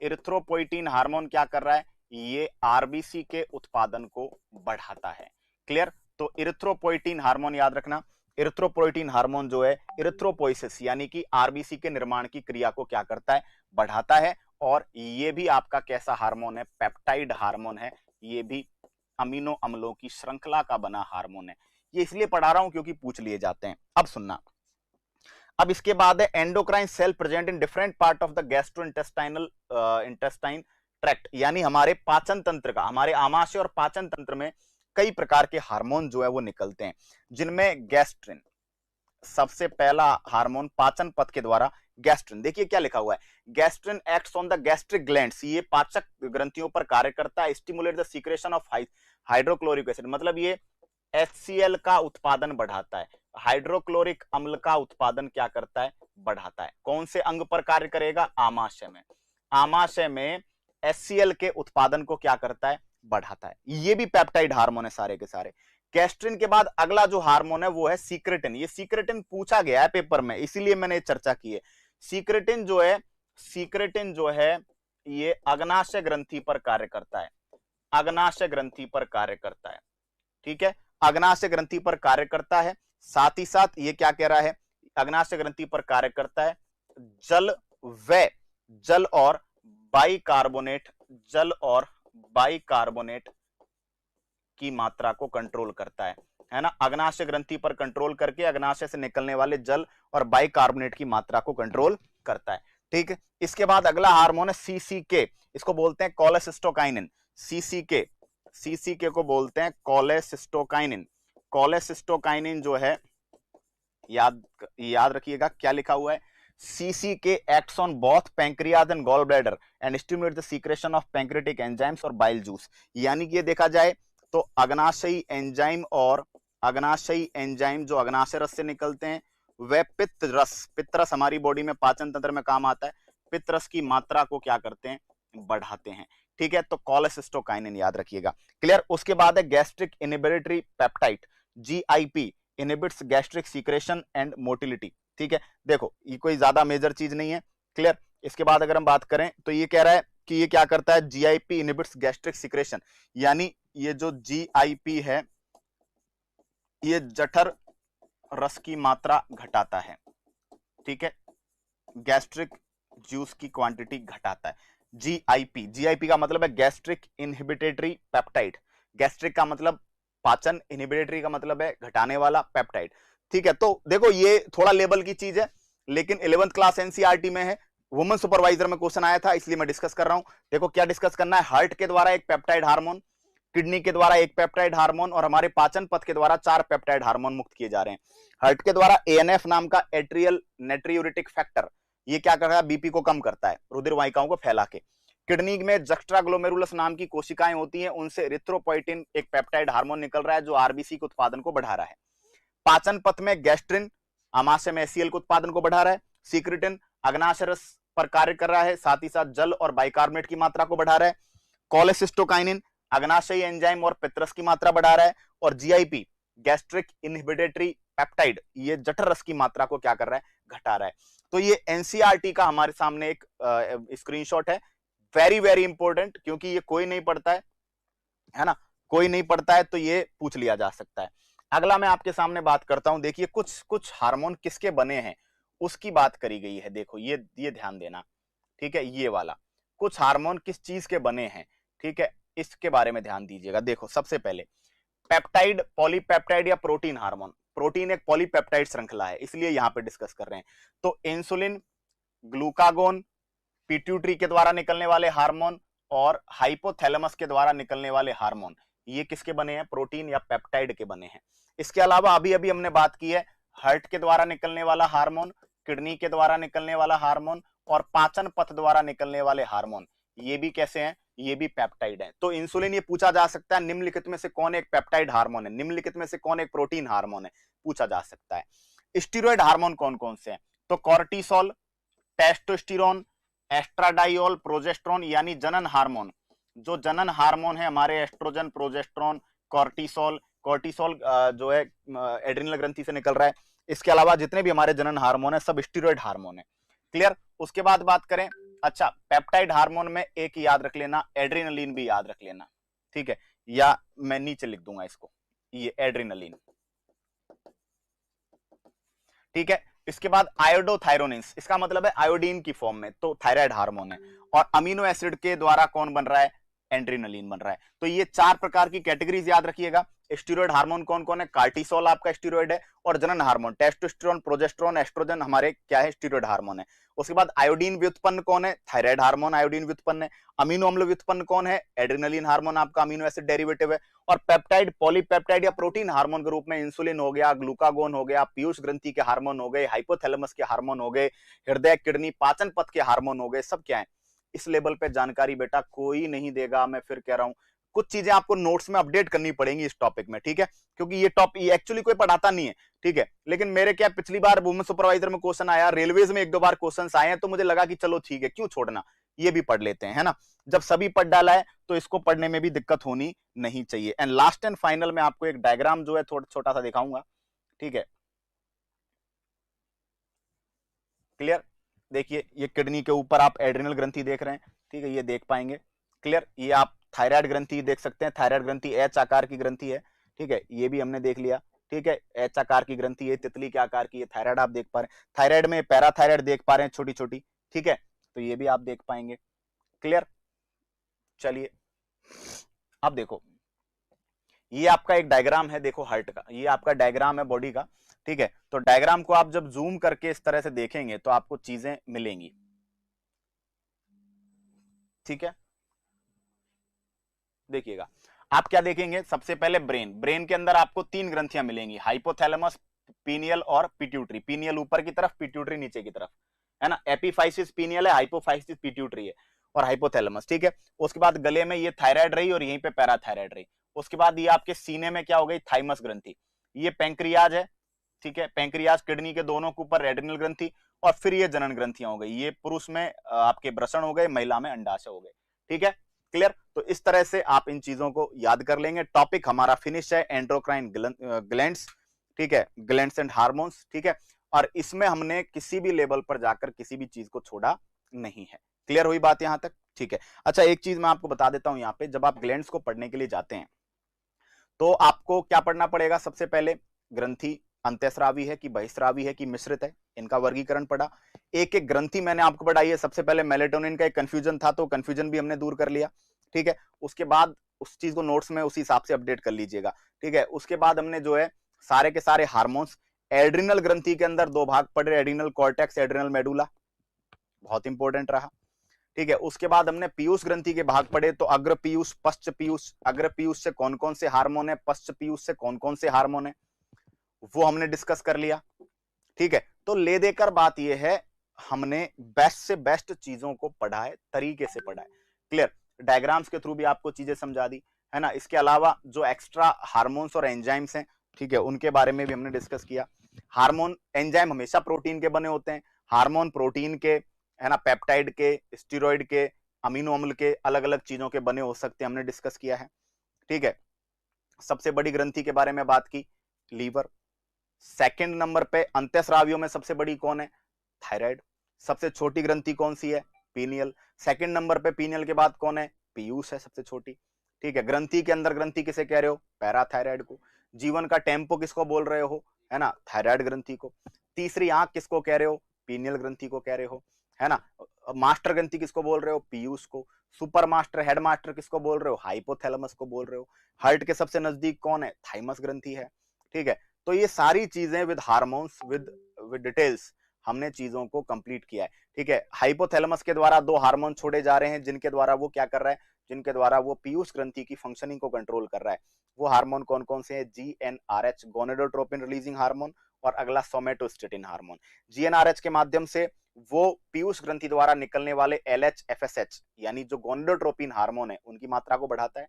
इरिथ्रोपोइटीन हार्मोन क्या कर रहा है? ये आरबीसी के उत्पादन को बढ़ाता है। क्लियर? तो इरिथ्रोपोइटीन हार्मोन याद रखना, इरिथ्रोपोइटीन हार्मोन जो है इरिथ्रोपोइसिस यानी कि आरबीसी के निर्माण की क्रिया को क्या करता है? बढ़ाता है। और ये भी आपका कैसा हार्मोन है? पेप्टाइड हार्मोन है। ये भी अमीनो अम्लों की श्रृंखला का बना हार्मोन है। ये इसलिए पढ़ा रहा हूं क्योंकि पूछ लिए जाते हैं। अब सुनना, अब इसके बाद है endocrine cell present in different part of the gastrointestinal intestine tract, यानी हमारे पाचन तंत्र का, हमारे आमाशय और पाचन तंत्र में कई प्रकार के हार्मोन जो है वो निकलते हैं, जिनमें गैस्ट्रिन सबसे पहला हार्मोन पाचन पथ के द्वारा। गैस्ट्रिन देखिए क्या लिखा हुआ है, gastrin acts on the gastric glands, ये पाचक ग्रंथियों पर कार्य करता है। Stimulate the secretion of hydrochloric acid, मतलब ये HCl का उत्पादन बढ़ाता है। हाइड्रोक्लोरिक अम्ल का उत्पादन क्या करता है? बढ़ाता है। कौन से अंग पर कार्य करेगा? आमाशय में। आमाशय में HCl के उत्पादन को क्या करता है? बढ़ाता है। ये भी पेप्टाइड हार्मोन है सारे के सारे। गैस्ट्रिन के बाद अगला जो हार्मोन है वो है सीक्रेटिन। ये सीक्रेटिन पूछा गया है पेपर में, इसीलिए मैंने चर्चा की है। सीक्रेटिन जो है ये अग्नाशय ग्रंथि पर कार्य करता है, अग्नाशय ग्रंथि पर कार्य करता है, ठीक है। अग्नाशय ग्रंथि पर कार्य करता है। साथ ही साथ ये क्या कह रहा है, अग्नाशय ग्रंथि पर कार्य करता है जल व जल और बाइकार्बोनेट, जल और बाइकार्बोनेट की मात्रा को कंट्रोल करता है ना। अग्नाशय ग्रंथि पर कंट्रोल करके अग्नाशय से निकलने वाले जल और बाइकार्बोनेट की मात्रा को कंट्रोल करता है। ठीक है, इसके बाद अगला हार्मोन है सीसीके, इसको बोलते हैं कोलेसिस्टोकाइनिन। सीसीके, सीसीके को बोलते हैं कोलेसिस्टोकाइनिन। कोलेसिस्टोकाइनिन जो है, याद रखिएगा क्या लिखा हुआ है, CCK acts on both pancreas and gall bladder and stimulate the secretion of pancreatic enzymes और बाइल जूस। यानी कि ये देखा जाए तो अग्नाशयी एंजाइम और अग्नाशयी एंजाइम जो अग्नाशय रस से निकलते हैं वह पित्त रस, पित्त रस हमारी बॉडी में पाचन तंत्र में काम आता है, पित्त रस की मात्रा को क्या करते हैं, बढ़ाते हैं। ठीक है, तो कोलेसिस्टोकाइनिन याद रखिएगा। क्लियर। उसके बाद है gastric inhibitory peptide, GIP, inhibits gastric secretion and motility. ठीक है, देखो ये कोई ज्यादा मेजर चीज नहीं है। क्लियर। इसके बाद अगर हम बात करें तो ये कह रहा है कि ये क्या करता है, जीआईपी इनहिबिट्स गैस्ट्रिक सीक्रेशन, यानी ये जो जीआईपी है ये जठर रस की मात्रा घटाता है। ठीक है, गैस्ट्रिक जूस की क्वांटिटी घटाता है। जीआईपी, जीआईपी का मतलब है गैस्ट्रिक इनहिबिटरी पेप्टाइड, गैस्ट्रिक का मतलब पाचन, इनहिबिटरी का मतलब है घटाने वाला पेप्टाइड। ठीक है, तो देखो ये थोड़ा लेवल की चीज है, लेकिन 11th क्लास एनसीईआरटी में है, वुमेन सुपरवाइजर में क्वेश्चन आया था, इसलिए मैं डिस्कस कर रहा हूं। देखो क्या डिस्कस करना है, हार्ट के द्वारा एक पेप्टाइड हार्मोन, किडनी के द्वारा एक पेप्टाइड हार्मोन और हमारे पाचन पथ के द्वारा 4 पेप्टाइड हार्मोन मुक्त किए जा रहे हैं। हार्ट के द्वारा एएनएफ नाम का एट्रियल नेट्रियूरेटिक फैक्टर, ये क्या कर रहा है, बीपी को कम करता है रुधिर वाहिकाओं को फैला के। किडनी में जस्ट्राग्लोमेरुलस नाम की कोशिकाएं होती हैं, उनसे इरिथ्रोपोइटिन एक पेप्टाइड हार्मोन निकल रहा है जो आरबीसी के उत्पादन को बढ़ा रहा है। पाचन पथ में गैस्ट्रिन आमाशय में एसीएल के उत्पादन को बढ़ा रहा है। सीक्रेटिन अग्नाशय रस पर कार्य कर रहा है, साथ ही साथ जल और बाइकार्बोनेट की मात्रा को बढ़ा रहा है। कोलेसिस्टोकाइनिन अग्नाशयी एंजाइम और पित्तरस की मात्रा बढ़ा रहा है। और जीआईपी गैस्ट्रिक इनहिबिटरी पेप्टाइड ये जठर रस की मात्रा को क्या कर रहा है, घटा रहा है। तो ये एनसीईआरटी का हमारे सामने एक स्क्रीनशॉट है, वेरी वेरी इंपॉर्टेंट, क्योंकि ये कोई नहीं पढ़ता है ना, कोई नहीं पढ़ता है तो ये पूछ लिया जा सकता है। अगला मैं आपके सामने बात करता हूं, देखिए कुछ हार्मोन किसके बने हैं उसकी बात करी गई है। देखो ये ध्यान देना, ठीक है, ये वाला कुछ हार्मोन किस चीज के बने हैं, ठीक है, इसके बारे में ध्यान दीजिएगा। देखो सबसे पहले पेप्टाइड, पॉलीपेप्टाइड या प्रोटीन हार्मोन, प्रोटीन एक पॉलीपेप्टाइड श्रृंखला है इसलिए यहां पे डिस्कस कर रहे हैं। तो इंसुलिन, ग्लूकागोन, पिट्यूटरी के द्वारा निकलने वाले हार्मोन और हाइपोथैलेमस के द्वारा निकलने वाले हार्मोन, ये किसके बने हैं, प्रोटीन या पेप्टाइड के बने हैं। इसके अलावा अभी अभी हमने बात की है हार्ट के द्वारा निकलने वाला हार्मोन, किडनी के द्वारा निकलने वाला हार्मोन और पाचन पथ द्वारा निकलने वाले हार्मोन, ये भी कैसे हैं, ये भी पेप्टाइड है। तो इंसुलिन ये पूछा जा सकता है निम्नलिखित में से कौन एक पेप्टाइड हार्मोन है, निम्नलिखित में से कौन एक प्रोटीन हार्मोन है, पूछा जा सकता है। स्टीरॉयड हार्मोन कौन कौन से हैं, तो कॉर्टिसोल, टेस्टोस्टेरोन, एस्ट्राडाइल, प्रोजेस्टेरोन यानी जनन हार्मोन, जो जनन हार्मोन है हमारे एस्ट्रोजन, प्रोजेस्टेरोन, कॉर्टिसोल, कॉर्टिसोल जो है एड्रिनल ग्रंथि से निकल रहा है। इसके अलावा जितने भी हमारे जनन हार्मोन है सब स्टीरॉयड हार्मोन है। क्लियर। उसके बाद बात करें, अच्छा पेप्टाइड हार्मोन में एक याद रख लेना, एड्रिनलिन भी याद रख लेना, ठीक है, या मैं नीचे लिख दूंगा इसको, ये एड्रिनलिन, ठीक है। इसके बाद आयोडोथायरोनिन्स, इसका मतलब है आयोडीन की फॉर्म में, तो थायराइड हार्मोन है। और अमीनो एसिड के द्वारा कौन बन रहा है, एड्रिनलिन बन रहा है। तो ये 4 प्रकार की कैटेगरीज याद रखिएगा। स्टीरॉयड हार्मोन कौन कौन है, कार्टिसोल आपका स्टीरॉयड है, और जनन हार्मोन टेस्टोस्टेरोन, प्रोजेस्टेरोन, एस्ट्रोजन हमारे क्या है, स्टीरॉयड हार्मोन है। उसके बाद आयोडीन व्युत्पन्न कौन है, थायराइड हार्मोन आयोडीन व्युत्पन्न है। अमीनो अम्ल व्युत्पन्न कौन है, एड्रिनलिन हार्मोन आपका अमीनो एसिड डेरिवेटिव है। और पेप्टाइड, पॉलीपेप्टाइड या प्रोटीन हार्मोन के रूप में इंसुलिन हो गया, ग्लूकागोन हो गया, पीयूष ग्रंथि के हार्मोन हो गए, हाइपोथैलेमस के हार्मोन हो गए, हृदय, किडनी, पाचन पथ के हार्मोन हो गए, सब क्या है। इस लेवल पे जानकारी बेटा कोई नहीं देगा, मैं फिर कह रहा हूं कुछ चीजें आपको नोट्स में अपडेट करनी पड़ेंगी इस टॉपिक में, ठीक है, क्योंकि ये टॉपिक एक्चुअली कोई पढ़ाता नहीं है, ठीक है। लेकिन मेरे क्या पिछली बार वुमेन सुपरवाइजर में क्वेश्चन आया, रेलवेज में 1-2 बार क्वेश्चंस आए हैं, तो मुझे लगा कि चलो ठीक है, क्यों छोड़ना, ये भी पढ़ लेते हैं, है ना। जब सभी पढ़ डाला है तो इसको पढ़ने में भी दिक्कत होनी नहीं चाहिए। एंड लास्ट एंड फाइनल में आपको एक डायग्राम जो है थोड़ा छोटा सा दिखाऊंगा, ठीक है। क्लियर। देखिए ये किडनी के ऊपर आप एड्रिनल ग्रंथि देख रहे हैं, ठीक है, ये देख पाएंगे। क्लियर। ये आप थायराइड ग्रंथि देख सकते हैं, थायराइड ग्रंथि एच आकार की ग्रंथि है, ठीक है, ये भी हमने देख लिया। ठीक है, एच आकार की ग्रंथि, ये तितली के आकार की, ये थायराइड आप देख पा रहे हैं, थायराइड में पैराथायराइड देख पा रहे हैं छोटी छोटी। ठीक है, तो ये भी आप देख पाएंगे। क्लियर। चलिए अब देखो, ये आपका एक डायग्राम है, देखो हार्ट का, ये आपका डायग्राम है बॉडी का। ठीक है, तो डायग्राम को आप जब जूम करके इस तरह से देखेंगे तो आपको चीजें मिलेंगी। ठीक है, देखिएगा, आप क्या देखेंगे, सबसे पहले ब्रेन, ब्रेन के अंदर आपको 3 ग्रंथियां मिलेंगी, हाइपोथैलेमस, पीनियल और पिट्यूटरी। पीनियल ऊपर की तरफ, पिट्यूटरी नीचे की तरफ, है ना। एपीफाइसिस पीनियल है, हाइपोफाइसिस पिट्यूटरी है और हाइपोथैलेमस। ठीक है, उसके बाद गले में ये थायराइड रही और यहीं पे पैराथायराइड रही। उसके बाद ये आपके सीने में क्या हो गई, थाइमस ग्रंथि। ये पैंक्रियाज है। ठीक है, पैंक्रियाज किडनी के दोनों के ऊपर एड्रिनल ग्रंथि, और फिर ये जनन ग्रंथियां हो गई। ये पुरुष में आपके वृषण हो गए, महिला में अंडाशय हो गए। ठीक है, क्लियर। तो इस तरह से आप इन चीजों को याद कर लेंगे। टॉपिक हमारा फिनिश है, एंडोक्राइन ग्लैंड्स। ठीक है, ग्लैंड्स एंड हार्मोन्स। ठीक है, और इसमें हमने किसी भी लेवल पर जाकर किसी भी चीज को छोड़ा नहीं है। क्लियर हुई बात यहां तक? ठीक है, अच्छा एक चीज मैं आपको बता देता हूं, यहाँ पे जब आप ग्लैंड्स को पढ़ने के लिए जाते हैं तो आपको क्या पढ़ना पड़ेगा, सबसे पहले ग्रंथि अंतःस्रावी है कि बहिस्रावी है कि मिश्रित है, इनका वर्गीकरण पढ़ा। एक एक ग्रंथि मैंने आपको पढ़ाई है। सबसे पहले मेलेटोनिन का एक कंफ्यूजन था, तो कंफ्यूजन भी हमने दूर कर लिया। ठीक है, उसके बाद उस चीज को नोट्स में उसी हिसाब से अपडेट कर लीजिएगा। ठीक है, उसके बाद हमने जो है सारे के सारे हार्मोन्स, एड्रिनल ग्रंथि के अंदर 2 भाग पढ़े, एड्रिनल कॉर्टेक्स, एड्रिनल मेडुला, बहुत इंपॉर्टेंट रहा। ठीक है, उसके बाद हमने पीयूष ग्रंथि के भाग पढ़े, तो अग्र पीयूष, पश्च पीयूष, अग्र पीयूष से कौन कौन से हार्मोन है, पश्च पीयूष से कौन कौन से हार्मोन है, वो हमने डिस्कस कर लिया। ठीक है, तो ले देकर बात यह है, हमने बेस्ट से बेस्ट चीजों को पढ़ा है, तरीके से पढ़ा है। क्लियर, डायग्राम्स के थ्रू भी आपको चीजें समझा दी, है ना। इसके अलावा जो एक्स्ट्रा हार्मोन्स और एंजाइम्स हैं, ठीक है, उनके बारे में भी हमने डिस्कस किया। हार्मोन, एंजाइम हमेशा प्रोटीन के बने होते हैं, हार्मोन प्रोटीन के, है ना, पेप्टाइड के, स्टीरॉइड के, अमीनो अम्ल के, अलग अलग चीजों के बने हो सकते हैं, हमने डिस्कस किया है। ठीक है, सबसे बड़ी ग्रंथि के बारे में बात की, लीवर। सेकंड नंबर पे अंतःस्रावियों में सबसे बड़ी कौन है, थायराइड। सबसे छोटी ग्रंथि कौन सी है, पीनियल। सेकंड नंबर पे पीनियल के बाद कौन है, पीयूष है सबसे छोटी। ठीक है, ग्रंथि के अंदर ग्रंथि किसे कह रहे हो, पैराथायराइड को। जीवन का टेम्पो किसको बोल रहे हो, है ना, थायराइड ग्रंथि को। तीसरी आंख किसको कह रहे हो, पीनियल ग्रंथि को कह रहे हो, है ना। मास्टर ग्रंथि किसको बोल रहे हो, पीयूष को। सुपर मास्टर, हेड मास्टर किसको बोल रहे हो, हाइपोथैलेमस को बोल रहे हो। हार्ट के सबसे नजदीक कौन है, थाइमस ग्रंथि है। ठीक है, तो ये सारी चीजें विद हार्मोन्स, विद डिटेल्स हमने चीजों को कंप्लीट किया है। ठीक है, हाइपोथैलेमस के द्वारा 2 हार्मोन छोड़े जा रहे हैं, जिनके द्वारा वो क्या कर रहा है, जिनके द्वारा वो पीयूष ग्रंथि की फंक्शनिंग को कंट्रोल कर रहा है। वो हार्मोन कौन कौन से हैं, जीएनआरएच, गोनेडोट्रोपिन रिलीजिंग हार्मोन, और अगला सोमेटोस्टेटिन हार्मोन। जीएनआरएच के माध्यम से वो पीयूष ग्रंथि द्वारा निकलने वाले एलएच, एफएसएच यानी जो गोनेडोट्रोपिन हार्मोन है, उनकी मात्रा को बढ़ाता है।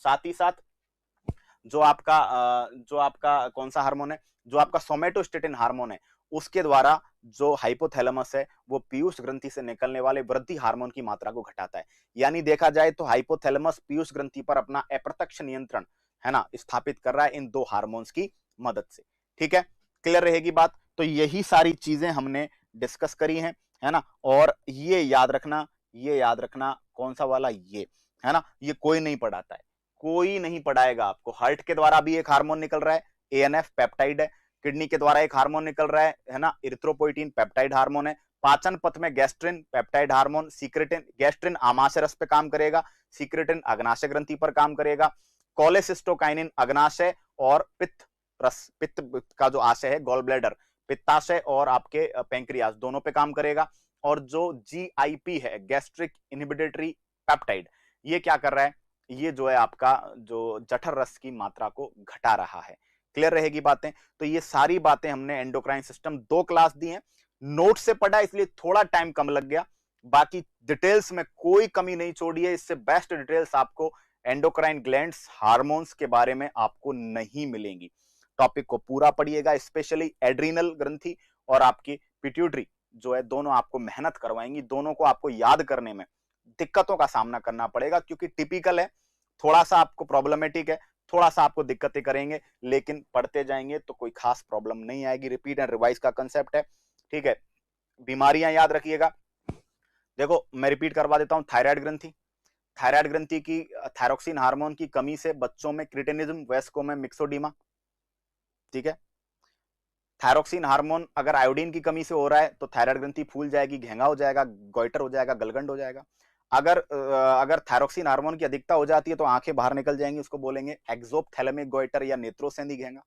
साथ ही साथ जो आपका कौन सा हार्मोन है, जो आपका सोमेटोस्टेटिन हार्मोन है, उसके द्वारा जो हाइपोथैलेमस है वो पीयूष ग्रंथि से निकलने वाले वृद्धि हार्मोन की मात्रा को घटाता है। यानी देखा जाए तो हाइपोथैलेमस पीयूष ग्रंथि पर अपना अप्रत्यक्ष नियंत्रण, है ना, स्थापित कर रहा है इन 2 हार्मोन्स की मदद से। ठीक है, क्लियर रहेगी बात। तो यही सारी चीजें हमने डिस्कस करी हैं, है ना। और ये याद रखना, ये याद रखना, कौन सा वाला, ये, है ना, ये कोई नहीं पढ़ाता है, कोई नहीं पढ़ाएगा आपको। हार्ट के द्वारा भी एक हार्मोन निकल रहा है, एएनएफ पेप्टाइड है। किडनी के द्वारा एक हार्मोन निकल रहा है ना, इरिथ्रोपोइटिन पेप्टाइड हार्मोन है। पाचन पथ में gastrin peptide hormone, secretin, gastrin आमाशय रस पे काम करेगा, सीक्रेटिन अग्नाशय ग्रंथि पर काम करेगा, कोलेसिस्टोकाइनिन अग्नाशय और पित्त रस, पित्त का जो आशय है, गॉल ब्लैडर, पित्ताशय और आपके पैंक्रियास दोनों पे काम करेगा। और जो जीआईपी है, गैस्ट्रिक इनहिबिटरी पेप्टाइड, ये क्या कर रहा है, ये जो है आपका जो जठर रस की मात्रा को घटा रहा है। क्लियर रहेगी बातें। तो ये सारी बातें हमने एंडोक्राइन सिस्टम 2 क्लास दी हैं, नोट से पढ़ा इसलिए थोड़ा टाइम कम लग गया, बाकी डिटेल्स में कोई कमी नहीं छोड़ी है। इससे बेस्ट डिटेल्स आपको एंडोक्राइन ग्लैंड्स, हार्मोन्स के बारे में आपको नहीं मिलेंगी। टॉपिक को पूरा पढ़िएगा, स्पेशली एड्रिनल ग्रंथि और आपकी पिट्यूटरी जो है, दोनों आपको मेहनत करवाएंगी, दोनों को आपको याद करने में दिक्कतों का सामना करना पड़ेगा, क्योंकि टिपिकल है, थोड़ा सा आपको प्रॉब्लमेटिक है, थोड़ा सा आपको दिक्कतें करेंगे, लेकिन पढ़ते जाएंगे तो कोई खास प्रॉब्लम नहीं आएगी। रिपीट एंड रिवाइज का कंसेप्ट है। ठीक है, बीमारियां याद रखिएगा। देखो मैं रिपीट करवा देता हूं, थायराइड ग्रंथि, थायराइड ग्रंथि की थायरोक्सिन हार्मोन की कमी से बच्चों में क्रिटिनिज्म, वयस्कों में मिक्सोडीमा, ठीक है। थायरोक्सिन हार्मोन अगर आयोडीन की कमी से हो रहा है तो थायराइड ग्रंथि फूल जाएगी, घेंगा हो जाएगा, गोइटर हो जाएगा, गलगंड हो जाएगा। अगर थायरोक्सिन हार्मोन की अधिकता हो जाती है तो आंखें बाहर निकल जाएंगी, उसको बोलेंगे एक्सोप्थैलेमिक गोइटर या नेत्रोसेंधी घेंगा।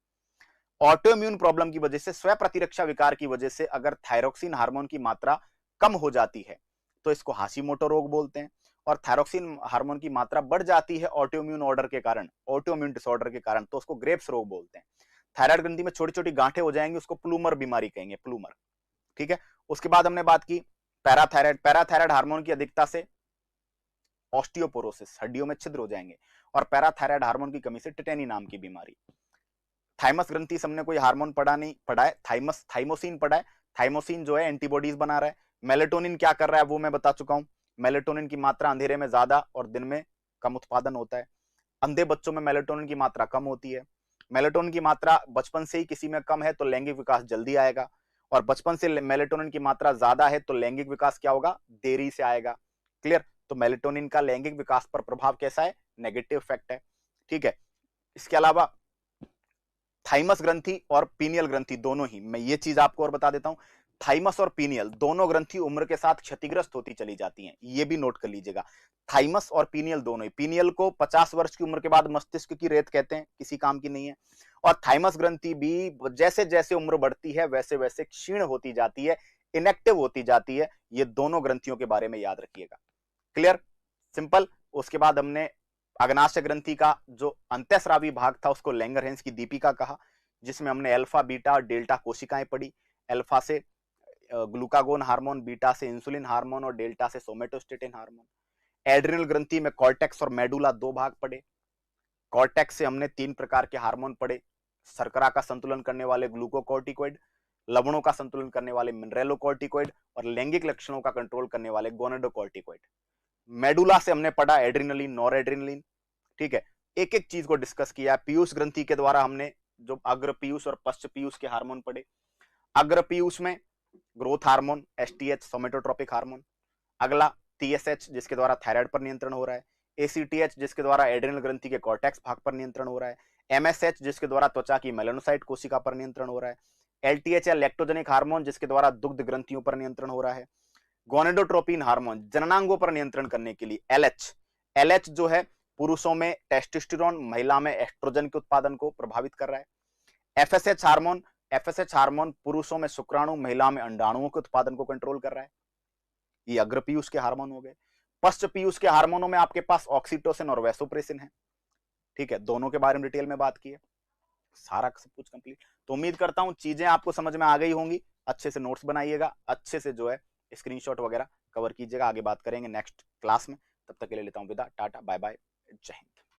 ऑटोइम्यून प्रॉब्लम की वजह से, स्व प्रतिरक्षा विकार की वजह से अगर थायरोक्सिन हार्मोन की मात्रा कम हो जाती है तो इसको हाशिमोटो रोग बोलते हैं। और थायरोक्सिन हार्मोन की मात्रा बढ़ जाती है ऑटोइम्यून ऑर्डर के कारण, ऑटोइम्यून डिसऑर्डर के कारण, तो उसको ग्रेव्स रोग बोलते हैं। थायराइड ग्रंथि में छोटी छोटी गांठें हो जाएंगी, उसको प्लूमर बीमारी कहेंगे, प्लूमर, ठीक है। उसके बाद हमने बात की पैराथायराइड। पैराथायराइड हार्मोन की अधिकता से ऑस्टियोपोरोसिस, हड्डियों में छिद्र हो जाएंगे। और पैराथायराइड हार्मोन की कमी से टिटेनी नाम की बीमारी। थाइमस ग्रंथि हमने कोई हार्मोन पढ़ा नहीं, पढ़ा है थाइमस, थाइमोसिन पढ़ा है। थाइमोसिन जो है एंटीबॉडीज बना रहा है। मेलेटोनिन क्या कर रहा है वो मैं बता चुका हूं। मेलेटोनिन की मात्रा अंधेरे में ज्यादा और दिन में कम उत्पादन होता है। अंधे बच्चों में मेलेटोनिन की मात्रा कम होती है। मेलेटोनिन की मात्रा बचपन से ही किसी में कम है तो लैंगिक विकास जल्दी आएगा, और बचपन से मेलेटोनिन की मात्रा ज्यादा है तो लैंगिक विकास क्या होगा, देरी से आएगा। क्लियर। तो मेलेटोनिन का लैंगिक विकास पर प्रभाव कैसा है, नेगेटिव इफेक्ट है, ठीक है। इसके अलावा थाइमस ग्रंथि और पीनियल ग्रंथि दोनों ही, मैं ये चीज आपको और बता देता हूं, थाइमस और पीनियल दोनों ग्रंथि उम्र के साथ क्षतिग्रस्त होती चली जाती हैं, ये भी नोट कर लीजिएगा। थाइमस और पीनियल दोनों ही, पीनियल को 50 वर्ष की उम्र के बाद मस्तिष्क की रेत कहते हैं, किसी काम की नहीं है। और थाइमस ग्रंथि भी जैसे जैसे उम्र बढ़ती है वैसे वैसे क्षीण होती जाती है, इनएक्टिव होती जाती है। ये दोनों ग्रंथियों के बारे में याद रखिएगा। Clear, simple. उसके बाद हमने अग्नाशय ग्रंथि का जो अंतःस्रावी भाग था उसको लैंगरहेंस की दीपिका कहा, जिसमें हमने अल्फा, बीटा और डेल्टा कोशिकाएं पढ़ी। अल्फा से ग्लूकागोन हार्मोन, बीटा से इंसुलिन हार्मोन और डेल्टा से सोमेटोस्टेटिन हार्मोन। एड्रिनल ग्रंथि में कॉर्टेक्स और मेडुला दो भाग पढ़े। कॉर्टेक्स से हमने 3 प्रकार के हार्मोन पढ़े, शर्करा का संतुलन करने वाले ग्लूकोकॉर्टिकोइड, लवणों का संतुलन करने वाले मिनरेलोकॉर्टिकोइड और लैंगिक लक्षणों का कंट्रोल करने वाले गोनेडोकॉर्टिकोइड। मेडुला से हमने पढ़ा एड्रिनलिन, नॉर एड्रिनलिन, ठीक है। एक एक चीज को डिस्कस किया। पीयूष ग्रंथि के द्वारा हमने जो अग्र पीयूष और पश्च पीयूष के हार्मोन पढ़े। अग्र पीयूष में ग्रोथ हार्मोन एसटीएच, सोमेटोट्रोपिक हार्मोन। अगला टीएसएच जिसके द्वारा थायराइड पर नियंत्रण हो रहा है। एसीटीएच जिसके द्वारा एड्रिनल ग्रंथि के कॉर्टेक्स भाग पर नियंत्रण हो रहा है। एमएसएच जिसके द्वारा त्वचा की मेलानोसाइट कोशिका पर नियंत्रण हो रहा है। एलटीएच या लैक्टोजेनिक हार्मोन जिसके द्वारा दुग्ध ग्रंथियों पर नियंत्रण हो रहा है। गोनेडोट्रोपिन हार्मोन जननांगों पर नियंत्रण करने के लिए। एलएच, एलएच जो है पुरुषों में टेस्टोस्टेरोन, महिला में एस्ट्रोजन के उत्पादन को प्रभावित कर रहा है। एफएसएच हार्मोन, एफएसएच हार्मोन पुरुषों में शुक्राणु, महिला में अंडाणुओं के उत्पादन को कंट्रोल कर रहा है। ये अग्र पीयूष के हार्मोन हो गए। पश्च पीयूष के हार्मोनों में आपके पास ऑक्सीटोसिन और वैसोप्रेसिन है, ठीक है। दोनों के बारे में डिटेल में बात की है, सारा सब कुछ कंप्लीट। तो उम्मीद करता हूं चीजें आपको समझ में आ गई होंगी। अच्छे से नोट्स बनाइएगा, अच्छे से जो है स्क्रीनशॉट वगैरह कवर कीजिएगा। आगे बात करेंगे नेक्स्ट क्लास में। तब तक के लिए लेता हूं विदा, टाटा बाय बाय, जय हिंद।